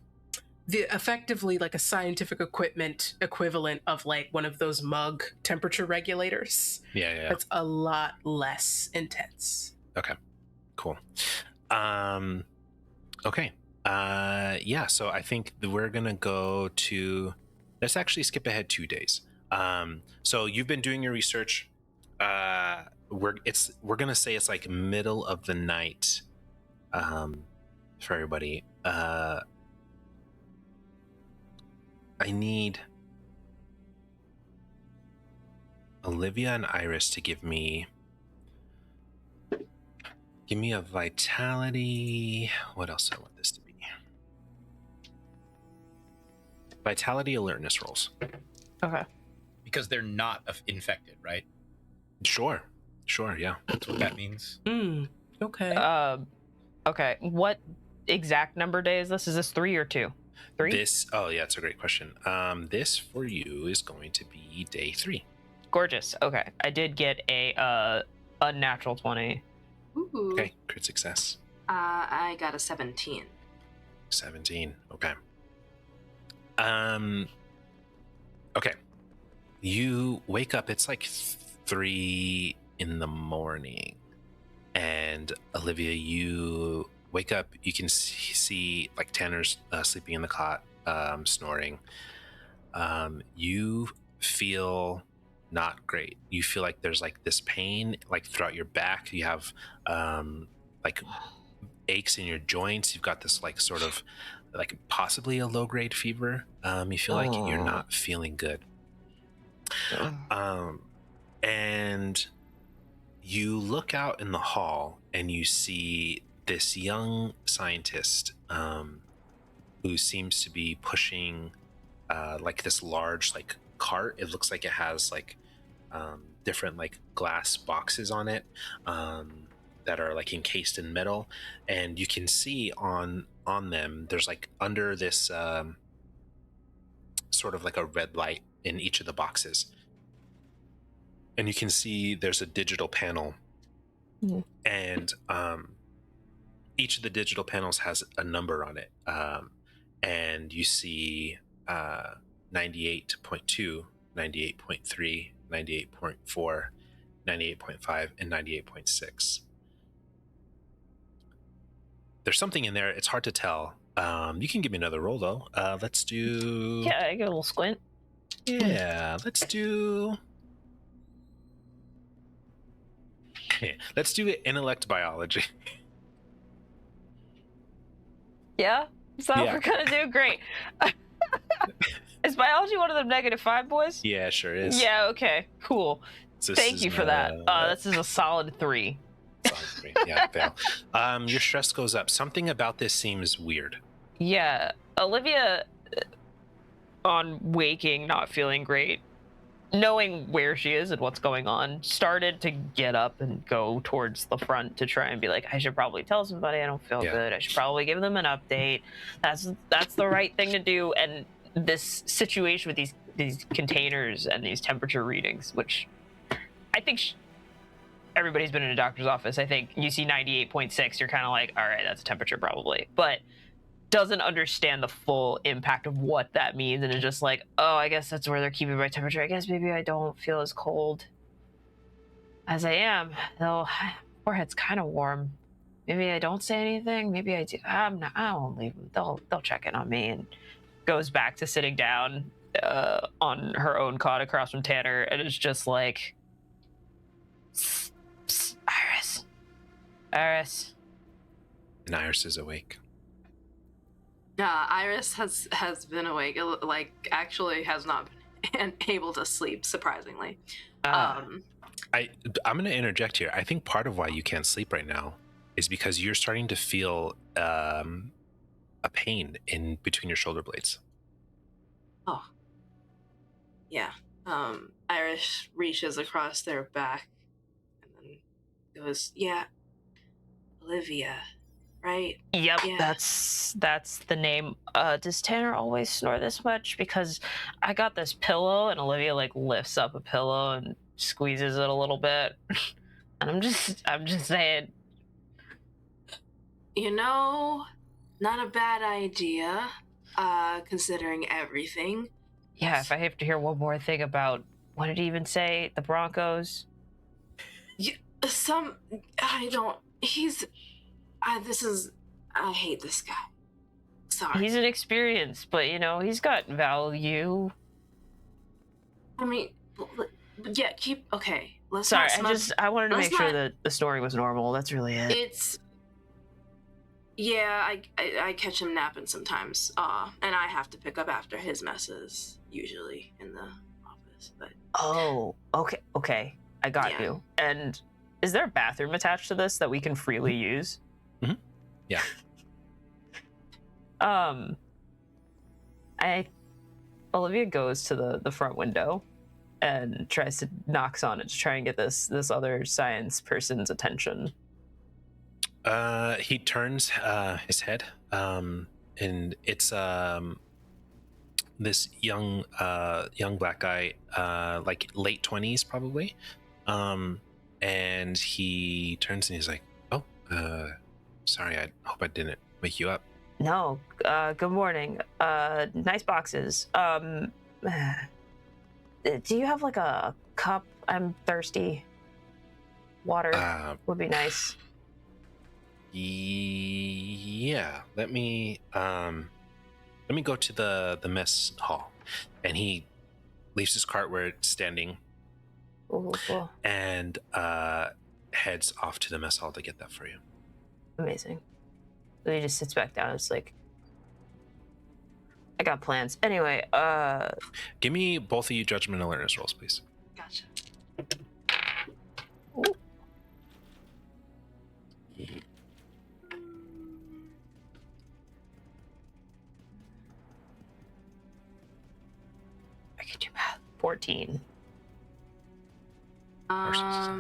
effectively like a scientific equipment equivalent of like one of those mug temperature regulators. Yeah. That's a lot less intense. Okay. Cool. Okay. Yeah, so I think we're gonna go to, let's actually skip ahead 2 days. So you've been doing your research. We're gonna say it's like middle of the night for everybody. I need Olivia and Iris to give me a vitality. What else do I want this to be? Vitality alertness rolls. Okay. Because they're not infected, right? Sure, yeah. That's what that means. Okay. Okay. What exact number day is this? Is this 3 or 2? 3? Oh yeah, it's a great question. This for you is going to be day 3. Gorgeous. Okay. I did get a unnatural 20. Ooh. Okay, crit success. I got a 17. 17. Okay. Okay. You wake up. It's like 3 in the morning, and Olivia, you wake up. You can see like Tanner's sleeping in the cot, snoring. You feel not great. You feel like there's like this pain like throughout your back. You have like aches in your joints. You've got this like sort of like possibly a low grade fever. You feel like you're not feeling good. And you look out in the hall and you see this young scientist who seems to be pushing like this large like cart. It looks like it has like different like glass boxes on it that are like encased in metal, and you can see on them there's like under this sort of like a red light in each of the boxes, and you can see there's a digital panel. And each of the digital panels has a number on it, and you see 98.2, 98.3, 98.4, 98.5, and 98.6. There's something in there. It's hard to tell. You can give me another roll though. Let's do. Yeah, I get a little squint. Yeah, let's do. Let's do intellect biology. Yeah? Is that what we're gonna do? Great. Is biology one of them -5 boys? Yeah, sure is. Yeah, okay. Cool. So Thank you for that. This is a solid 3. Solid 3. Yeah, fail. Your stress goes up. Something about this seems weird. Yeah. Olivia, on waking, not feeling great, knowing where she is and what's going on, started to get up and go towards the front to try and be like, I should probably tell somebody I don't feel good. I should probably give them an update. That's the right thing to do. And this situation with these containers and these temperature readings, which I think everybody's been in a doctor's office. I think you see 98.6, you're kind of like, all right, that's a temperature probably. But doesn't understand the full impact of what that means, and is just like, oh, I guess that's where they're keeping my temperature. I guess maybe I don't feel as cold as I am, though. Forehead's kind of warm. Maybe I don't say anything. Maybe I do. I won't leave them. They'll check in on me. And goes back to sitting down on her own cot across from Tanner, and is just like, Psst, Iris, Iris. And Iris is awake. Yeah, Iris has been awake. Like, actually has not been able to sleep, surprisingly. I'm going to interject here. I think part of why you can't sleep right now is because you're starting to feel a pain in between your shoulder blades. Oh. Yeah. Iris reaches across their back and then goes, "Yeah, Olivia, right?" Yep, Yeah. that's the name. Does Tanner always snore this much? Because I got this pillow, and Olivia like lifts up a pillow and squeezes it a little bit. And I'm just saying. You know, not a bad idea, considering everything. Yeah, if I have to hear one more thing about what did he even say? The Broncos? I don't. I hate this guy. Sorry. He's inexperienced, but he's got value. I mean, yeah, okay. Let's Sorry, not I wanted to let's make sure not- that the story was normal. That's really it. Yeah, I catch him napping sometimes, and I have to pick up after his messes, usually, in the office, but... Oh, okay. I got Yeah. you. And is there a bathroom attached to this that we can freely use? Mm-hmm. Yeah. Olivia goes to the front window and knocks on it to try and get this other science person's attention. He turns his head, and it's this young black guy, like late 20s probably, and he turns and he's like, "Oh, sorry, I hope I didn't wake you up." No, good morning. Nice boxes. Do you have like a cup? I'm thirsty. Water would be nice. Yeah, let me go to the mess hall. And he leaves his cart where it's standing. Ooh, cool. And heads off to the mess hall to get that for you. Amazing. So he just sits back down. It's like, I got plans. Anyway, give me both of you judgment awareness rolls, please. Gotcha. Ooh. I can do math. 14. Yeah.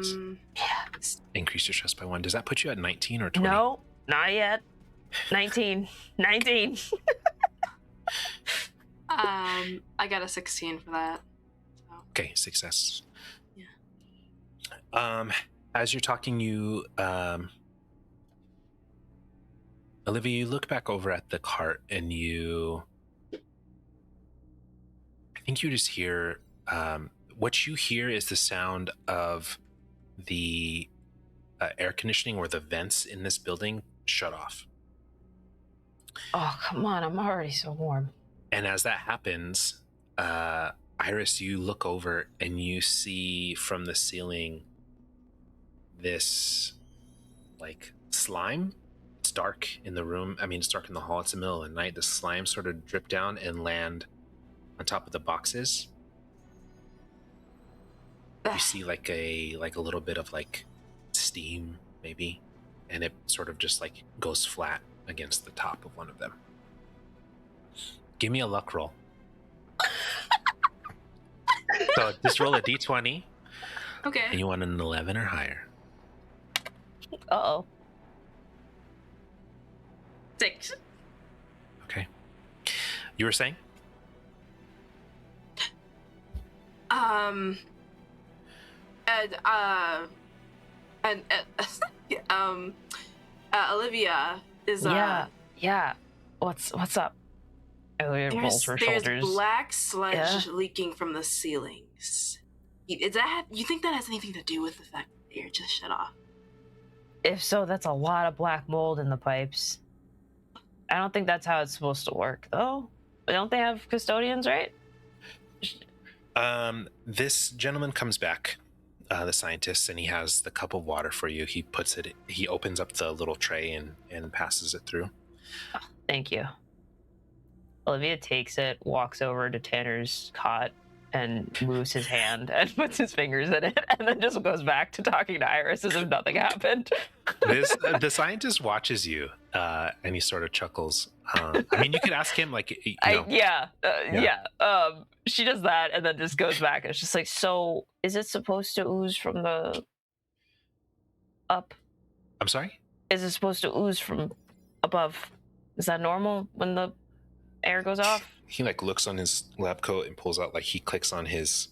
Increase your stress by 1. Does that put you at 19 or 20? No, not yet. 19. 19. I got a 16 for that. So. Okay, success. Yeah. As you're talking, Olivia, you look back over at the cart and I think you just hear, what you hear is the sound of the air conditioning or the vents in this building shut off. Oh, come on. I'm already so warm. And as that happens, Iris, you look over and you see from the ceiling this like slime. It's dark in the room. I mean, it's dark in the hall. It's the middle of the night. The slime sort of drip down and land on top of the boxes. You see like a little bit of like steam maybe, and it sort of just like goes flat against the top of one of them. Give me a luck roll. So just roll a d20. Okay. And you want an 11 or higher. Uh-oh. 6. Okay. You were saying? Olivia is Yeah. What's up? Olivia rolls her there's shoulders. black sludge leaking from the ceilings. You think that has anything to do with the fact that the air just shut off? If so, that's a lot of black mold in the pipes. I don't think that's how it's supposed to work, though. Don't they have custodians, right? This gentleman comes back. the scientist, and he has the cup of water for you. He opens up the little tray and passes it through. Oh, thank you. Olivia takes it, walks over to Tanner's cot, and moves his hand and puts his fingers in it, and then just goes back to talking to Iris as if nothing happened. The scientist watches you, and he sort of chuckles. I mean, you could ask him, like, you know. She does that, and then just goes back. It's just like, so is it supposed to ooze from the up? I'm sorry? Is it supposed to ooze from above? Is that normal when the air goes off? He like looks on his lab coat and pulls out, like, he clicks on his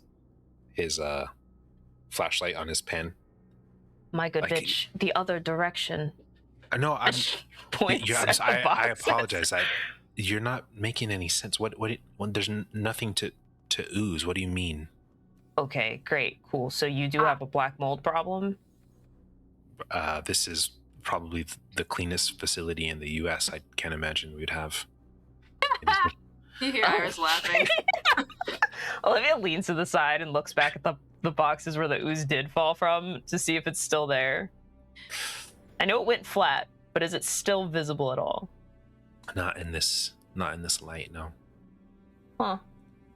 flashlight on his pen. My good like, bitch, the other direction. No, I'm. Points I apologize. You're not making any sense. What there's nothing to ooze. What do you mean? Okay, great, cool. So you do have a black mold problem? This is probably the cleanest facility in the U.S. I can't imagine we'd have. You hear Iris laughing. Olivia leans to the side and looks back at the boxes where the ooze did fall from to see if it's still there. I know it went flat, but is it still visible at all? Not in this light, no. Huh.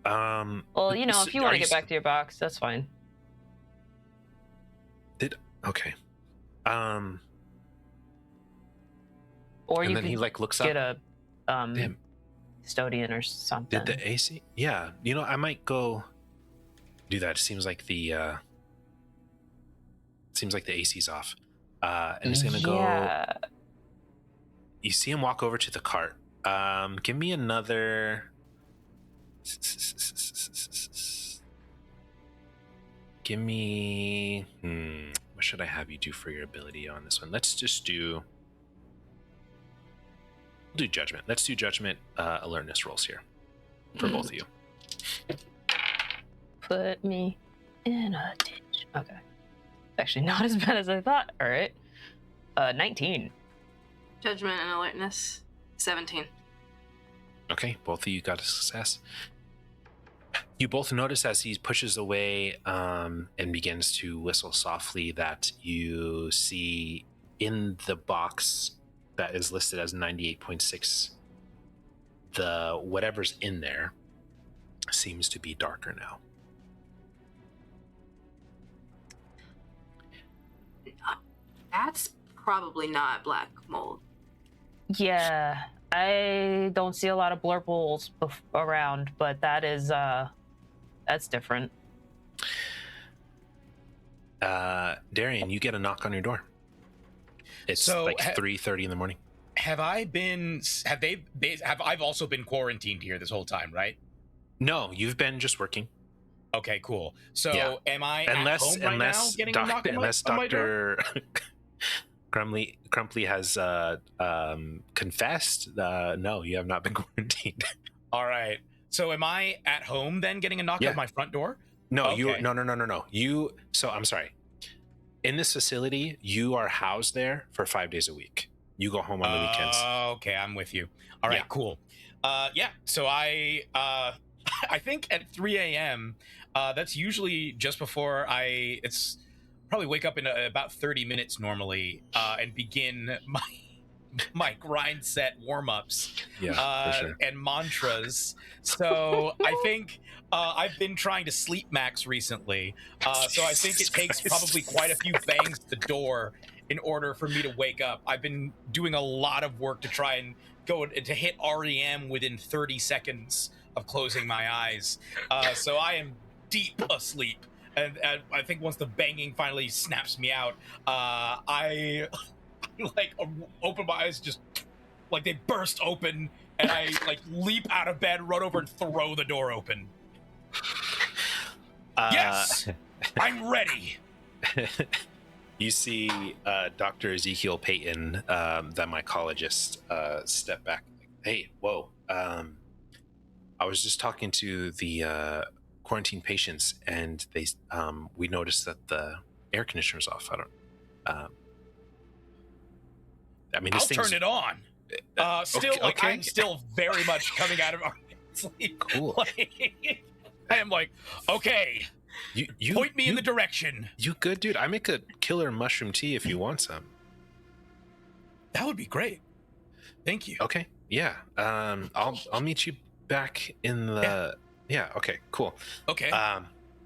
Well, you know, if you want to get back to your box, that's fine. Okay. Or and you then could he like looks get up. a custodian or something. Did the AC? Yeah, you know, I might go do that. It seems like the AC's off. And it's gonna go. You see him walk over to the cart. Give me another. Give me. What should I have you do for your ability on this one? Let's just do. We'll do judgment. Let's do judgment alertness rolls here for both of you. Put me in a ditch. Okay. Actually, not as bad as I thought. All right. 19. Judgment and alertness, 17. Okay, both of you got a success. You both notice as he pushes away and begins to whistle softly that you see in the box that is listed as 98.6, the whatever's in there seems to be darker now. That's probably not black mold. Yeah, I don't see a lot of blurbles around, but that is that's different. Darian, you get a knock on your door. It's like 3:30 in the morning. Have I've also been quarantined here this whole time, right? No, you've been just working. Okay, cool. So am I unless, at home right now getting a knock unless on my door? Dr. Crumply has confessed, no, you have not been quarantined. All right. So am I at home then getting a knock at my front door? No, okay. No. So I'm sorry. In this facility, you are housed there for 5 days a week. You go home on the weekends. Okay, I'm with you. All right, cool. So I think at 3 a.m., that's usually just before it's probably wake up in about 30 minutes normally and begin my grind set warm-ups for sure. and mantras. So I think I've been trying to sleep max recently. So I think it takes probably quite a few bangs at the door in order for me to wake up. I've been doing a lot of work to try and go to hit REM within 30 seconds of closing my eyes. So I am deep asleep. And I think once the banging finally snaps me out, I like open my eyes, just like they burst open, and I like leap out of bed, run over, and throw the door open. Yes, I'm ready. You see Dr. Ezekiel Payton, the mycologist, step back. Hey, whoa. I was just talking to the quarantine patients, and they we noticed that the air conditioner's off. I'll turn it on. Still, I'm still very much coming out of our sleep. Cool. I am like, okay, You Point me in the direction. You good, dude? I make a killer mushroom tea if you want some. That would be great. Thank you. Okay. Yeah. I'll meet you back in the. Yeah. Okay. Cool. Okay.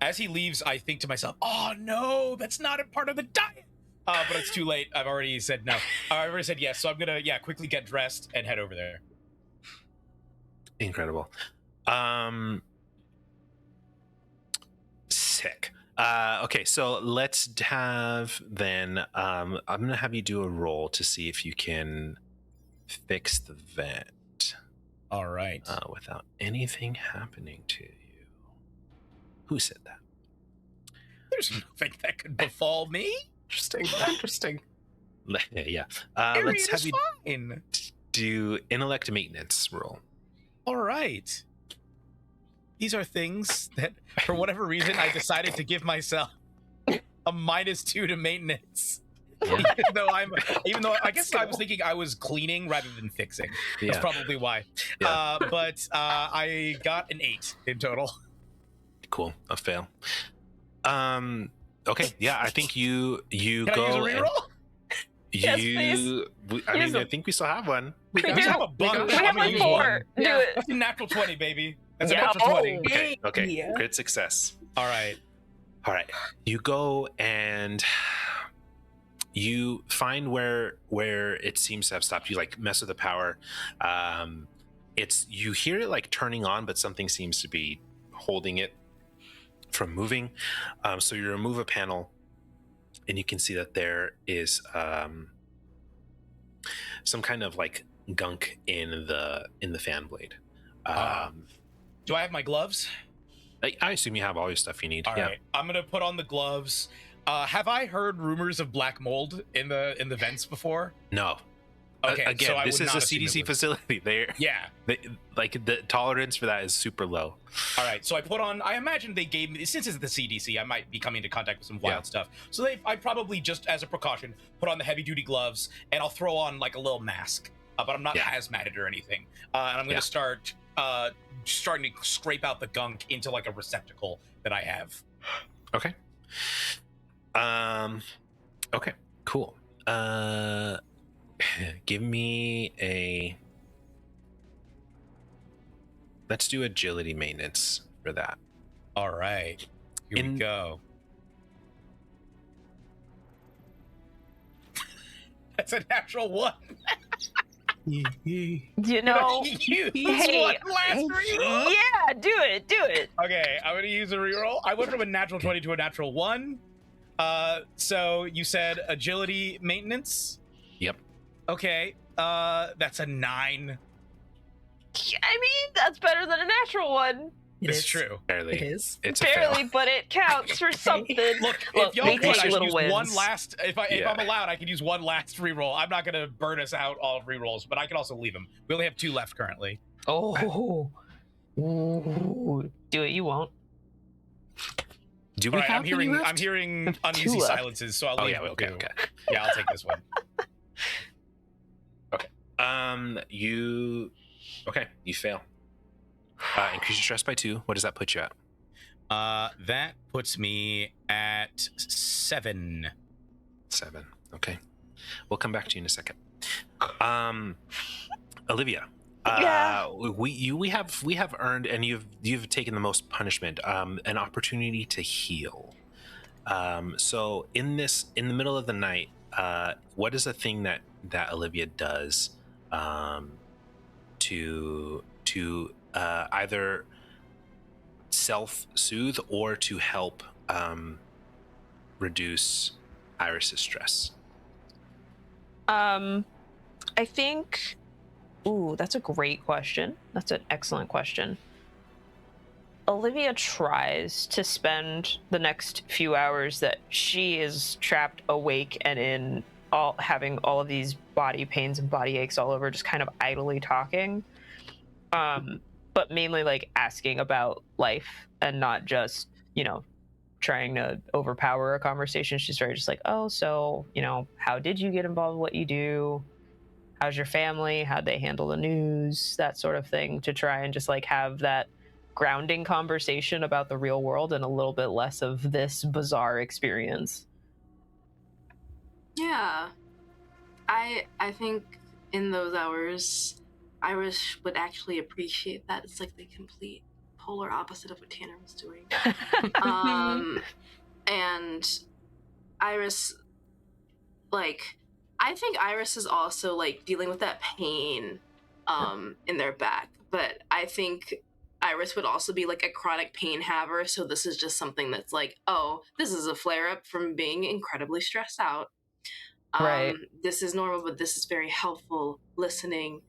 As he leaves, I think to myself, "Oh no, that's not a part of the diet." But it's too late. I've already said no. I've already said yes. So I'm gonna quickly get dressed and head over there. Incredible. Sick. Okay, so let's have then. I'm gonna have you do a roll to see if you can fix the vent. All right. Without anything happening to you. Who said that? There's nothing that could befall me. Interesting. Yeah. Eerie, Let's it have is you fine. do intellect maintenance roll. All right. These are things that, for whatever reason, I decided to give myself a -2 to maintenance. Yeah. even though I guess I was thinking I was cleaning rather than fixing. That's Yeah. probably why. Yeah. But I got an 8 in total. Cool. A fail. Okay. Yeah. I think you Can go. I use a reroll? Yes, please. I think we still have one. We We do. have a bunch. We I'm have gonna like use 4. one. Do Yeah. it. That's a natural 20, baby. That's a Yeah. natural 20. Okay. Okay. Yeah. Great success. All right. All right. You go and you find where it seems to have stopped. You like mess with the power. You hear it like turning on, but something seems to be holding it from moving. So you remove a panel, and you can see that there is some kind of like gunk in the fan blade. Do I have my gloves? I assume you have all your stuff you need. All right. I'm gonna put on the gloves. Have I heard rumors of black mold in the vents before? No. Okay. Again, so I this would is not a assume it CDC was. facility. Yeah. Like the tolerance for that is super low. All right. So I put on. I imagine they gave me, since it's the CDC, I might be coming into contact with some wild stuff. So I probably just as a precaution put on the heavy duty gloves, and I'll throw on like a little mask. But I'm not hazmated or anything. And I'm gonna start starting to scrape out the gunk into like a receptacle that I have. Okay. Okay. Cool. Give me a. Let's do agility maintenance for that. All right. Here we go. That's a natural 1. You know, Use hey, one last reroll. yeah, do it. Okay, I'm gonna use a reroll. I went from a natural 20 to a natural 1. So you said agility maintenance? Yep. Okay. That's a 9. I mean, that's better than a natural one. It's true. Barely. It is. It's a Barely, fail. but it counts for something. Look, Look, if y'all we want, take I can little use wins. one last. If Yeah. I'm allowed, I can use one last reroll. I'm not gonna burn us out all of rerolls, but I can also leave them. We only have 2 left currently. Oh, ooh. Do it. You won't. Do we All right, have I'm hearing. any left? I'm hearing 2 uneasy left. silences, so I'll Oh leave. yeah. with Okay. 2. Okay. Yeah, I'll take this one. You. Okay. You fail. Increase your stress by 2. What does that put you at? That puts me at 7. 7. Okay. We'll come back to you in a second. Olivia. Yeah. We have earned, and you've taken the most punishment. An opportunity to heal. So in the middle of the night, what is a thing that Olivia does to either self-soothe or to help reduce Iris's stress? I think. Ooh, that's a great question. That's an excellent question. Olivia tries to spend the next few hours that she is trapped awake and having all of these body pains and body aches all over, just kind of idly talking. But mainly like asking about life and not just, trying to overpower a conversation. She's very just like, oh, so, how did you get involved in what you do? How's your family? How'd they handle the news? That sort of thing, to try and just like have that grounding conversation about the real world and a little bit less of this bizarre experience. Yeah. I think in those hours, Iris would actually appreciate that. It's like the complete polar opposite of what Tanner was doing. And Iris, like, I think Iris is also like dealing with that pain in their back, but I think Iris would also be like a chronic pain haver, so this is just something that's like, oh, this is a flare up from being incredibly stressed out. Right. This is normal, but this is very helpful listening.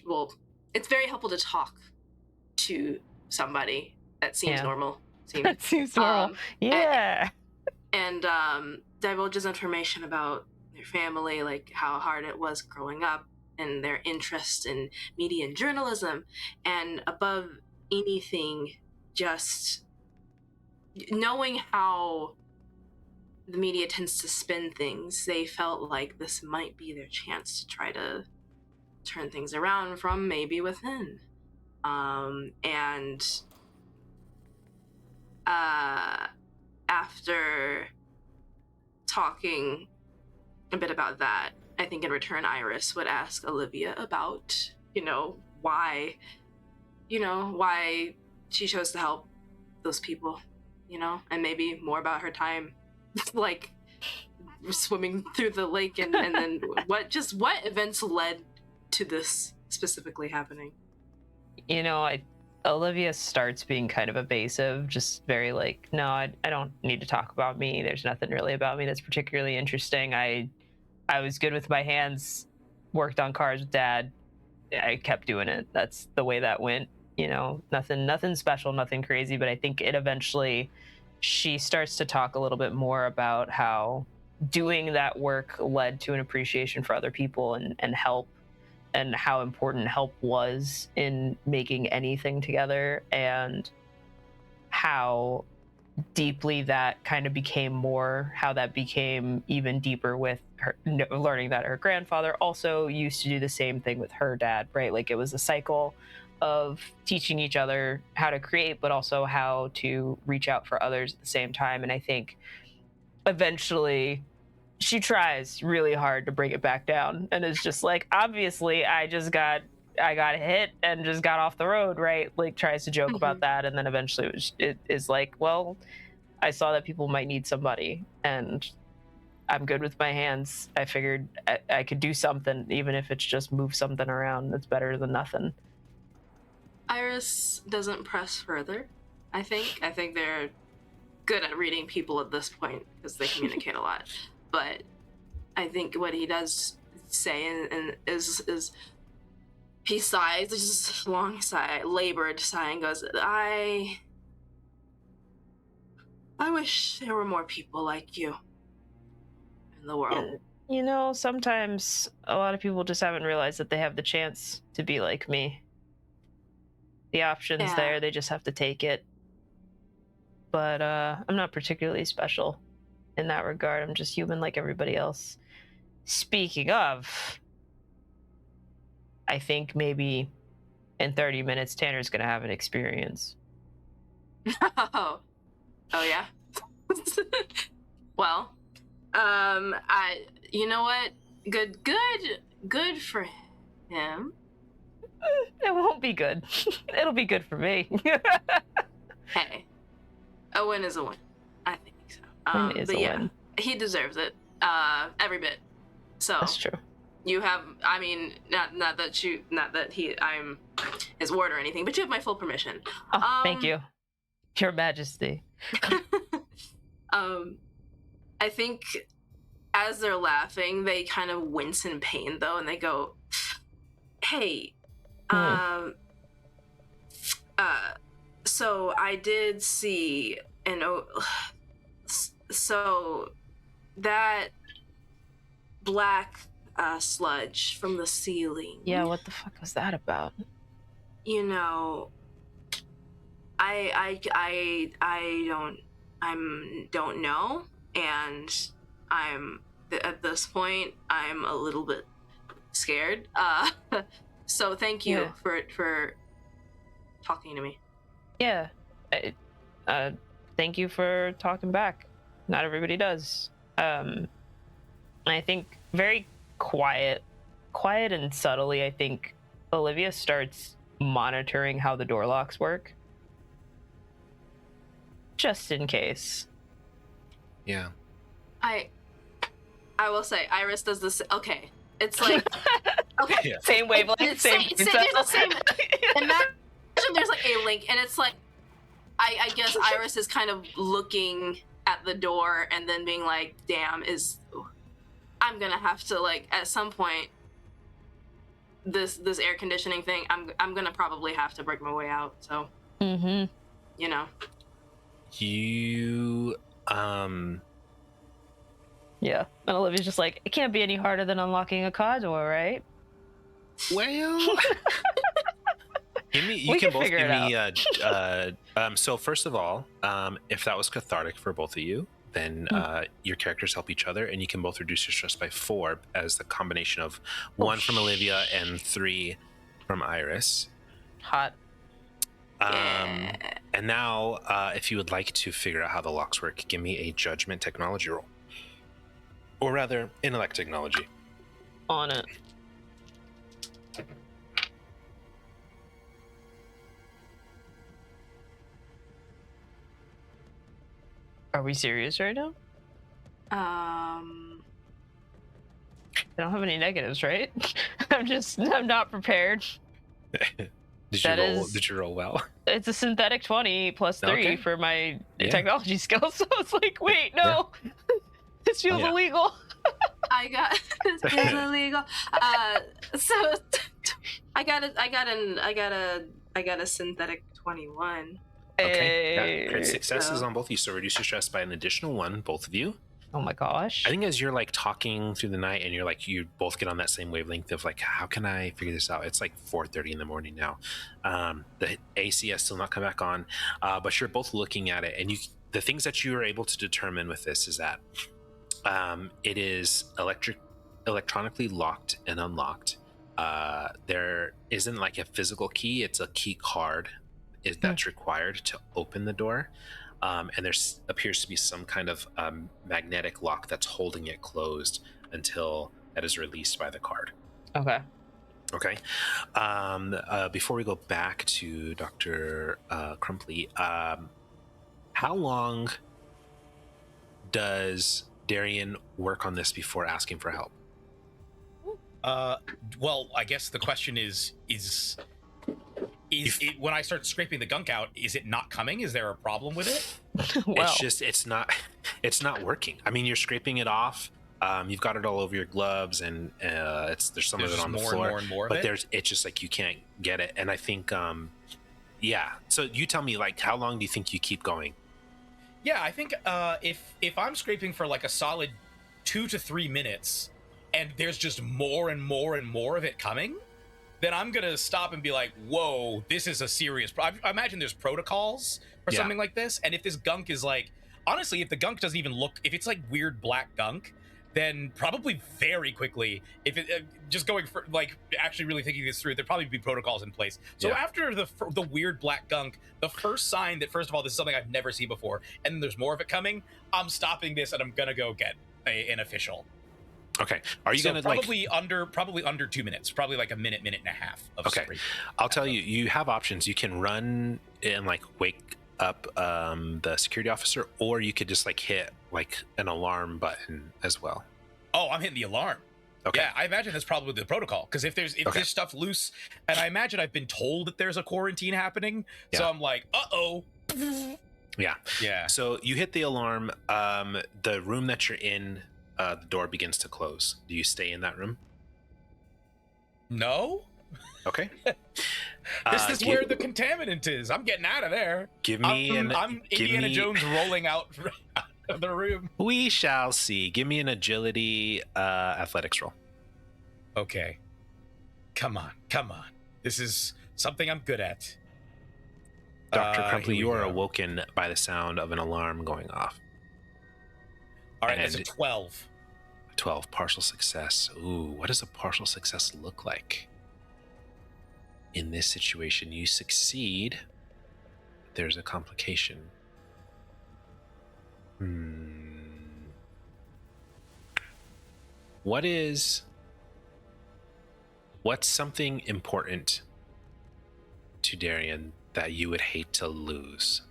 Well, it's very helpful to talk to somebody that seems normal. That seems normal. Yeah. And divulges information about their family, like how hard it was growing up and their interest in media and journalism. And above anything, just knowing how the media tends to spin things, they felt like this might be their chance to try to turn things around from maybe within. After talking a bit about that, I think in return Iris would ask Olivia about, why she chose to help those people, and maybe more about her time like swimming through the lake and then what events led to this specifically happening. Olivia starts being kind of evasive, just very like, no, I don't need to talk about me. There's nothing really about me that's particularly interesting. I was good with my hands, worked on cars with Dad. I kept doing it. That's the way that went. Nothing special, nothing crazy. But I think it eventually, she starts to talk a little bit more about how doing that work led to an appreciation for other people and help, and how important help was in making anything together, and how deeply that kind of became how that became even deeper with her, learning that her grandfather also used to do the same thing with her dad, right? Like, it was a cycle of teaching each other how to create, but also how to reach out for others at the same time. And I think eventually she tries really hard to bring it back down, and is just like, obviously I got hit and just got off the road, right? Like, tries to joke about that, and then eventually it is like, well, I saw that people might need somebody, and I'm good with my hands. I figured I could do something, even if it's just move something around. That's better than nothing. Iris doesn't press further. I think they're good at reading people at this point because they communicate a lot. But I think what he does say and is he sighs, just a long sigh, labored sigh, and goes, I wish there were more people like you in the world. And, sometimes a lot of people just haven't realized that they have the chance to be like me. The option's there, they just have to take it. But I'm not particularly special in that regard. I'm just human like everybody else. Speaking of, I think maybe in 30 minutes Tanner's gonna have an experience. Oh yeah. Well, you know what? Good for him. It won't be good. It'll be good for me. Hey, a win is a win. I think so. Win is a win. He deserves it. Every bit. So that's true. You have, I mean, not that I'm his ward or anything, but you have my full permission. Oh, thank you, Your Majesty. I think as they're laughing, they kind of wince in pain though, and they go, "Hey, so I did see so that black sludge from the ceiling. Yeah, what the fuck was that about? I don't know, and at this point I'm a little bit scared. So thank you for talking to me. Yeah. Thank you for talking back. Not everybody does. I think very quiet and subtly, I think Olivia starts monitoring how the door locks work. Just in case. Yeah. I will say, Iris does this. Okay, it's like okay, Yeah. Same wavelength, same. There's the same. Imagine there's like a link, and it's like, I guess Iris is kind of looking at the door and then being like, "Damn, I'm gonna have to like at some point this air conditioning thing. I'm gonna probably have to break my way out. So, Mm-hmm. you know, You Yeah. And Olivia's just like, it can't be any harder than unlocking a car door, right? well. You We can can both figure give me so first of all, if that was cathartic for both of you, then your characters help each other, and you can both reduce your stress by 4 as the combination of 1 from Olivia and 3 from Iris. Hot. And now, if you would like to figure out how the locks work, give me a judgment technology roll, or rather, intellect technology. On it. Are we serious right now? I don't have any negatives, right? I'm not prepared. Did you roll well? It's a synthetic 20 plus 3 Okay. for my Yeah. technology skills. So it's like, wait, no. This feels Yeah. illegal. I got it's illegal. So I got a synthetic 21. Okay. Yeah. Hey. Crit successes So- on both of you, so reduce your stress by an additional 1, both of you. Oh my gosh. I think as you're like talking through the night and you're like, you both get on that same wavelength of like, how can I figure this out? It's like 4:30 in the morning now. The AC has still not come back on, but you're both looking at it, and the things that you are able to determine with this is that it is electronically locked and unlocked. There isn't like a physical key; it's a key card that's required to open the door. And there appears to be some kind of magnetic lock that's holding it closed until that is released by the card. Okay. Okay. Before we go back to Dr. Crumpley, how long does Darian work on this before asking for help? Well, I guess the question is it, when I start scraping the gunk out, is it not coming? Is there a problem with it? Well, It's not working. I mean, you're scraping it off. You've got it all over your gloves, and there's some of it on the floor. And more but of it? it's just like you can't get it. And I think, yeah. So you tell me, like, how long do you think you keep going? Yeah, I think if I'm scraping for like a solid 2 to 3 minutes, and there's just more and more and more of it coming, then I'm gonna stop and be like, whoa, this is a serious I imagine there's protocols for Yeah. something like this, and if this gunk is like, honestly, if the gunk doesn't even look, if it's like weird black gunk, then probably very quickly, if it just going for like actually really thinking this through, there'd probably be protocols in place. So Yeah. after the weird black gunk, the first sign that, first of all, this is something I've never seen before, and there's more of it coming, I'm stopping this and I'm gonna go get an official. Okay. Are you So gonna probably under 2 minutes, probably like a minute and a half of Okay. scraping. I'll tell you, you have options. You can run and like wake up the security officer, or you could just like hit like an alarm button as well. Oh, I'm hitting the alarm. Okay. Yeah, I imagine that's probably the protocol, because if Okay. there's stuff loose, and I imagine I've been told that there's a quarantine happening, so Yeah. I'm like, uh-oh. Yeah. Yeah. So you hit the alarm. The room that you're in, the door begins to close. Do you stay in that room? No? Okay. This is where the contaminant is. I'm getting out of there. Give me I'm Indiana Jones rolling out of the room. We shall see. Give me an agility athletics roll. Okay. Come on. This is something I'm good at. Dr. Here Crumpley, we you are go. awoken by the sound of an alarm going off. All right, that's a And- 12. 12, partial success. Ooh, what does a partial success look like? In this situation, you succeed there's a complication. What's something important to Darian that you would hate to lose?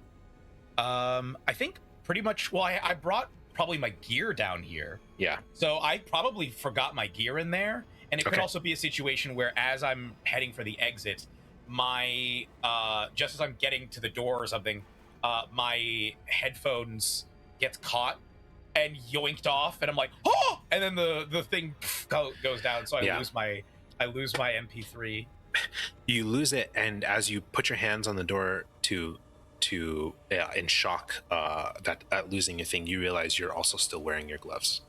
I think pretty much. Well, I brought probably my gear down here. Yeah. So I probably forgot my gear in there, and it could also be a situation where, as I'm heading for the exit, my just as I'm getting to the door or something, my headphones gets caught and yoinked off, and I'm like, oh! And then the thing goes down, so I lose my MP3. You lose it, and as you put your hands on the door to in shock at losing a thing, you realize you're also still wearing your gloves.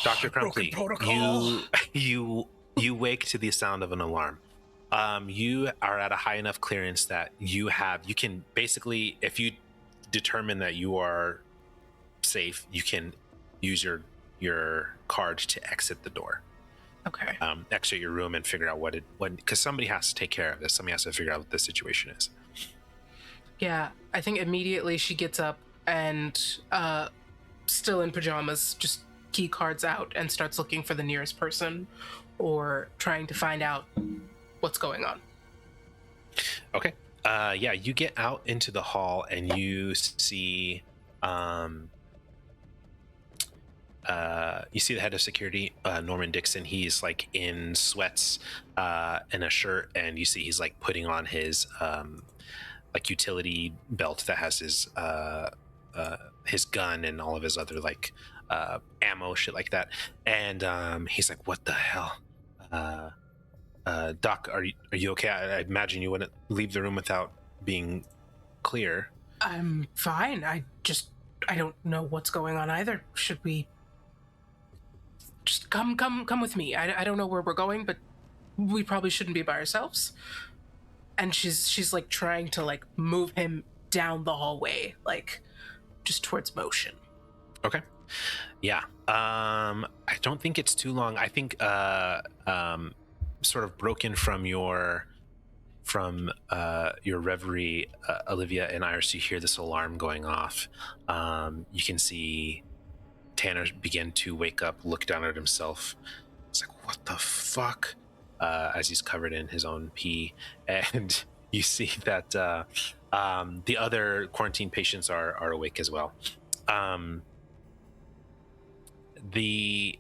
Dr. Crumply, you wake to the sound of an alarm. You are at a high enough clearance that you can basically, if you determine that you are safe, you can use your card to exit the door. Okay. Exit your room and figure out because somebody has to take care of this. Somebody has to figure out what the situation is. Yeah, I think immediately she gets up and, still in pajamas, just key cards out and starts looking for the nearest person or trying to find out what's going on. Okay. Yeah, you get out into the hall and you see the head of security, Norman Dixon. He's like in sweats and a shirt, and you see he's like putting on his like utility belt that has his gun and all of his other like ammo, shit like that. And he's like, "What the hell, Doc? Are you okay? I imagine you wouldn't leave the room without being clear." I'm fine. I don't know what's going on either. Should we just come with me? I don't know where we're going, but we probably shouldn't be by ourselves. And she's like trying to like move him down the hallway, like just towards motion. Okay. Yeah. I don't think it's too long. I think sort of broken from your reverie, Olivia and Iris, you hear this alarm going off. You can see Tanner begin to wake up, look down at himself. It's like, what the fuck? As he's covered in his own pee. And you see that the other quarantine patients are awake as well. The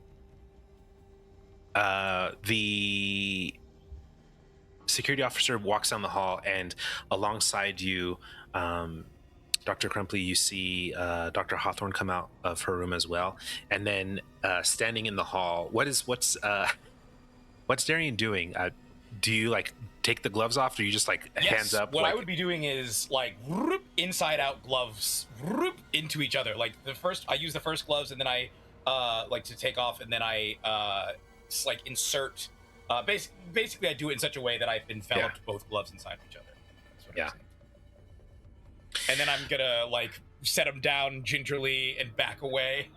security officer walks down the hall, and alongside you, Dr. Crumply, you see Dr. Hawthorne come out of her room as well. And then standing in the hall, what's Darian doing? Do you like take the gloves off, or you just like hands up? What I would be doing is like whoop, inside out gloves whoop, into each other. Like I use the first gloves, and then I like to take off, and then I like insert. Basically, I do it in such a way that I've enveloped both gloves inside of each other. That's what I'm saying. And then I'm gonna like set them down gingerly and back away,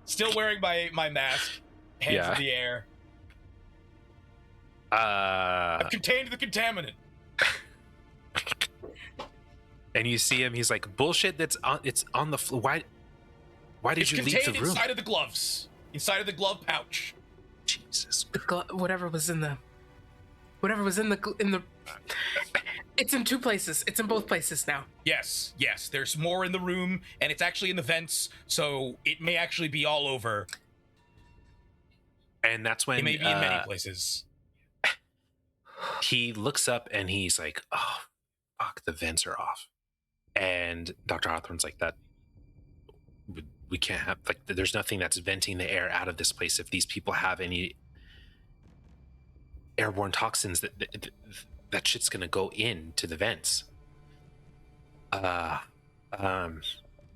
still wearing my mask, hands in the air. I've contained the contaminant. And you see him. He's like, bullshit. It's on the floor. Why did you leave the room? It's contained inside of the gloves, inside of the glove pouch. Jesus. Whatever was in the. It's in two places. It's in both places now. Yes. There's more in the room, and it's actually in the vents, so it may actually be all over. And that's when it may be in many places. He looks up and he's like, "Oh, fuck! The vents are off." And Dr. Hawthorne's like, "That we can't have. Like, there's nothing that's venting the air out of this place. If these people have any airborne toxins, that shit's gonna go into the vents." All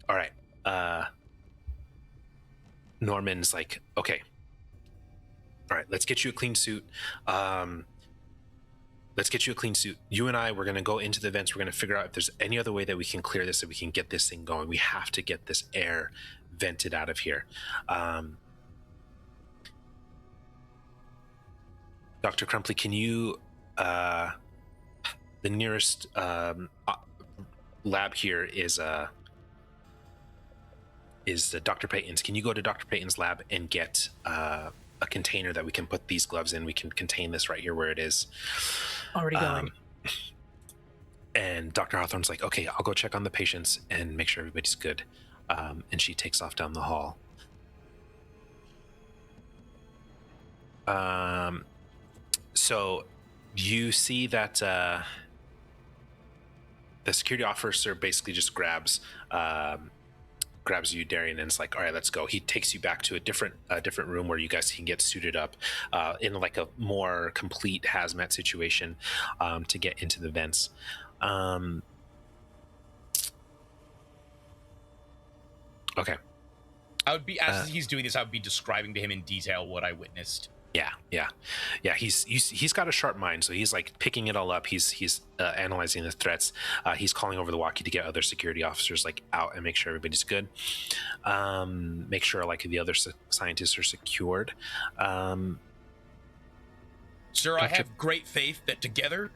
right. Norman's like, "Okay. All right, let's get you a clean suit. You and I, we're going to go into the vents. We're going to figure out if there's any other way that we can clear this, so we can get this thing going. We have to get this air vented out of here." Dr. Crumply, can you... the nearest lab here is Dr. Payton's. Can you go to Dr. Payton's lab and get a container that we can put these gloves in? We can contain this right here where it is. Already going. And Dr. Hawthorne's like, okay, I'll go check on the patients and make sure everybody's good. And she takes off down the hall. So you see that the security officer basically just grabs you, Darian, and it's like, all right, let's go. He takes you back to a different room where you guys can get suited up in like a more complete hazmat situation to get into the vents. Okay. I would be, as he's doing this, I would be describing to him in detail what I witnessed. Yeah. He's got a sharp mind, so he's like picking it all up. He's analyzing the threats. He's calling over the walkie to get other security officers like out and make sure everybody's good. Make sure like the other scientists are secured. Sir, I have great faith that together,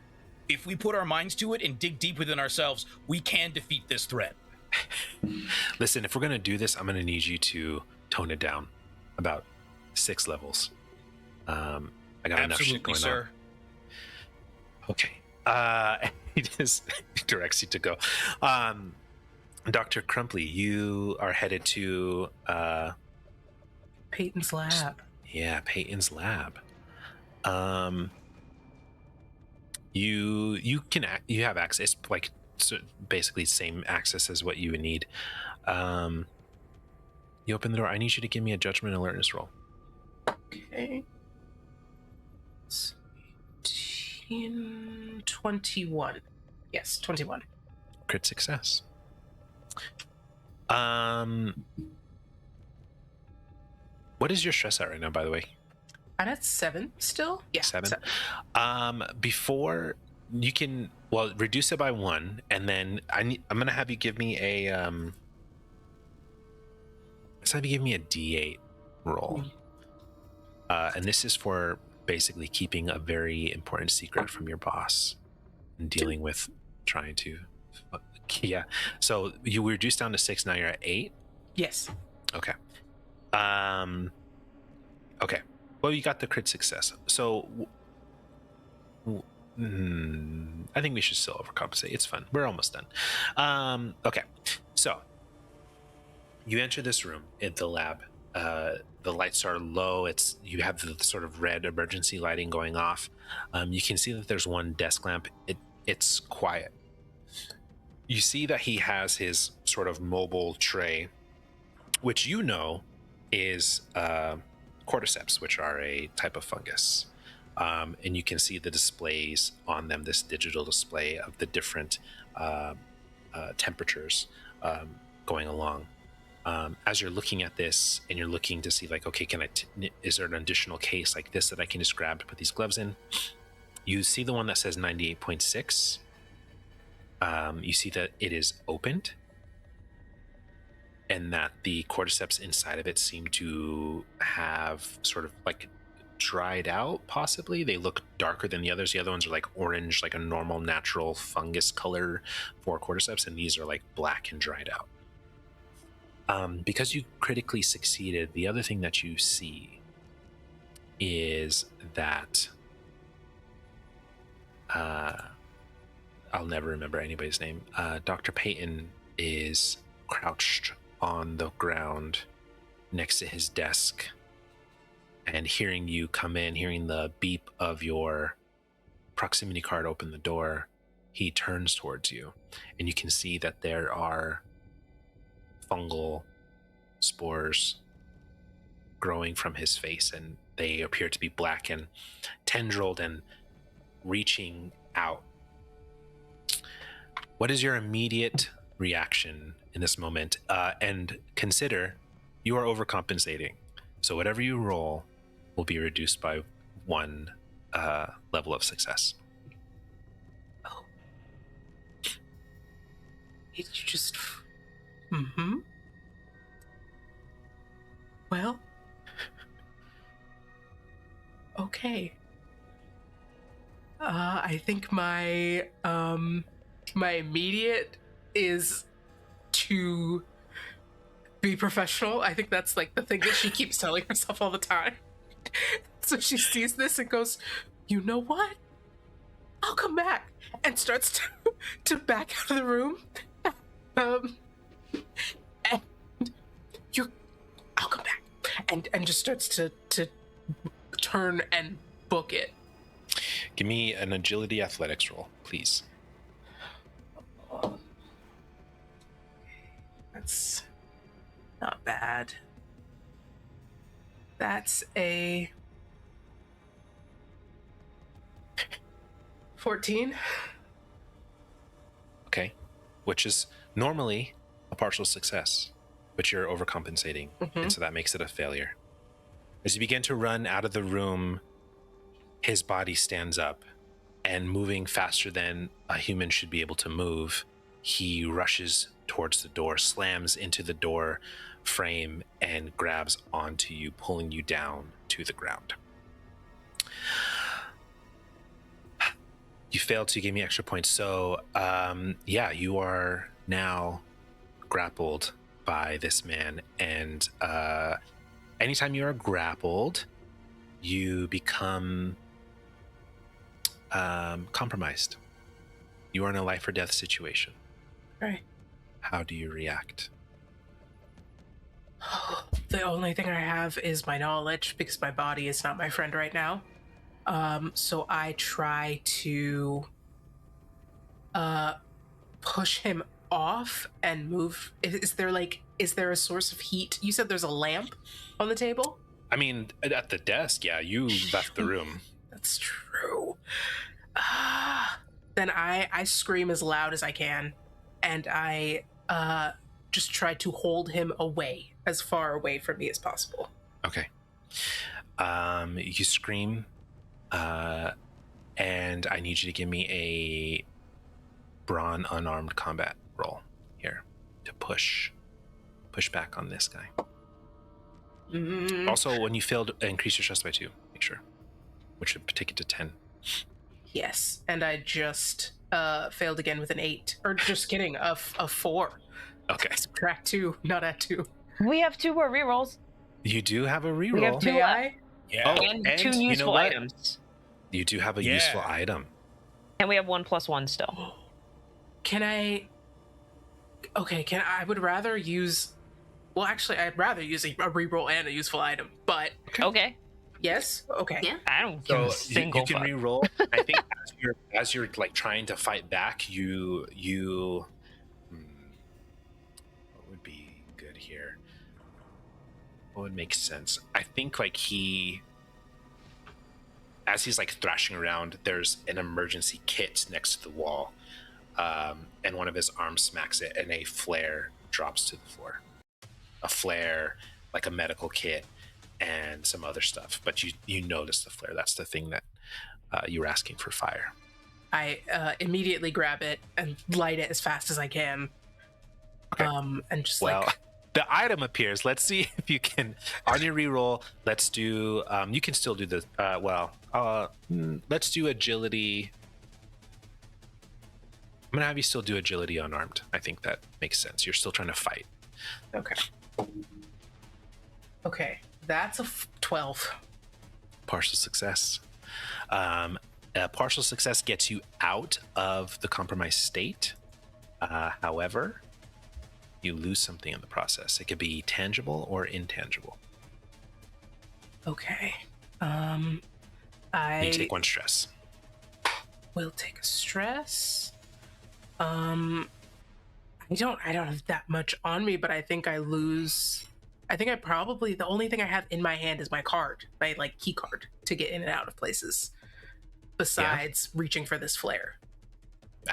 if we put our minds to it and dig deep within ourselves, we can defeat this threat. Listen, if we're gonna do this, I'm gonna need you to tone it down about 6 levels. I got enough shit going sir. on. Okay. He just directs you to go. Dr. Crumpley, you are headed to Peyton's lab. Yeah, Peyton's lab. You have access, like, so basically same access as what you would need. You open the door. I need you to give me a judgment alertness roll. Okay. 21. Yes, 21. Crit success. What is your stress at right now, by the way? I'm at 7 still? Yeah. 7. Before you can, well, reduce it by 1, and then I'm gonna have you give me a let's have you give me a D8 roll. And this is for basically keeping a very important secret from your boss and dealing with trying to, yeah. So you reduced down to 6. Now you're at 8. Yes. Okay. Okay. Well, you got the crit success. So I think we should still overcompensate. It's fun. We're almost done. Okay. So you enter this room in the lab. The lights are low. You have the sort of red emergency lighting going off. You can see that there's one desk lamp. It's quiet. You see that he has his sort of mobile tray, which you know is cordyceps, which are a type of fungus. And you can see the displays on them, this digital display of the different temperatures going along. As you're looking at this and you're looking to see like, okay, is there an additional case like this that I can just grab to put these gloves in? You see the one that says 98.6. You see that it is opened and that the cordyceps inside of it seem to have sort of like dried out, possibly. They look darker than the others. The other ones are like orange, like a normal natural fungus color for cordyceps, and these are like black and dried out. Because you critically succeeded, the other thing that you see is that I'll never remember anybody's name. Dr. Payton is crouched on the ground next to his desk, and hearing you come in, hearing the beep of your proximity card open the door, he turns towards you, and you can see that there are fungal spores growing from his face, and they appear to be black and tendrilled and reaching out. What is your immediate reaction in this moment? And consider you are overcompensating, so whatever you roll will be reduced by 1 level of success. Oh. It's just... Well... Okay. I think my my immediate is to be professional. I think that's like the thing that she keeps telling herself all the time. So she sees this and goes, "You know what? I'll come back," and starts to back out of the room. And I'll come back, and just starts to turn and book it. Give me an agility athletics roll, please. That's not bad. That's a 14. Okay. Which is normally a partial success, but you're overcompensating, and so that makes it a failure. As you begin to run out of the room, his body stands up, and moving faster than a human should be able to move, he rushes towards the door, slams into the door frame, and grabs onto you, pulling you down to the ground. You failed to give me extra points, so you are now grappled by this man, and anytime you are grappled, you become compromised. You are in a life or death situation. Right. How do you react? The only thing I have is my knowledge, because my body is not my friend right now. So I try to push him off and move. Is there a source of heat? You said there's a lamp on the table? I mean, at the desk, yeah, you left the room. That's true. Then I scream as loud as I can, and I just try to hold him away, as far away from me as possible. Okay. You scream, and I need you to give me a brawn unarmed combat roll here to push back on this guy. Also, when you failed, increase your stress by 2. Make sure, which would take it to 10. Yes, and I just failed again with an 8. Or just kidding, a 4. Okay. Subtract 2, not add 2. We have 2 more rerolls. You do have a reroll. We have 2 May I? Yeah. Oh, and and 2 you know useful what? items. You do have a Yeah. useful item. And we have 1 + 1 still. Can I... Okay, I would rather use... Well, actually, I'd rather use a reroll and a useful item, but... Okay. Yes? Okay. Yeah. I don't give So a single you can fuck. re-roll. I think as you're like trying to fight back, you what would be good here? What would make sense? I think like as he's like thrashing around, there's an emergency kit next to the wall, and one of his arms smacks it, and a flare drops to the floor. A flare, like a medical kit, and some other stuff, but you notice the flare. That's the thing that you were asking for fire. I immediately grab it and light it as fast as I can. Okay. And just Well, like... the item appears. Let's see if you can, on your reroll, let's do, you can still do the, let's do agility. I'm going to have you still do agility unarmed. I think that makes sense. You're still trying to fight. Okay. Okay. That's a 12. Partial success. Partial success gets you out of the compromised state. However, you lose something in the process. It could be tangible or intangible. Okay. You take 1 stress. Will take a stress. I don't have that much on me, but I think I lose. I think I probably, the only thing I have in my hand is my card, my like key card to get in and out of places, besides reaching for this flare.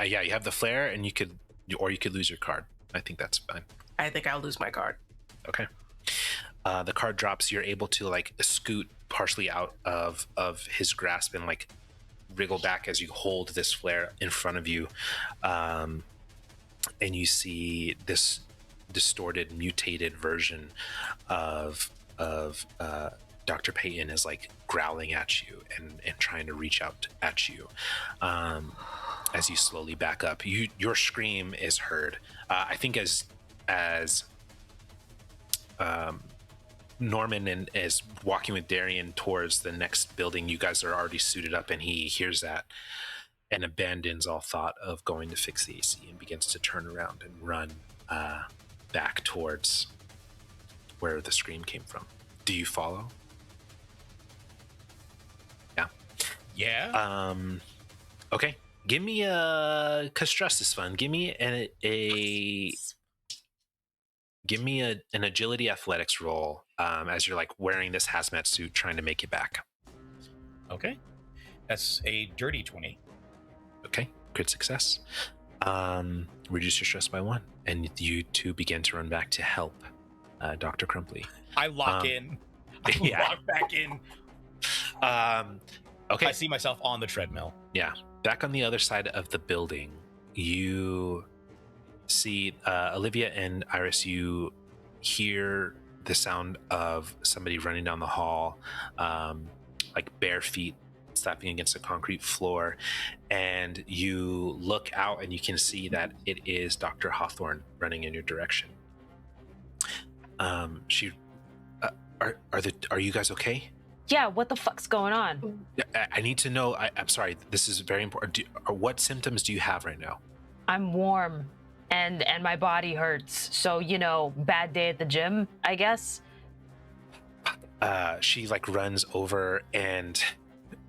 Yeah, you have the flare, and you could lose your card. I think that's fine. I think I'll lose my card. Okay. The card drops. You're able to like scoot partially out of his grasp and like wriggle back as you hold this flare in front of you, and you see this distorted, mutated version of Dr. Peyton is like growling at you and trying to reach out at you. As you slowly back up, your scream is heard. I think as Norman is walking with Darian towards the next building, you guys are already suited up, and he hears that and abandons all thought of going to fix the AC and begins to turn around and run back towards where the scream came from. Do you follow? Yeah. Okay. Give me cause stress is fun. Give me an agility athletics roll as you're like wearing this hazmat suit trying to make it back. Okay. That's a dirty 20. Okay, good success. Reduce your stress by 1, and you two begin to run back to help Dr. Crumpley. I lock in. I lock back in. Okay. I see myself on the treadmill. Yeah. Back on the other side of the building, you see Olivia and Iris, you hear the sound of somebody running down the hall, like bare feet slapping against the concrete floor, and you look out and you can see that it is Dr. Hawthorne running in your direction. Are you guys okay? Yeah, what the fuck's going on? I need to know. I'm sorry, this is very important. What symptoms do you have right now? I'm warm and my body hurts. So, bad day at the gym, I guess. She like runs over and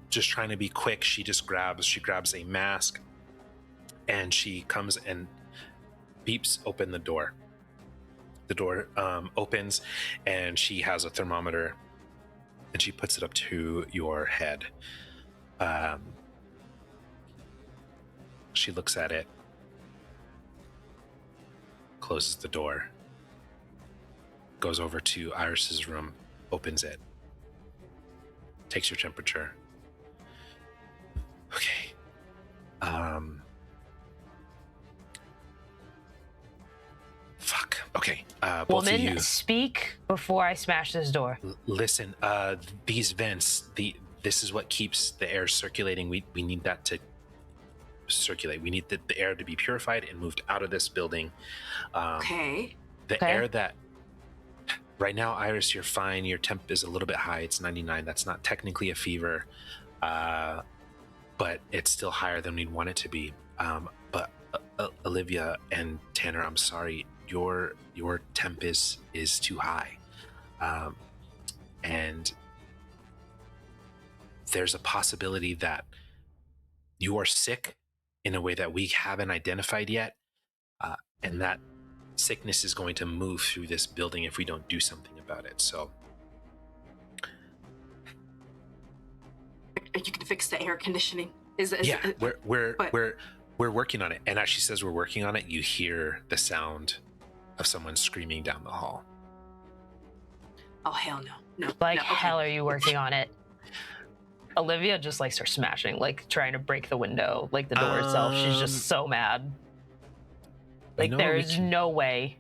just trying to be quick, she grabs a mask and she comes and beeps open the door. The door opens and she has a thermometer and she puts it up to your head. She looks at it, closes the door, goes over to Iris's room, opens it, takes your temperature. Okay. Fuck. Okay. Both Woman, of you speak before I smash this door. Listen, these vents, this is what keeps the air circulating. We need that to circulate. We need the air to be purified and moved out of this building. Okay. The air that right now, Iris, you're fine. Your temp is a little bit high. It's 99. That's not technically a fever, but it's still higher than we'd want it to be. But Olivia and Tanner, I'm sorry. Your temp is too high, and there's a possibility that you are sick in a way that we haven't identified yet, and that sickness is going to move through this building if we don't do something about it. So, you can fix the air conditioning. We're working on it. And as she says we're working on it, you hear the sound of someone screaming down the hall. Oh, hell no. Like, no, okay. hell are you working on it? Olivia just like starts smashing, like trying to break the window, like the door itself. She's just so mad. Like, there's no way.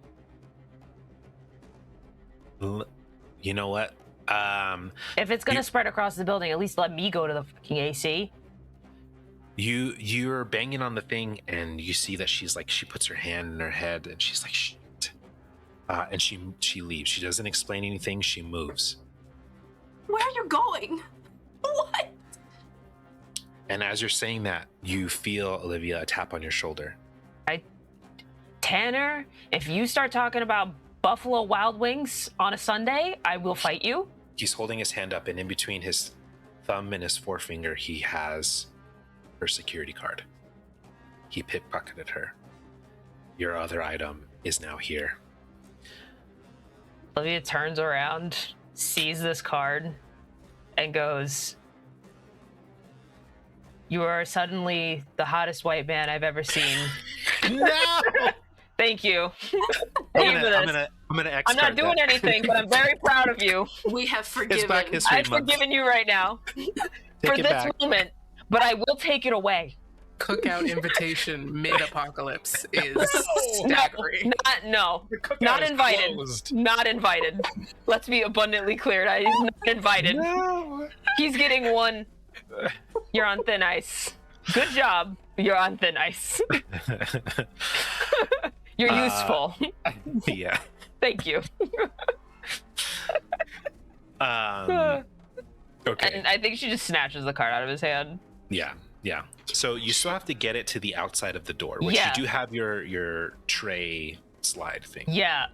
You know what? If it's gonna spread across the building, at least let me go to the fucking AC. You're banging on the thing, and you see that she's like, she puts her hand in her head, and she's like, shit. And she leaves. She doesn't explain anything. She moves. Where are you going? What? And as you're saying that, you feel, Olivia, a tap on your shoulder. Tanner, if you start talking about Buffalo Wild Wings on a Sunday, I will fight you. He's holding his hand up, and in between his thumb and his forefinger, he has her security card. He pickpocketed her. Your other item is now here. Olivia turns around, sees this card, and goes, "You are suddenly the hottest white man I've ever seen." No! Thank you. I'm gonna I'm not doing anything, but I'm very proud of you. We have forgiven. It's Black History I've Month. forgiven you right now for this moment, but I will take it away. cookout invitation mid-apocalypse is staggering. No, The cookout not is invited. closed. Not invited. Let's be abundantly clear. He's not invited. No. He's getting one. You're on thin ice. Good job. You're on thin ice. You're useful. Yeah. Thank you. Okay. And I think she just snatches the card out of his hand. Yeah. So you still have to get it to the outside of the door, which Yeah. you do have your tray slide thing. Yeah.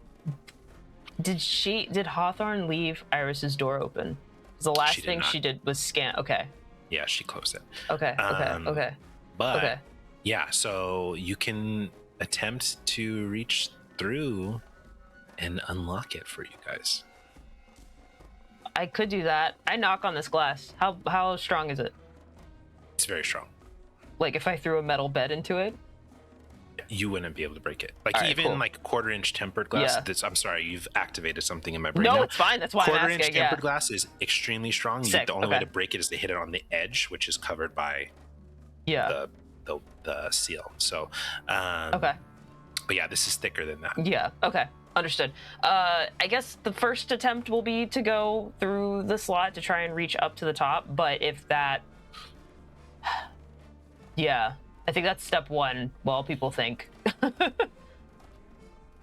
Did Hawthorne leave Iris's door open? 'Cause the last She did thing not. she did was scan. Okay. Yeah, she closed it. Okay. Okay. But yeah, so you can attempt to reach through and unlock it for you guys. I could do that. I knock on this glass. How strong is it? It's very strong. Like if I threw a metal bed into it? You wouldn't be able to break it. Like All right, even cool. like quarter-inch tempered glass. Yeah. I'm sorry, you've activated something in my brain. No, now. it's fine. That's why I'm Quarter-inch asking. tempered Yeah. glass is extremely strong. Sick, The only way okay. to break it is to hit it on the edge, which is covered by Yeah. the seal. So, Okay. But yeah, this is thicker than that. Yeah. Okay. Understood. I guess the first attempt will be to go through the slot to try and reach up to the top. But if that, yeah, I think that's step one. Well, people think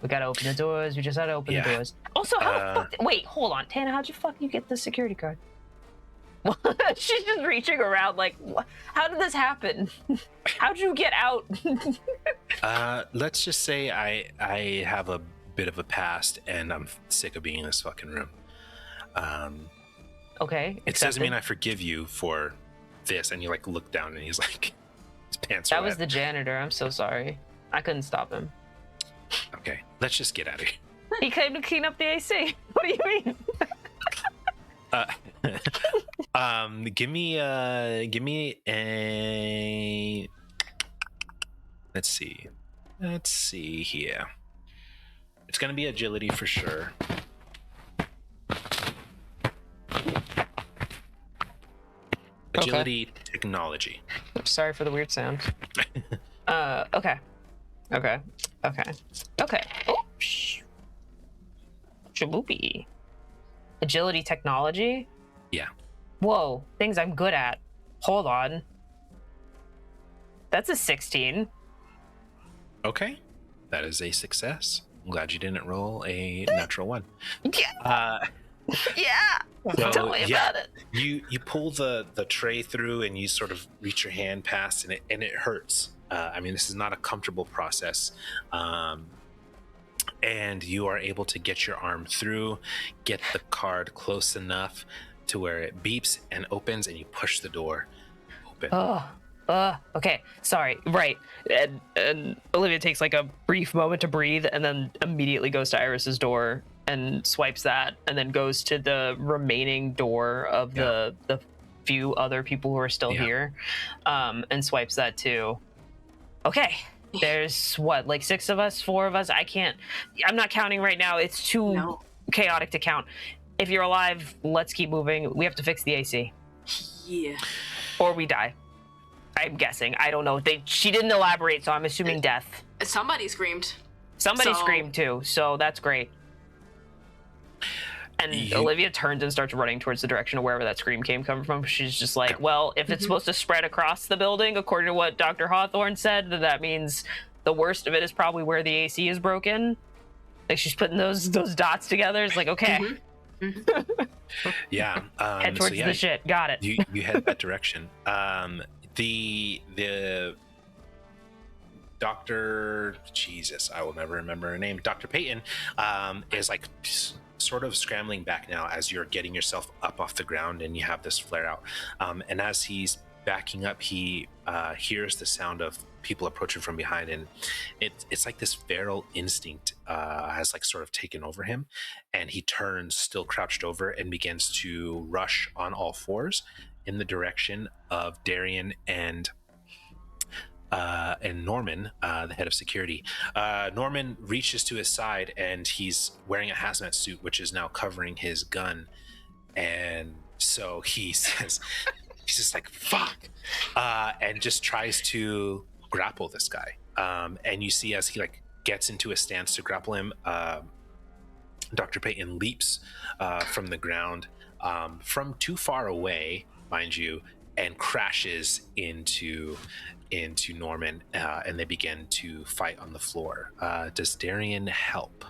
we gotta open the doors. We just gotta open the doors. Also, how the fuck? Wait, hold on, Tana. How'd you get the security card? She's just reaching around like, how did this happen? How'd you get out? Let's just say I have a bit of a past and I'm sick of being in this fucking room. Okay. It doesn't mean accepted. I forgive you for this. And you like look down and he's like, his pants are That was wet. the janitor. I'm so sorry. I couldn't stop him. Okay, let's just get out of here. He came to clean up the AC. What do you mean? Give me a. Let's see here. It's gonna be agility for sure. Agility technology. Sorry for the weird sound. Okay. Oh, Shaboopy. Agility technology? Yeah. Whoa, things I'm good at. Hold on. That's a 16. Okay, that is a success. I'm glad you didn't roll a natural one. Yeah. So, Tell me about it. You pull the tray through and you sort of reach your hand past and it hurts. I mean, this is not a comfortable process. And you are able to get your arm through, get the card close enough to where it beeps and opens, and you push the door open. Okay, sorry. Right. And Olivia takes like a brief moment to breathe and then immediately goes to Iris's door and swipes that and then goes to the remaining door of the few other people who are still here and swipes that too. Okay. There's what, like 6 of us, 4 of us? I'm not counting right now. It's too chaotic to count. If you're alive, let's keep moving. We have to fix the AC. Yeah. Or we die. I'm guessing. I don't know. She didn't elaborate, so I'm assuming death. Somebody screamed. Somebody screamed too, so that's great. And Olivia turns and starts running towards the direction of wherever that scream came from. She's just like, well, if it's supposed to spread across the building, according to what Dr. Hawthorne said, then that means the worst of it is probably where the AC is broken. Like she's putting those dots together. It's like, okay. Yeah. Head towards the shit. Got it. You head that direction. The Dr. Jesus, I will never remember her name. Dr. Peyton is like sort of scrambling back now as you're getting yourself up off the ground and you have this flare out. And as he's backing up, he hears the sound of people approaching from behind, and it's like this feral instinct has like sort of taken over him, and he turns, still crouched over, and begins to rush on all fours in the direction of Darian and Norman, the head of security. Norman reaches to his side and he's wearing a hazmat suit, which is now covering his gun. And so he says, He's just like, fuck, and just tries to grapple this guy. And you see as he like gets into a stance to grapple him, Dr. Peyton leaps from the ground from too far away, mind you, and crashes into Norman, and they begin to fight on the floor. Does Darian help?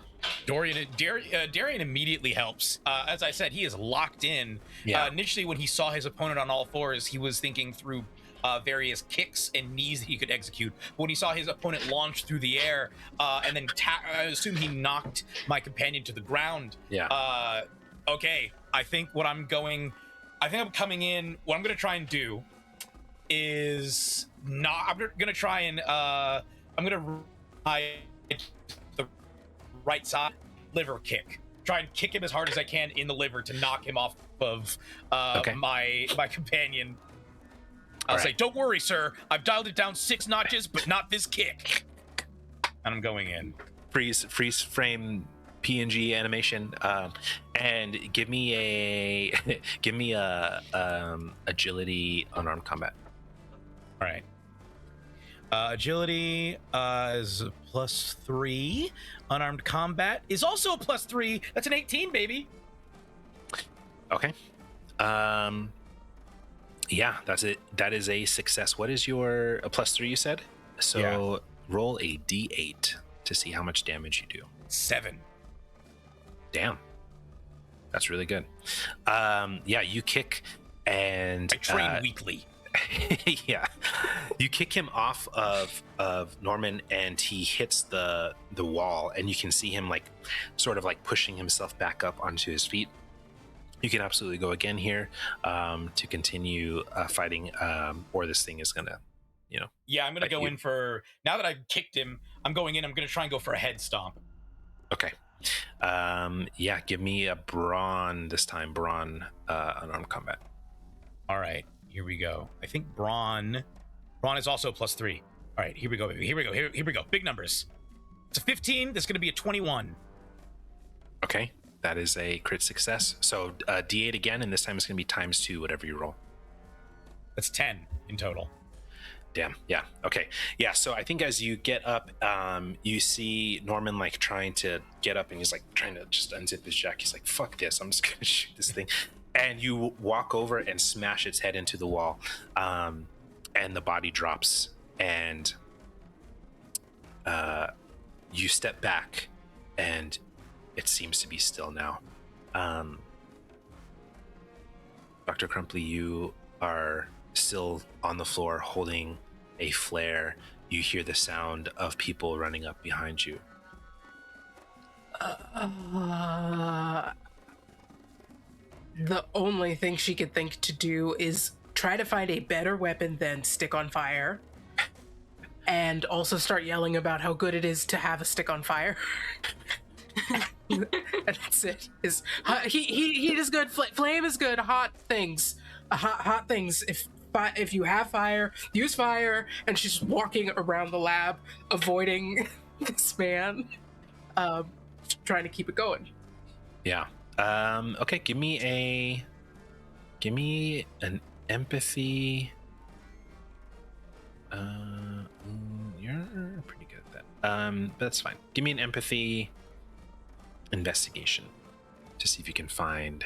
Darian immediately helps. As I said, he is locked in. Yeah. Initially, when he saw his opponent on all fours, he was thinking through various kicks and knees that he could execute. But when he saw his opponent launch through the air and then I assume he knocked my companion to the ground. Yeah. Okay, I think I'm coming in. What I'm going to try and do is not. I'm going to try and I'm going to the right side liver kick. Try and kick him as hard as I can in the liver to knock him off of my companion. I'll say, "Don't worry, sir. I've dialed it down 6 notches, but not this kick." And I'm going in. Freeze frame PNG animation, and give me a agility unarmed combat. All right. Agility is a +3. Unarmed combat is also a +3. That's an 18, baby. Okay. Yeah, that's it. That is a success. What is your a +3? You said. So roll a d8 to see how much damage you do. 7. Damn, that's really good. Yeah, you kick and I train weekly. yeah, you kick him off of Norman, and he hits the wall, and you can see him like sort of like pushing himself back up onto his feet. You can absolutely go again here to continue fighting, or this thing is gonna, Yeah, I'm gonna go in for, now that I've kicked him, I'm going in. I'm gonna try and go for a head stomp. Okay. Yeah, give me a brawn this time. Brawn unarmed combat. All right, here we go. I think brawn is also +3. All right, here we go, baby. Here we go. Big numbers. It's a 15. That's gonna be a 21. Okay, that is a crit success. So D8 again, and this time it's gonna be ×2, whatever you roll. That's 10 in total. Damn. Yeah. Okay. Yeah. So I think as you get up, you see Norman like trying to get up, and he's like trying to just unzip his jacket. He's like, "Fuck this! I'm just gonna shoot this thing." And you walk over and smash its head into the wall, and the body drops. And you step back, and it seems to be still now. Dr. Crumpley, you are still on the floor holding a flare. You hear the sound of people running up behind you. The only thing she could think to do is try to find a better weapon than stick on fire, and also start yelling about how good it is to have a stick on fire. And that's it. Heat is good. Flame is good. Hot things. Hot things. If you have fire, use fire. And she's just walking around the lab, avoiding this man, trying to keep it going. Yeah. Okay. Give me an empathy. You're pretty good at that. But that's fine. Give me an empathy investigation to see if you can find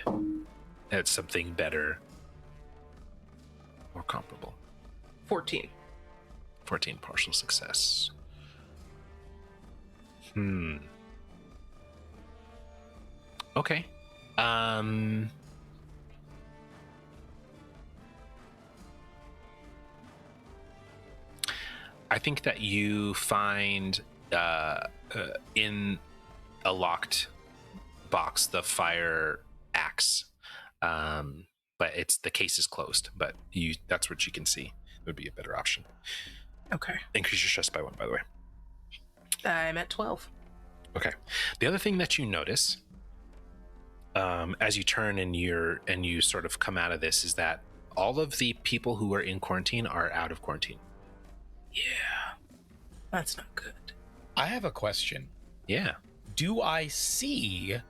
something better or comparable. 14 partial success. Okay. I think that you find in a locked box the fire axe, but the case is closed. But that's what you can see. It would be a better option. Okay. Increase your stress by 1, by the way. I'm at 12. Okay. The other thing that you notice, as you turn and you sort of come out of this, is that all of the people who are in quarantine are out of quarantine. Yeah, that's not good. I have a question. Yeah. Do I see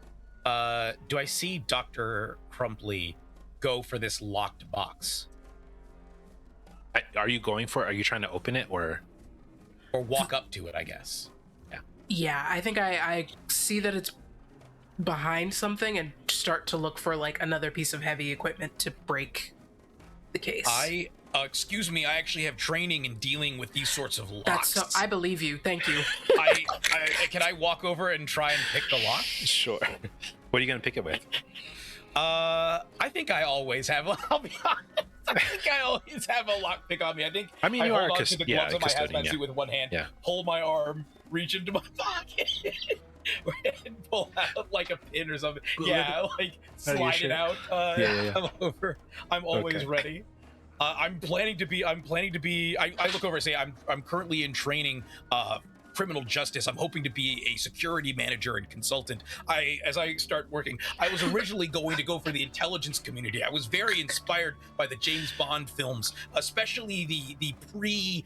Dr. Crumpley go for this locked box? Are you going for it? Are you trying to open it or walk up to it? I guess. Yeah, I think I see that it's behind something and start to look for like another piece of heavy equipment to break the case. Excuse me, I actually have training in dealing with these sorts of locks. I believe you. Thank you. Can I walk over and try and pick the lock? Sure. What are you gonna pick it with? I think I always have. I'll be honest. I think I always have a lock pick on me. I mean, you hold are on to the gloves on my hazmat suit with one hand, Yeah. hold my arm, reach into my pocket, and pull out like a pin or something. Yeah, like slide it out. Yeah. I'm over. I'm always Okay. ready. I'm planning to be. I look over and say I'm currently in training. Criminal justice. I'm hoping to be a security manager and consultant. As I start working, I was originally going to go for the intelligence community. I was very inspired by the James Bond films, especially the pre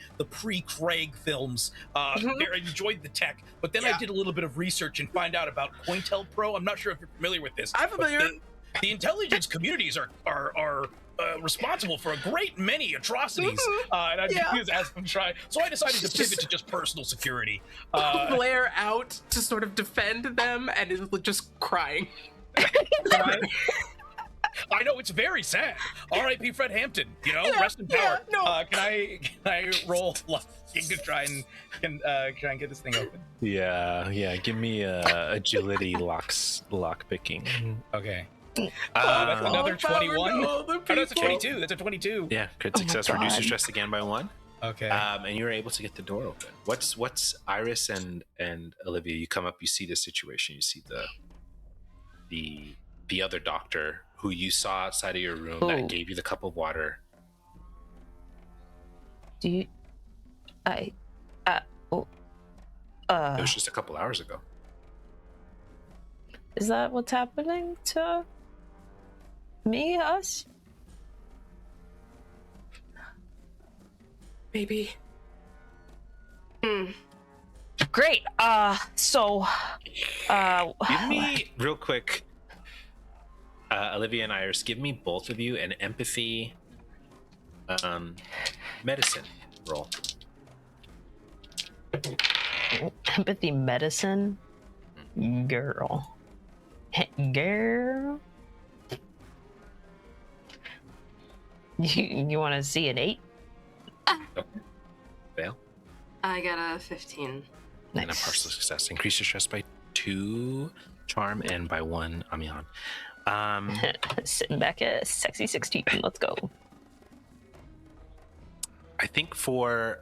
Craig films. I enjoyed the tech, but then I did a little bit of research and find out about COINTELPRO. I'm not sure if you're familiar with this. I'm familiar. The intelligence communities are responsible for a great many atrocities, and as I'm trying, so I decided to pivot to just personal security. Flare out to sort of defend them and is just crying. I know, it's very sad. R.I.P. Fred Hampton. Rest in power. Can I roll luck to try and get this thing open? Yeah. Give me agility lock picking. Okay. That's another 21. Oh, that's a 22. That's a 22. Yeah, crit success. Reduce your stress again by 1. Okay. And you're able to get the door open. What's Iris and Olivia? You come up, you see the situation. You see the other doctor who you saw outside of your room that gave you the cup of water. It was just a couple hours ago. Is that what's happening to us? Maybe. Great. Give me real quick, Olivia and Iris. Give me both of you an empathy, medicine roll. Empathy medicine, girl. You want to see an 8? Fail. I got a 15. Nice. And a partial success. Increase your stress by 2 charm and by 1 Amihan. Sitting back at sexy 16. Let's go. I think for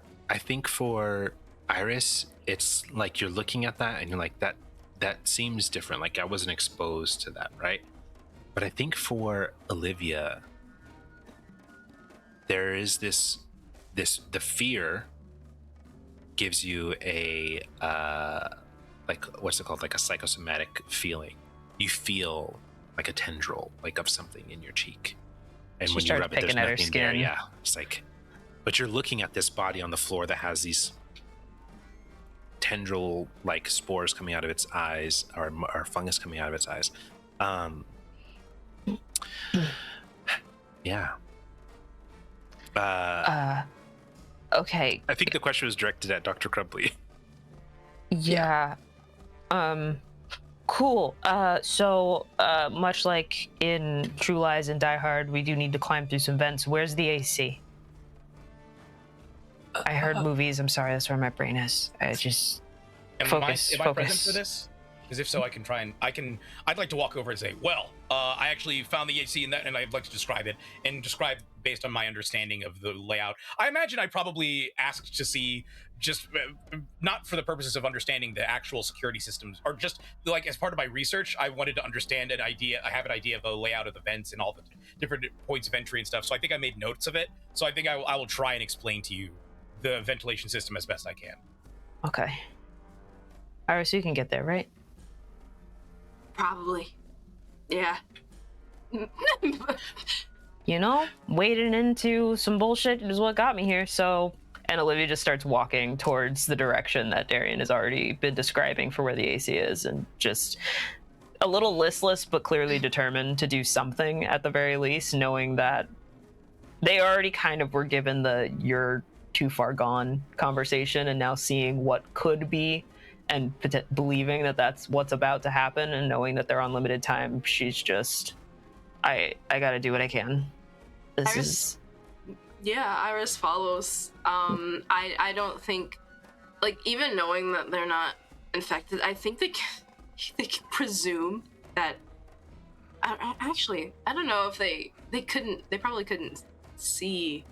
Iris, it's like you're looking at that and you're like, that seems different. Like I wasn't exposed to that, right? But I think for Olivia, there is the fear gives you a like, what's it called? Like a psychosomatic feeling. You feel like a tendril, like of something in your cheek. And She when you starts rub it, there's picking at her nothing there. skin. Yeah, it's like, but you're looking at this body on the floor that has these tendril like spores coming out of its eyes, or fungus coming out of its eyes. Yeah. Okay. I think the question was directed at Dr. Crumbly. Yeah. Cool. So much like in True Lies and Die Hard, we do need to climb through some vents. Where's the AC? I heard movies. I'm sorry, that's where my brain is. I just Am I present for this? Because if so, I can try and I'd like to walk over and say, well, I actually found the AC in that, and I'd like to describe it and describe based on my understanding of the layout. I imagine I probably asked to see just not for the purposes of understanding the actual security systems, or just like as part of my research, I wanted to understand an idea. I have an idea of the layout of the vents and all the different points of entry and stuff. So I think I made notes of it. So I think I will try and explain to you the ventilation system as best I can. Okay. Iris, you can get there, right? Probably. Yeah. You know, wading into some bullshit is what got me here, so... And Olivia just starts walking towards the direction that Darian has already been describing for where the AC is, and just a little listless, but clearly determined to do something at the very least, knowing that they already kind of were given the "you're too far gone" conversation, and now seeing what could be and believing that that's what's about to happen and knowing that they're on limited time, she's just, I gotta do what I can. Iris follows. I don't think, like, even knowing that they're not infected, I think they can presume that. Actually, I don't know if they probably couldn't see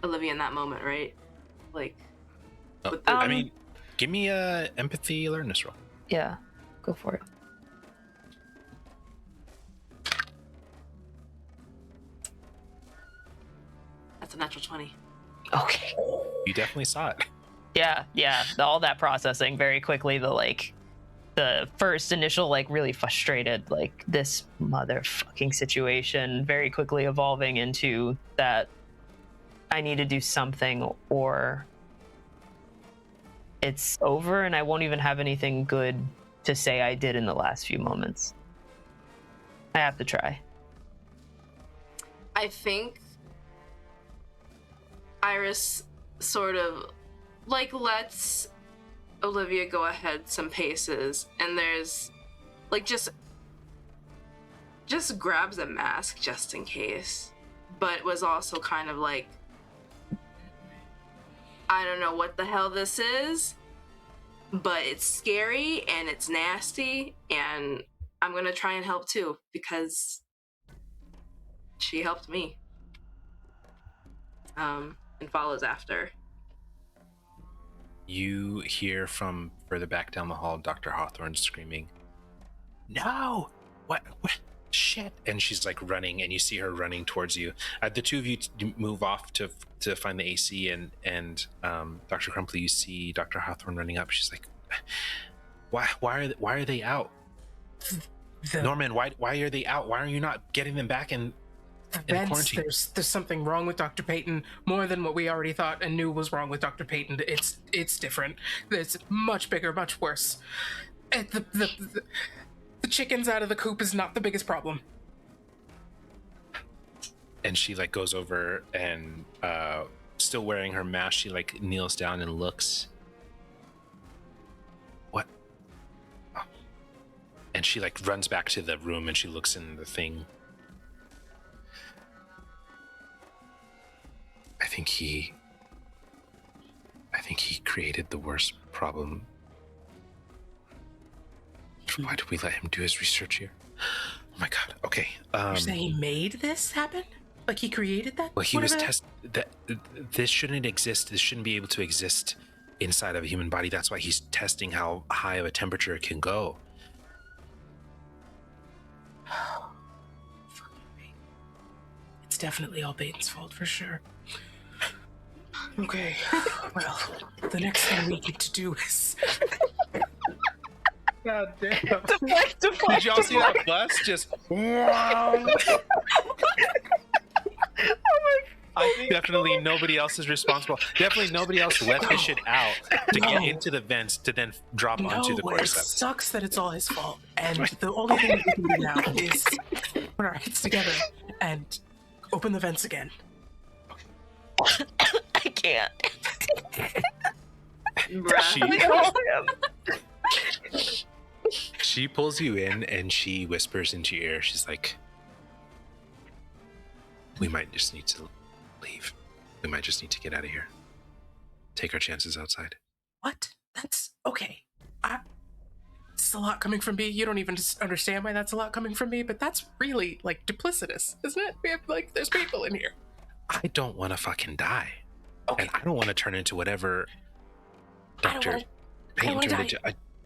Olivia in that moment, right? Like, I mean, give me a empathy alertness roll. Yeah, go for it. That's a natural 20. Okay. You definitely saw it. Yeah, all that processing very quickly, the first initial, like, really frustrated, like, this motherfucking situation, very quickly evolving into that I need to do something or it's over and I won't even have anything good to say I did in the last few moments. I have to try. I think Iris sort of, like, lets Olivia go ahead some paces, and there's, like, just grabs a mask just in case, but was also kind of like, I don't know what the hell this is, but it's scary and it's nasty, and I'm gonna try and help too, because she helped me. And follows after. You hear from further back down the hall Dr. Hawthorne screaming, "No! What? Shit!" And she's like running, and you see her running towards you. The two of you move off to find the AC, and Dr. Crumpley, you see Dr. Hawthorne running up. She's like, "Why are they out? Norman, why are they out? Why are you not getting them back in quarantine?" There's something wrong with Dr. Peyton, more than what we already thought and knew was wrong with Dr. Peyton. It's different. It's much bigger, much worse. The chickens out of the coop is not the biggest problem. And she, like, goes over and still wearing her mask, she, like, kneels down and looks. What? Oh. And she, like, runs back to the room and she looks in the thing. I think he created the worst problem. Why did we let him do his research here? Oh my god. Okay. You're saying he made this happen? Like, he created that? Well, he was that this shouldn't exist. This shouldn't be able to exist inside of a human body. That's why he's testing how high of a temperature it can go. It's definitely all Peyton's fault for sure. Okay, well, the next thing we need to do is... God damn. Did y'all see that bus? Just wow. I think definitely nobody else is responsible. Definitely nobody else let the shit out to get into the vents to then drop onto the cordyceps. It sucks that it's all his fault. And the only thing we can do now is put our heads together and open the vents again. I can't. She pulls you in and she whispers into your ear. She's like, "We might just need to leave. We might just need to get out of here. Take our chances outside." What? That's okay. It's a lot coming from me. You don't even understand why that's a lot coming from me, but that's really, like, duplicitous, isn't it? We have, like, there's people in here. I don't want to fucking die. Okay. And I don't want to turn into whatever Dr. Payne turned into.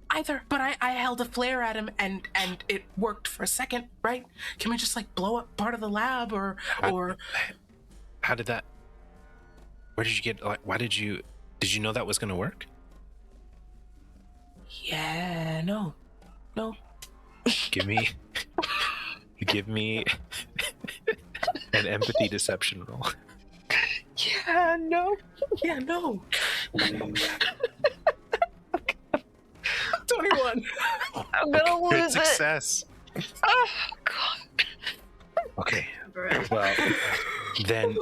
Either, but I held a flare at him and it worked for a second, right? Can we just, like, blow up part of the lab or how did that? Where did you get? Like, why did you know that was going to work? Yeah, no. Give me an empathy deception roll. Yeah, no. 21. I'm gonna lose success. it. Oh god. Okay. Well, Then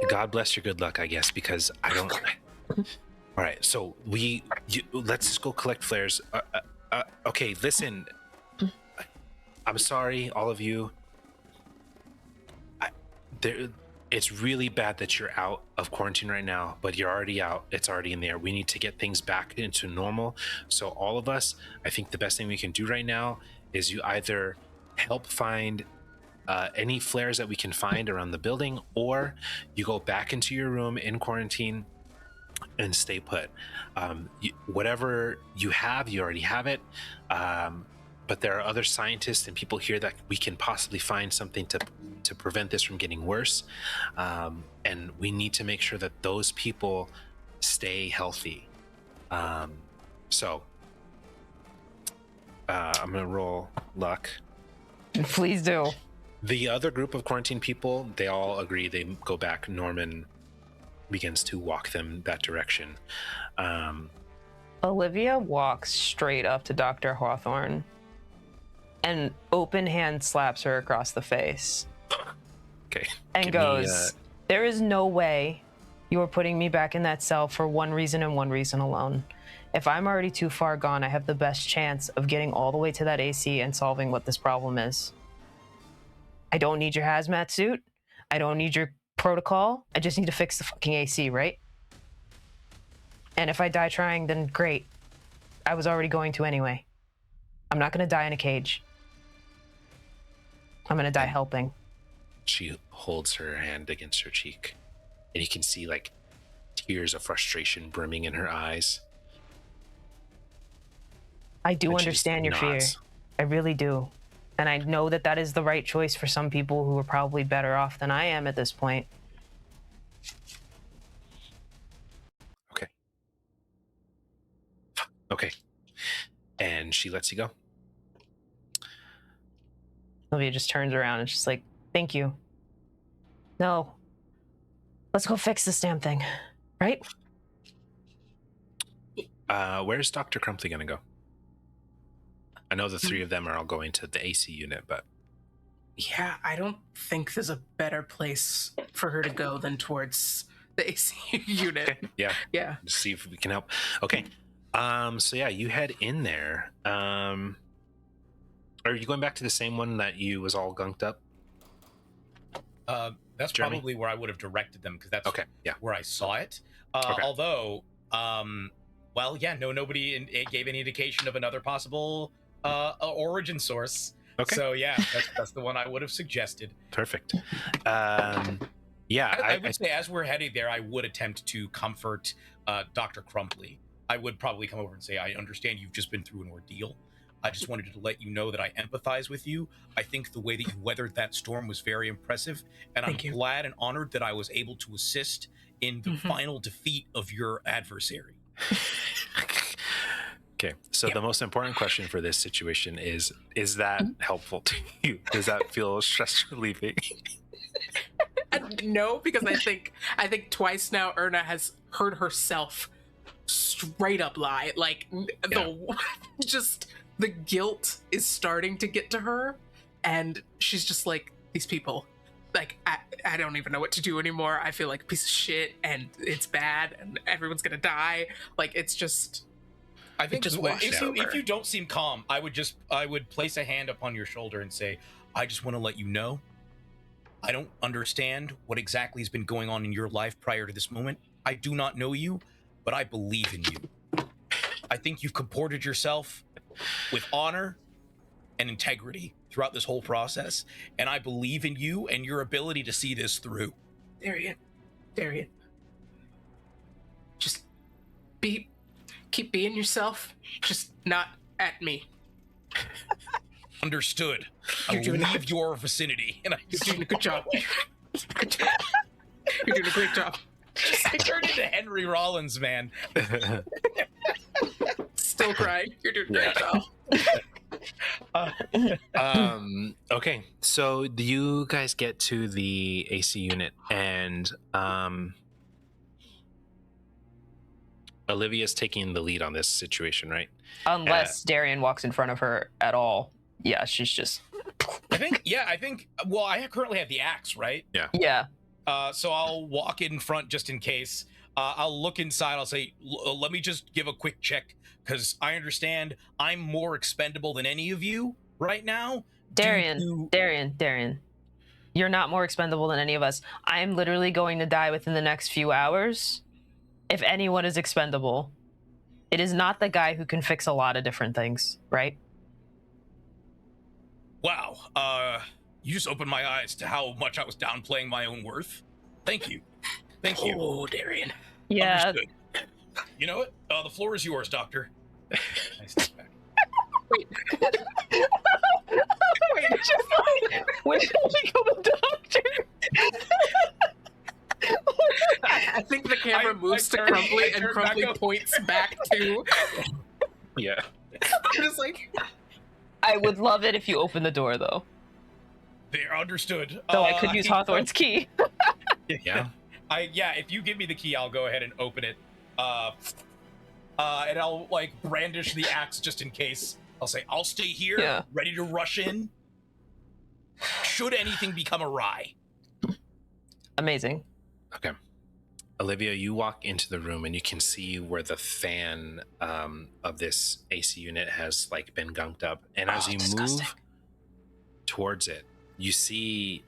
God bless your good luck, I guess, because I don't. All right, so let's just go collect flares. Okay, listen. I'm sorry, all of you. It's really bad that you're out of quarantine right now, but you're already out. It's already in there. We need to get things back into normal. So all of us, I think the best thing we can do right now is you either help find any flares that we can find around the building, or you go back into your room in quarantine and stay put. Whatever you have, you already have it. But there are other scientists and people here that we can possibly find something to prevent this from getting worse. And we need to make sure that those people stay healthy. So I'm going to roll luck. Please do. The other group of quarantine people, they all agree. They go back. Norman begins to walk them that direction. Olivia walks straight up to Dr. Hawthorne and open hand slaps her across the face. Okay. And goes, there is no way you are putting me back in that cell for one reason and one reason alone. If I'm already too far gone, I have the best chance of getting all the way to that AC and solving what this problem is. I don't need your hazmat suit. I don't need your protocol. I just need to fix the fucking AC, right? And if I die trying, then great. I was already going to anyway. I'm not going to die in a cage. I'm going to die helping. She holds her hand against her cheek, and you can see like tears of frustration brimming in her eyes. I do understand your fear. I really do. And I know that that is the right choice for some people who are probably better off than I am at this point. Okay. Okay. And she lets you go. Olivia just turns around and she's like, thank you. No. Let's go fix this damn thing. Right? Where's Dr. Crumpley going to go? I know the three of them are all going to the AC unit, but... Yeah, I don't think there's a better place for her to go than towards the AC unit. Okay. Yeah. Yeah. Just see if we can help. Okay. So yeah, you head in there. Are you going back to the same one that you was all gunked up? That's Jeremy? probably where I would have directed them, because that's Okay. Yeah. where I saw it. Okay. Although, well, yeah, nobody gave any indication of another possible origin source. Okay. So yeah, that's the one I would have suggested. Perfect. Yeah, I would say as we're heading there, I would attempt to comfort Dr. Crumpley. I would probably come over and say, I understand you've just been through an ordeal. I just wanted to let you know that I empathize with you. I think the way that you weathered that storm was very impressive, and I'm glad and honored that I was able to assist in the final defeat of your adversary. Okay, so the most important question for this situation is that helpful to you? Does that feel stress relieving? No, because I think twice now Erna has heard herself straight up lie. Like just the guilt is starting to get to her, and she's just like, these people, like I don't even know what to do anymore. I feel like a piece of shit, and it's bad, and everyone's gonna die. Like it's just. I think just if you don't seem calm, I would place a hand upon your shoulder and say, I just want to let you know, I don't understand what exactly has been going on in your life prior to this moment. I do not know you, but I believe in you. I think you've comported yourself with honor and integrity throughout this whole process, and I believe in you and your ability to see this through. Darian. Just keep being yourself, just not at me. Understood. I will leave your vicinity. And You're doing a good job. You're doing a great job. I turned into Henry Rollins, man. Still crying. You're doing a great job. Okay, so you guys get to the AC unit, and Olivia's taking the lead on this situation, right? Unless Darian walks in front of her at all. Yeah, she's just... I think, well, I currently have the axe, right? Yeah. Yeah. So I'll walk in front just in case. I'll look inside. I'll say, let me just give a quick check because I understand I'm more expendable than any of you right now. Darian. You're not more expendable than any of us. I am literally going to die within the next few hours. If anyone is expendable, it is not the guy who can fix a lot of different things, right? Wow. You just opened my eyes to how much I was downplaying my own worth. Thank you. Thank you. Oh, Darian. Yeah. Understood. You know what? The floor is yours, Doctor. I step back. Wait. Wait, just like, when did I become a doctor? I think the camera moves to Crumbly, and Crumbly points back to. Yeah. I'm just like. I would love it if you open the door, though. They're understood. So I could use Hawthorne's key. Yeah. If you give me the key, I'll go ahead and open it. And I'll like brandish the axe just in case. I'll say, I'll stay here, ready to rush in. Should anything become awry. Amazing. Okay. Olivia, you walk into the room and you can see where the fan of this AC unit has like been gunked up. And as you move towards it, you see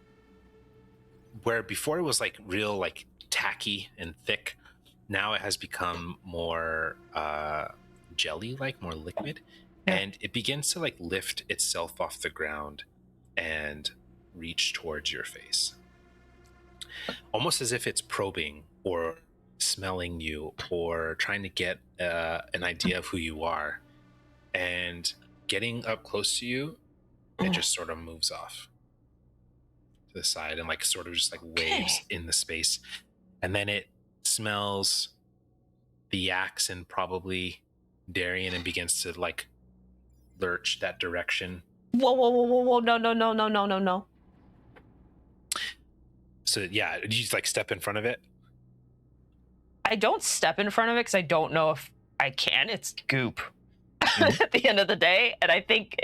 where before it was like real like tacky and thick. Now it has become more jelly-like, more liquid. And it begins to like lift itself off the ground and reach towards your face. Almost as if it's probing or smelling you or trying to get an idea of who you are. And getting up close to you, it just sort of moves off to the side and like sort of just like waves in the space. And then it smells the axe and probably Darian and begins to like lurch that direction. Whoa. No. So yeah, you just like step in front of it? I don't step in front of it because I don't know if I can. It's goop at the end of the day. And I think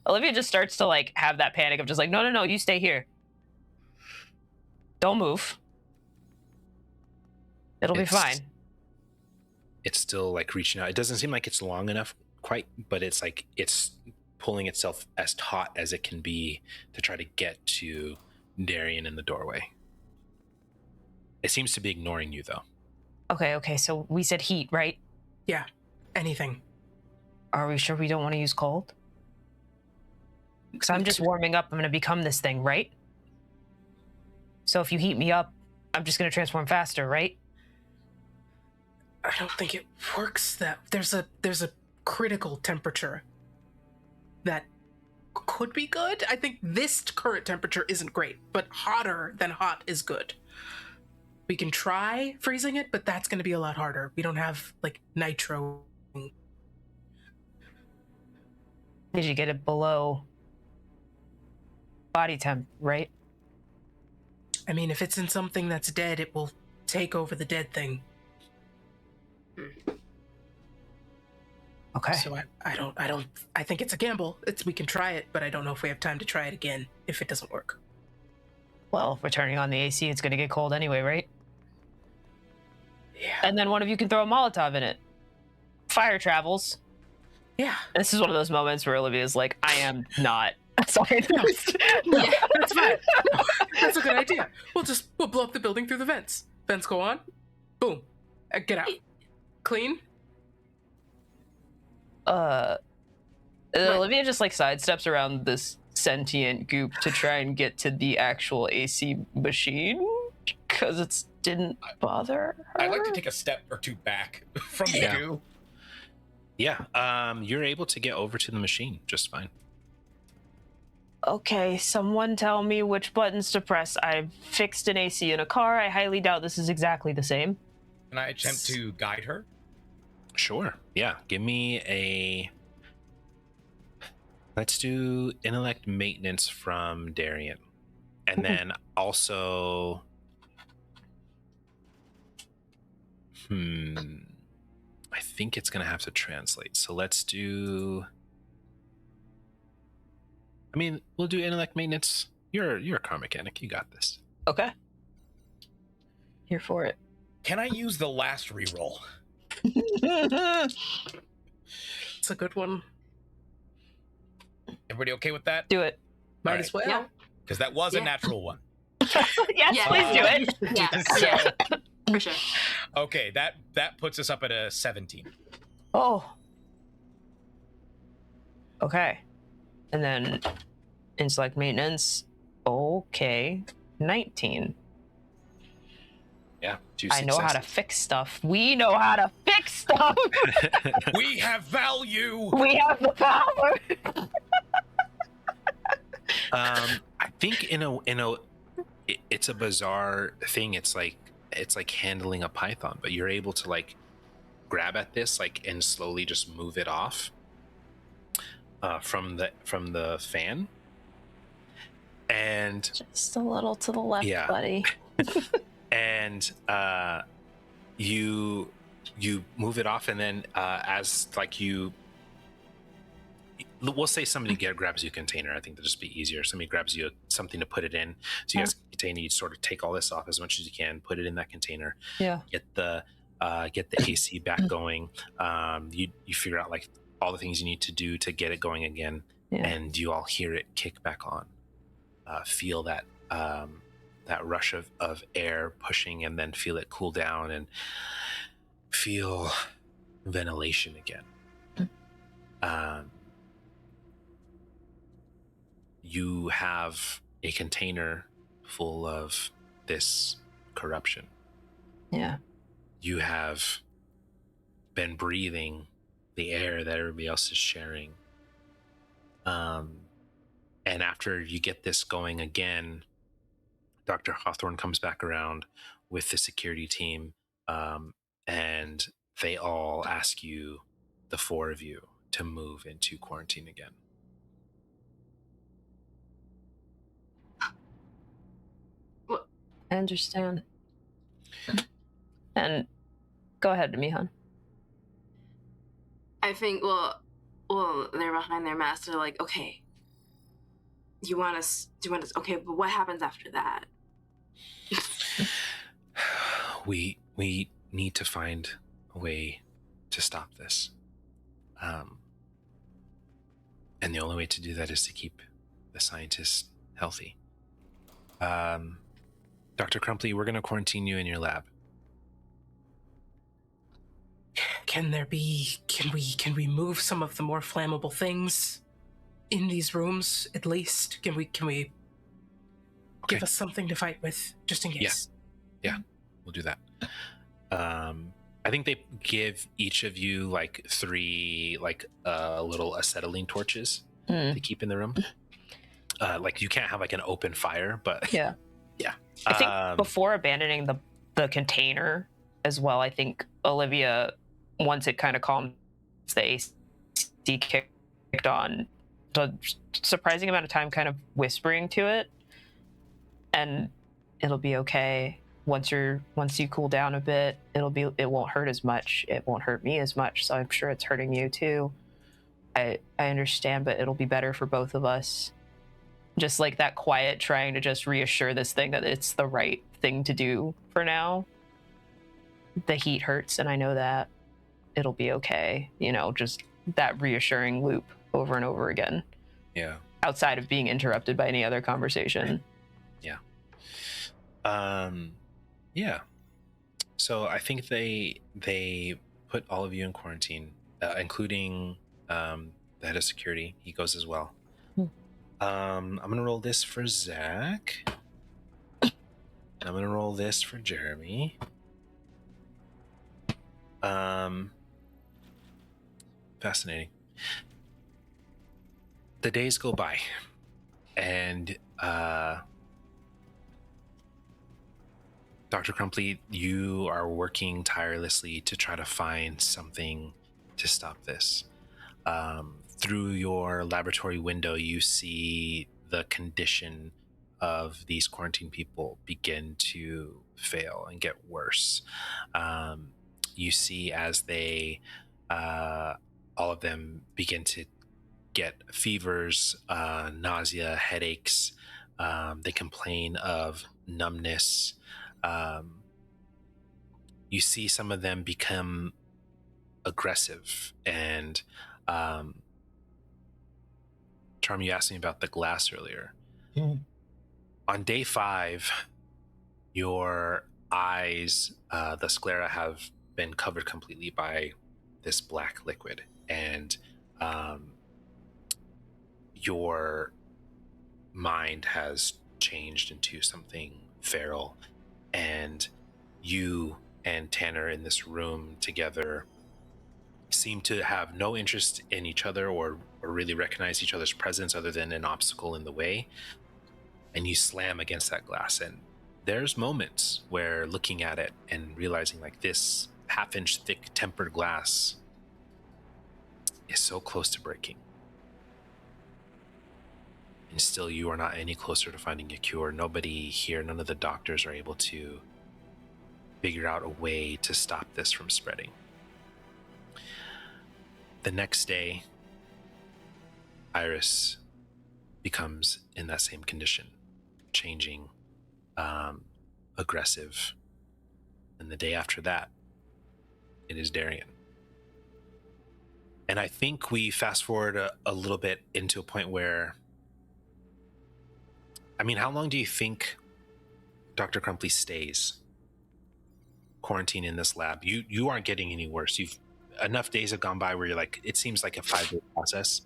Olivia just starts to like have that panic of just like, no, you stay here. Don't move. It'll be fine. It's still like reaching out. It doesn't seem like it's long enough quite, but it's like it's pulling itself as taut as it can be to try to get to Darian in the doorway. It seems to be ignoring you though. Okay, so we said heat, right? Yeah, anything. Are we sure we don't want to use cold? Because I'm just warming up. I'm going to become this thing, right? So if you heat me up, I'm just going to transform faster, right? I don't think it works that there's a critical temperature that could be good. I think this current temperature isn't great, but hotter than hot is good. We can try freezing it, but that's going to be a lot harder. We don't have like nitro. Did you get it below body temp, right? I mean, if it's in something that's dead, it will take over the dead thing. Okay. So I think it's a gamble. We can try it, but I don't know if we have time to try it again if it doesn't work. Well, if we're turning on the AC, it's going to get cold anyway, right? Yeah. And then one of you can throw a Molotov in it. Fire travels. Yeah. This is one of those moments where Olivia's like, I am not. Sorry. No, that's fine. That's a good idea. We'll blow up the building through the vents. Vents go on. Boom. Get out. Clean. Olivia just like sidesteps around this sentient goop to try and get to the actual AC machine because it didn't bother her. I'd like to take a step or two back from the goo. Yeah, you're able to get over to the machine just fine. Okay, someone tell me which buttons to press. I've fixed an AC in a car. I highly doubt this is exactly the same. Can I attempt to guide her? Sure. Yeah. Give me a. Let's do intellect maintenance from Darian. And then also. I think it's going to have to translate. So let's do. I mean, we'll do intellect maintenance. You're a car mechanic. You got this. Okay. Here for it. Can I use the last reroll? It's a good one. Everybody okay with that? Do it. Might All as right. well. Yeah. Because that was a Yeah. natural one. Yes, please do it. Yeah, So- yeah, for sure. Okay, that puts us up at a 17. Oh. Okay. And then intellect maintenance. Okay. 19. Yeah, 2 I know how to successes. fix stuff. We know how to fix stuff. We have value. We have the power. I think it's a bizarre thing. It's like handling a python, but you're able to like grab at this like and slowly just move it off from the fan, and Just a little to the left, Yeah. buddy. and you move it off, and then as like we'll say somebody grabs you a container. I think that'll just be easier. Somebody grabs you something to put it in. So you guys container, you sort of take all this off as much as you can, put it in that container, Yeah. get the AC back going. You figure out like all the things you need to do to get it going again, Yeah. and you all hear it kick back on. Feel that rush of air pushing, and then feel it cool down, and feel ventilation again. You have a container full of this corruption. Yeah. You have been breathing the air that everybody else is sharing. And after you get this going again, Dr. Hawthorne comes back around with the security team, and they all ask you, the four of you, to move into quarantine again. I understand. And go ahead, Amihan. I think, well, they're behind their masks. They're like, okay, do you want us, okay, but what happens after that? We need to find a way to stop this. And the only way to do that is to keep the scientists healthy. Dr. Crumpley, we're going to quarantine you in your lab. Can we move some of the more flammable things in these rooms at least? Can we give us something to fight with just in case? Yeah, we'll do that. I think they give each of you like 3 little acetylene torches to keep in the room. Like you can't have like an open fire, but Yeah. yeah. I think before abandoning the container as well, I think Olivia, once it kind of calmed, the AC kicked on, the surprising amount of time kind of whispering to it, and it'll be okay. Once you cool down a bit, it won't hurt as much. It won't hurt me as much. So I'm sure it's hurting you too. I understand, but it'll be better for both of us. Just like that quiet trying to just reassure this thing that it's the right thing to do for now. The heat hurts, and I know that. It'll be okay. Just that reassuring loop over and over again. Yeah. Outside of being interrupted by any other conversation. Yeah. Yeah. So I think they put all of you in quarantine, including the head of security. He goes as well. I'm gonna roll this for Zach. I'm gonna roll this for Jeremy. Fascinating. The days go by, and Dr. Crumpley, you are working tirelessly to try to find something to stop this. Through your laboratory window, you see the condition of these quarantine people begin to fail and get worse. You see as they, all of them begin to get fevers, nausea, headaches. They complain of numbness. you see some of them become aggressive. And Charm, you asked me about the glass earlier. On day 5, your eyes, the sclera, have been covered completely by this black liquid, and your mind has changed into something feral, and you and Tanner in this room together seem to have no interest in each other or really recognize each other's presence other than an obstacle in the way. And you slam against that glass, and there's moments where looking at it and realizing like this half-inch thick tempered glass is so close to breaking. And still you are not any closer to finding a cure. Nobody here, none of the doctors are able to figure out a way to stop this from spreading. The next day, Iris becomes in that same condition, changing, aggressive. And the day after that, it is Darian. And I think we fast forward a little bit into a point where, I mean, how long do you think Dr. Crumpley stays quarantined in this lab? You aren't getting any worse. Enough days have gone by where you're like, it seems like a 5-day process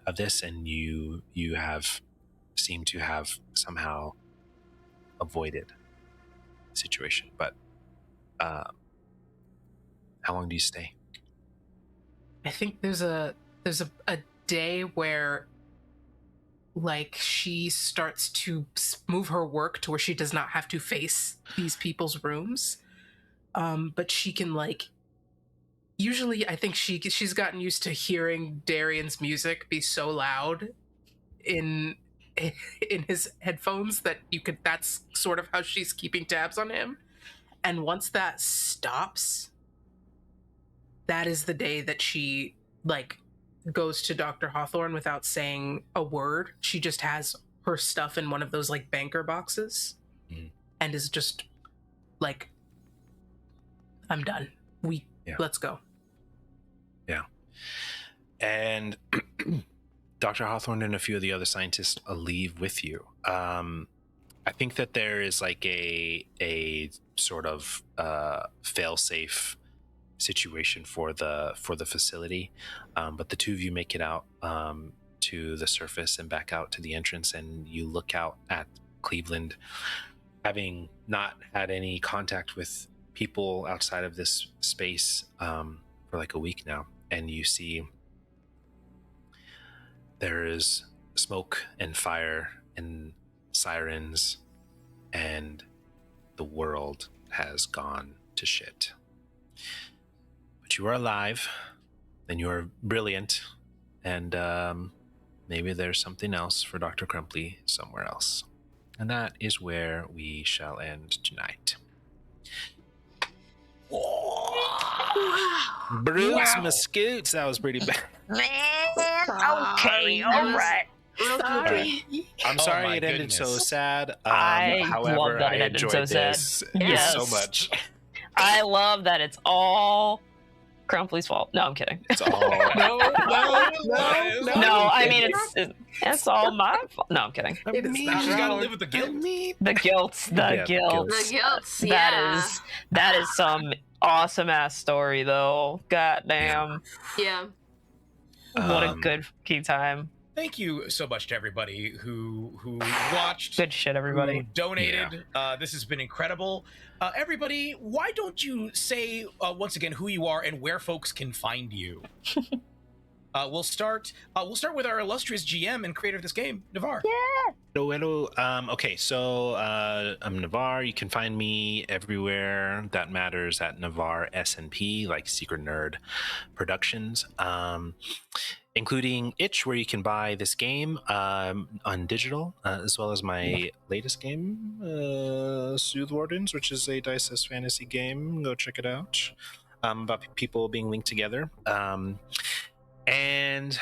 of this, and you have seemed to have somehow avoided the situation. But how long do you stay? I think there's a day where like she starts to move her work to where she does not have to face these people's rooms, but she can like, usually I think she's gotten used to hearing Darian's music be so loud in his headphones that that's sort of how she's keeping tabs on him. And once that stops, that is the day that she like goes to Dr. Hawthorne without saying a word. She just has her stuff in one of those like banker boxes and is just like, I'm done. Let's go. Yeah. And Dr. Hawthorne and a few of the other scientists leave with you. I think that there is like a sort of fail-safe situation for the facility, but the two of you make it out to the surface and back out to the entrance, and you look out at Cleveland, having not had any contact with people outside of this space for like a week now, and you see there is smoke and fire and sirens, and the world has gone to shit. But you are alive, and you are brilliant, and maybe there's something else for Dr. Crumpley somewhere else. And that is where we shall end tonight. Bruce Mascoots, that was pretty bad. Okay, all right. Right. I'm sorry it ended so sad. However, love that it I ended enjoyed so this Yes. so much. I love that it's all Crumpley's fault. No, I'm kidding. It's all no. No, I mean it's all my fault. No, I'm kidding. It is not She's got to wrong. live with the guilt. The guilt. Yeah, guilt. The guilt, yeah. That is some awesome ass story though. God damn. Yeah. What a good key time. Thank you so much to everybody who watched. Good shit, everybody. Who donated. This has been incredible. Everybody, why don't you say once again who you are and where folks can find you? We'll start with our illustrious GM and creator of this game, Navaar. Yeah. Hello. Okay, so I'm Navaar. You can find me everywhere that matters at Navaar SNP, like Secret Nerd Productions, including Itch, where you can buy this game on digital, as well as my latest game, Sooth Wardens, which is a dice fantasy game. Go check it out. About people being linked together. And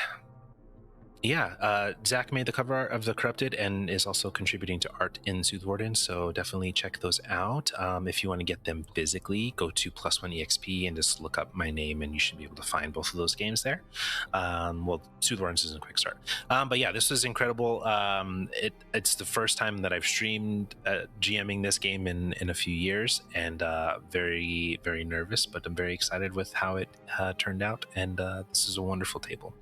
Zach made the cover art of The Corrupted and is also contributing to art in Soothwarden, so definitely check those out. If you want to get them physically, go to +1EXP and just look up my name, and you should be able to find both of those games there. Well, Soothwarden's is a quick start. But yeah, this was incredible. It's the first time that I've streamed GMing this game in a few years, and very, very nervous, but I'm very excited with how it turned out, and this is a wonderful table.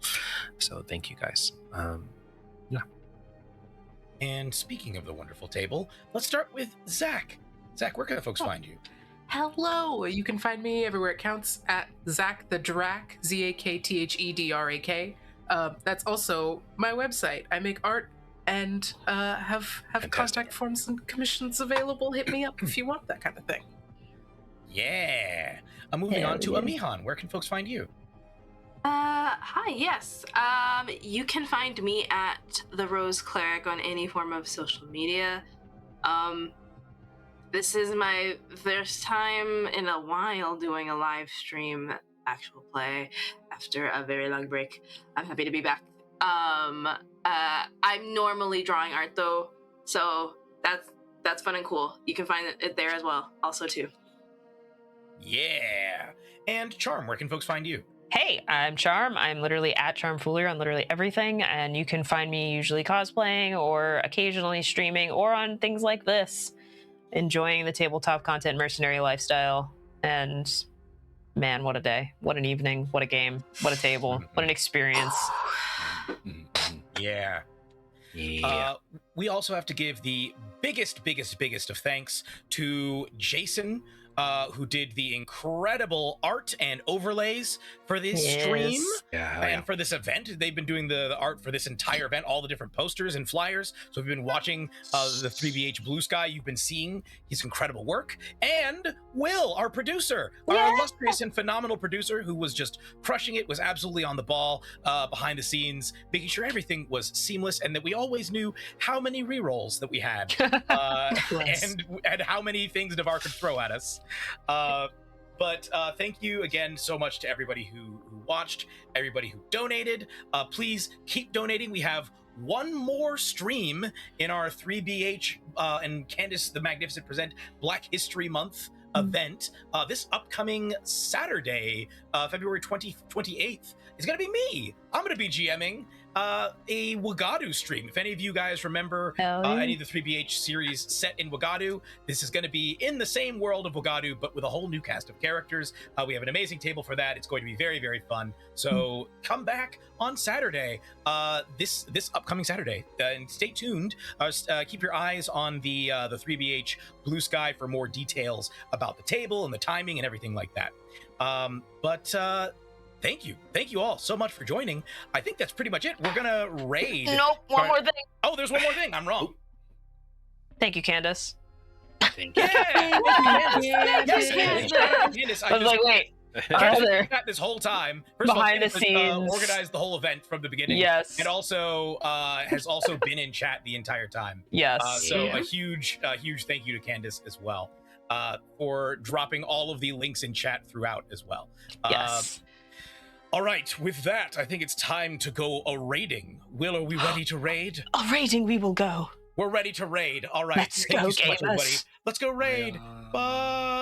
So thank you guys. And speaking of the wonderful table, let's start with Zach. Zach, where can the folks find you? Hello! You can find me everywhere it counts at Zach the Drak, ZAKTHEDRAK. That's also my website. I make art and have Fantastic. contact forms and commissions available. Hit me up if you want that kind of thing. Yeah. Moving on to Amihan. Where can folks find you? Hi, yes. You can find me at the Rose Cleric on any form of social media. This is my first time in a while doing a live stream actual play after a very long break. I'm happy to be back. I'm normally drawing art though, so that's fun and cool. You can find it there as well, also too. Yeah. And Charm, where can folks find you? Hey, I'm Charm. I'm literally at Charmfoolery on literally everything, and you can find me usually cosplaying or occasionally streaming or on things like this, enjoying the tabletop content mercenary lifestyle. And man, what a day, what an evening, what a game, what a table, what an experience. Yeah. We also have to give the biggest of thanks to Jason, who did the incredible art and overlays for this stream and for this event. They've been doing the art for this entire event, all the different posters and flyers. So if you've been watching the 3BH Blue Sky, you've been seeing his incredible work. And Will, our producer, our illustrious and phenomenal producer, who was just crushing it, was absolutely on the ball behind the scenes, making sure everything was seamless and that we always knew how many rerolls that we had and how many things Navaar could throw at us. But thank you again so much to everybody who watched, everybody who donated. Please keep donating. We have one more stream in our 3BH and Candace the Magnificent Present Black History Month event. This upcoming Saturday, February 28th, is going to be me. I'm going to be GMing a Wagadu stream. If any of you guys remember any of the 3BH series set in Wagadu, this is going to be in the same world of Wagadu, but with a whole new cast of characters. We have an amazing table for that. It's going to be very, very fun. So come back on Saturday, this upcoming Saturday, and stay tuned. Keep your eyes on the 3BH Blue Sky for more details about the table and the timing and everything like that. Thank you all so much for joining. I think that's pretty much it. We're gonna raid. Nope, one more thing. Oh, there's one more thing. I'm wrong. Thank you, Candace. Thank you. Candace, I was like, wait. Got this whole time. First behind of all, the scenes, organized the whole event from the beginning. Yes, and also has also been in chat the entire time. Yes. So a huge thank you to Candace as well for dropping all of the links in chat throughout as well. Yes. All right, with that, I think it's time to go a-raiding. Will, are we ready to raid? A-raiding, we will go. We're ready to raid. All right. Let's Thank go, you so much, gamers. everybody. Let's go raid. Bye.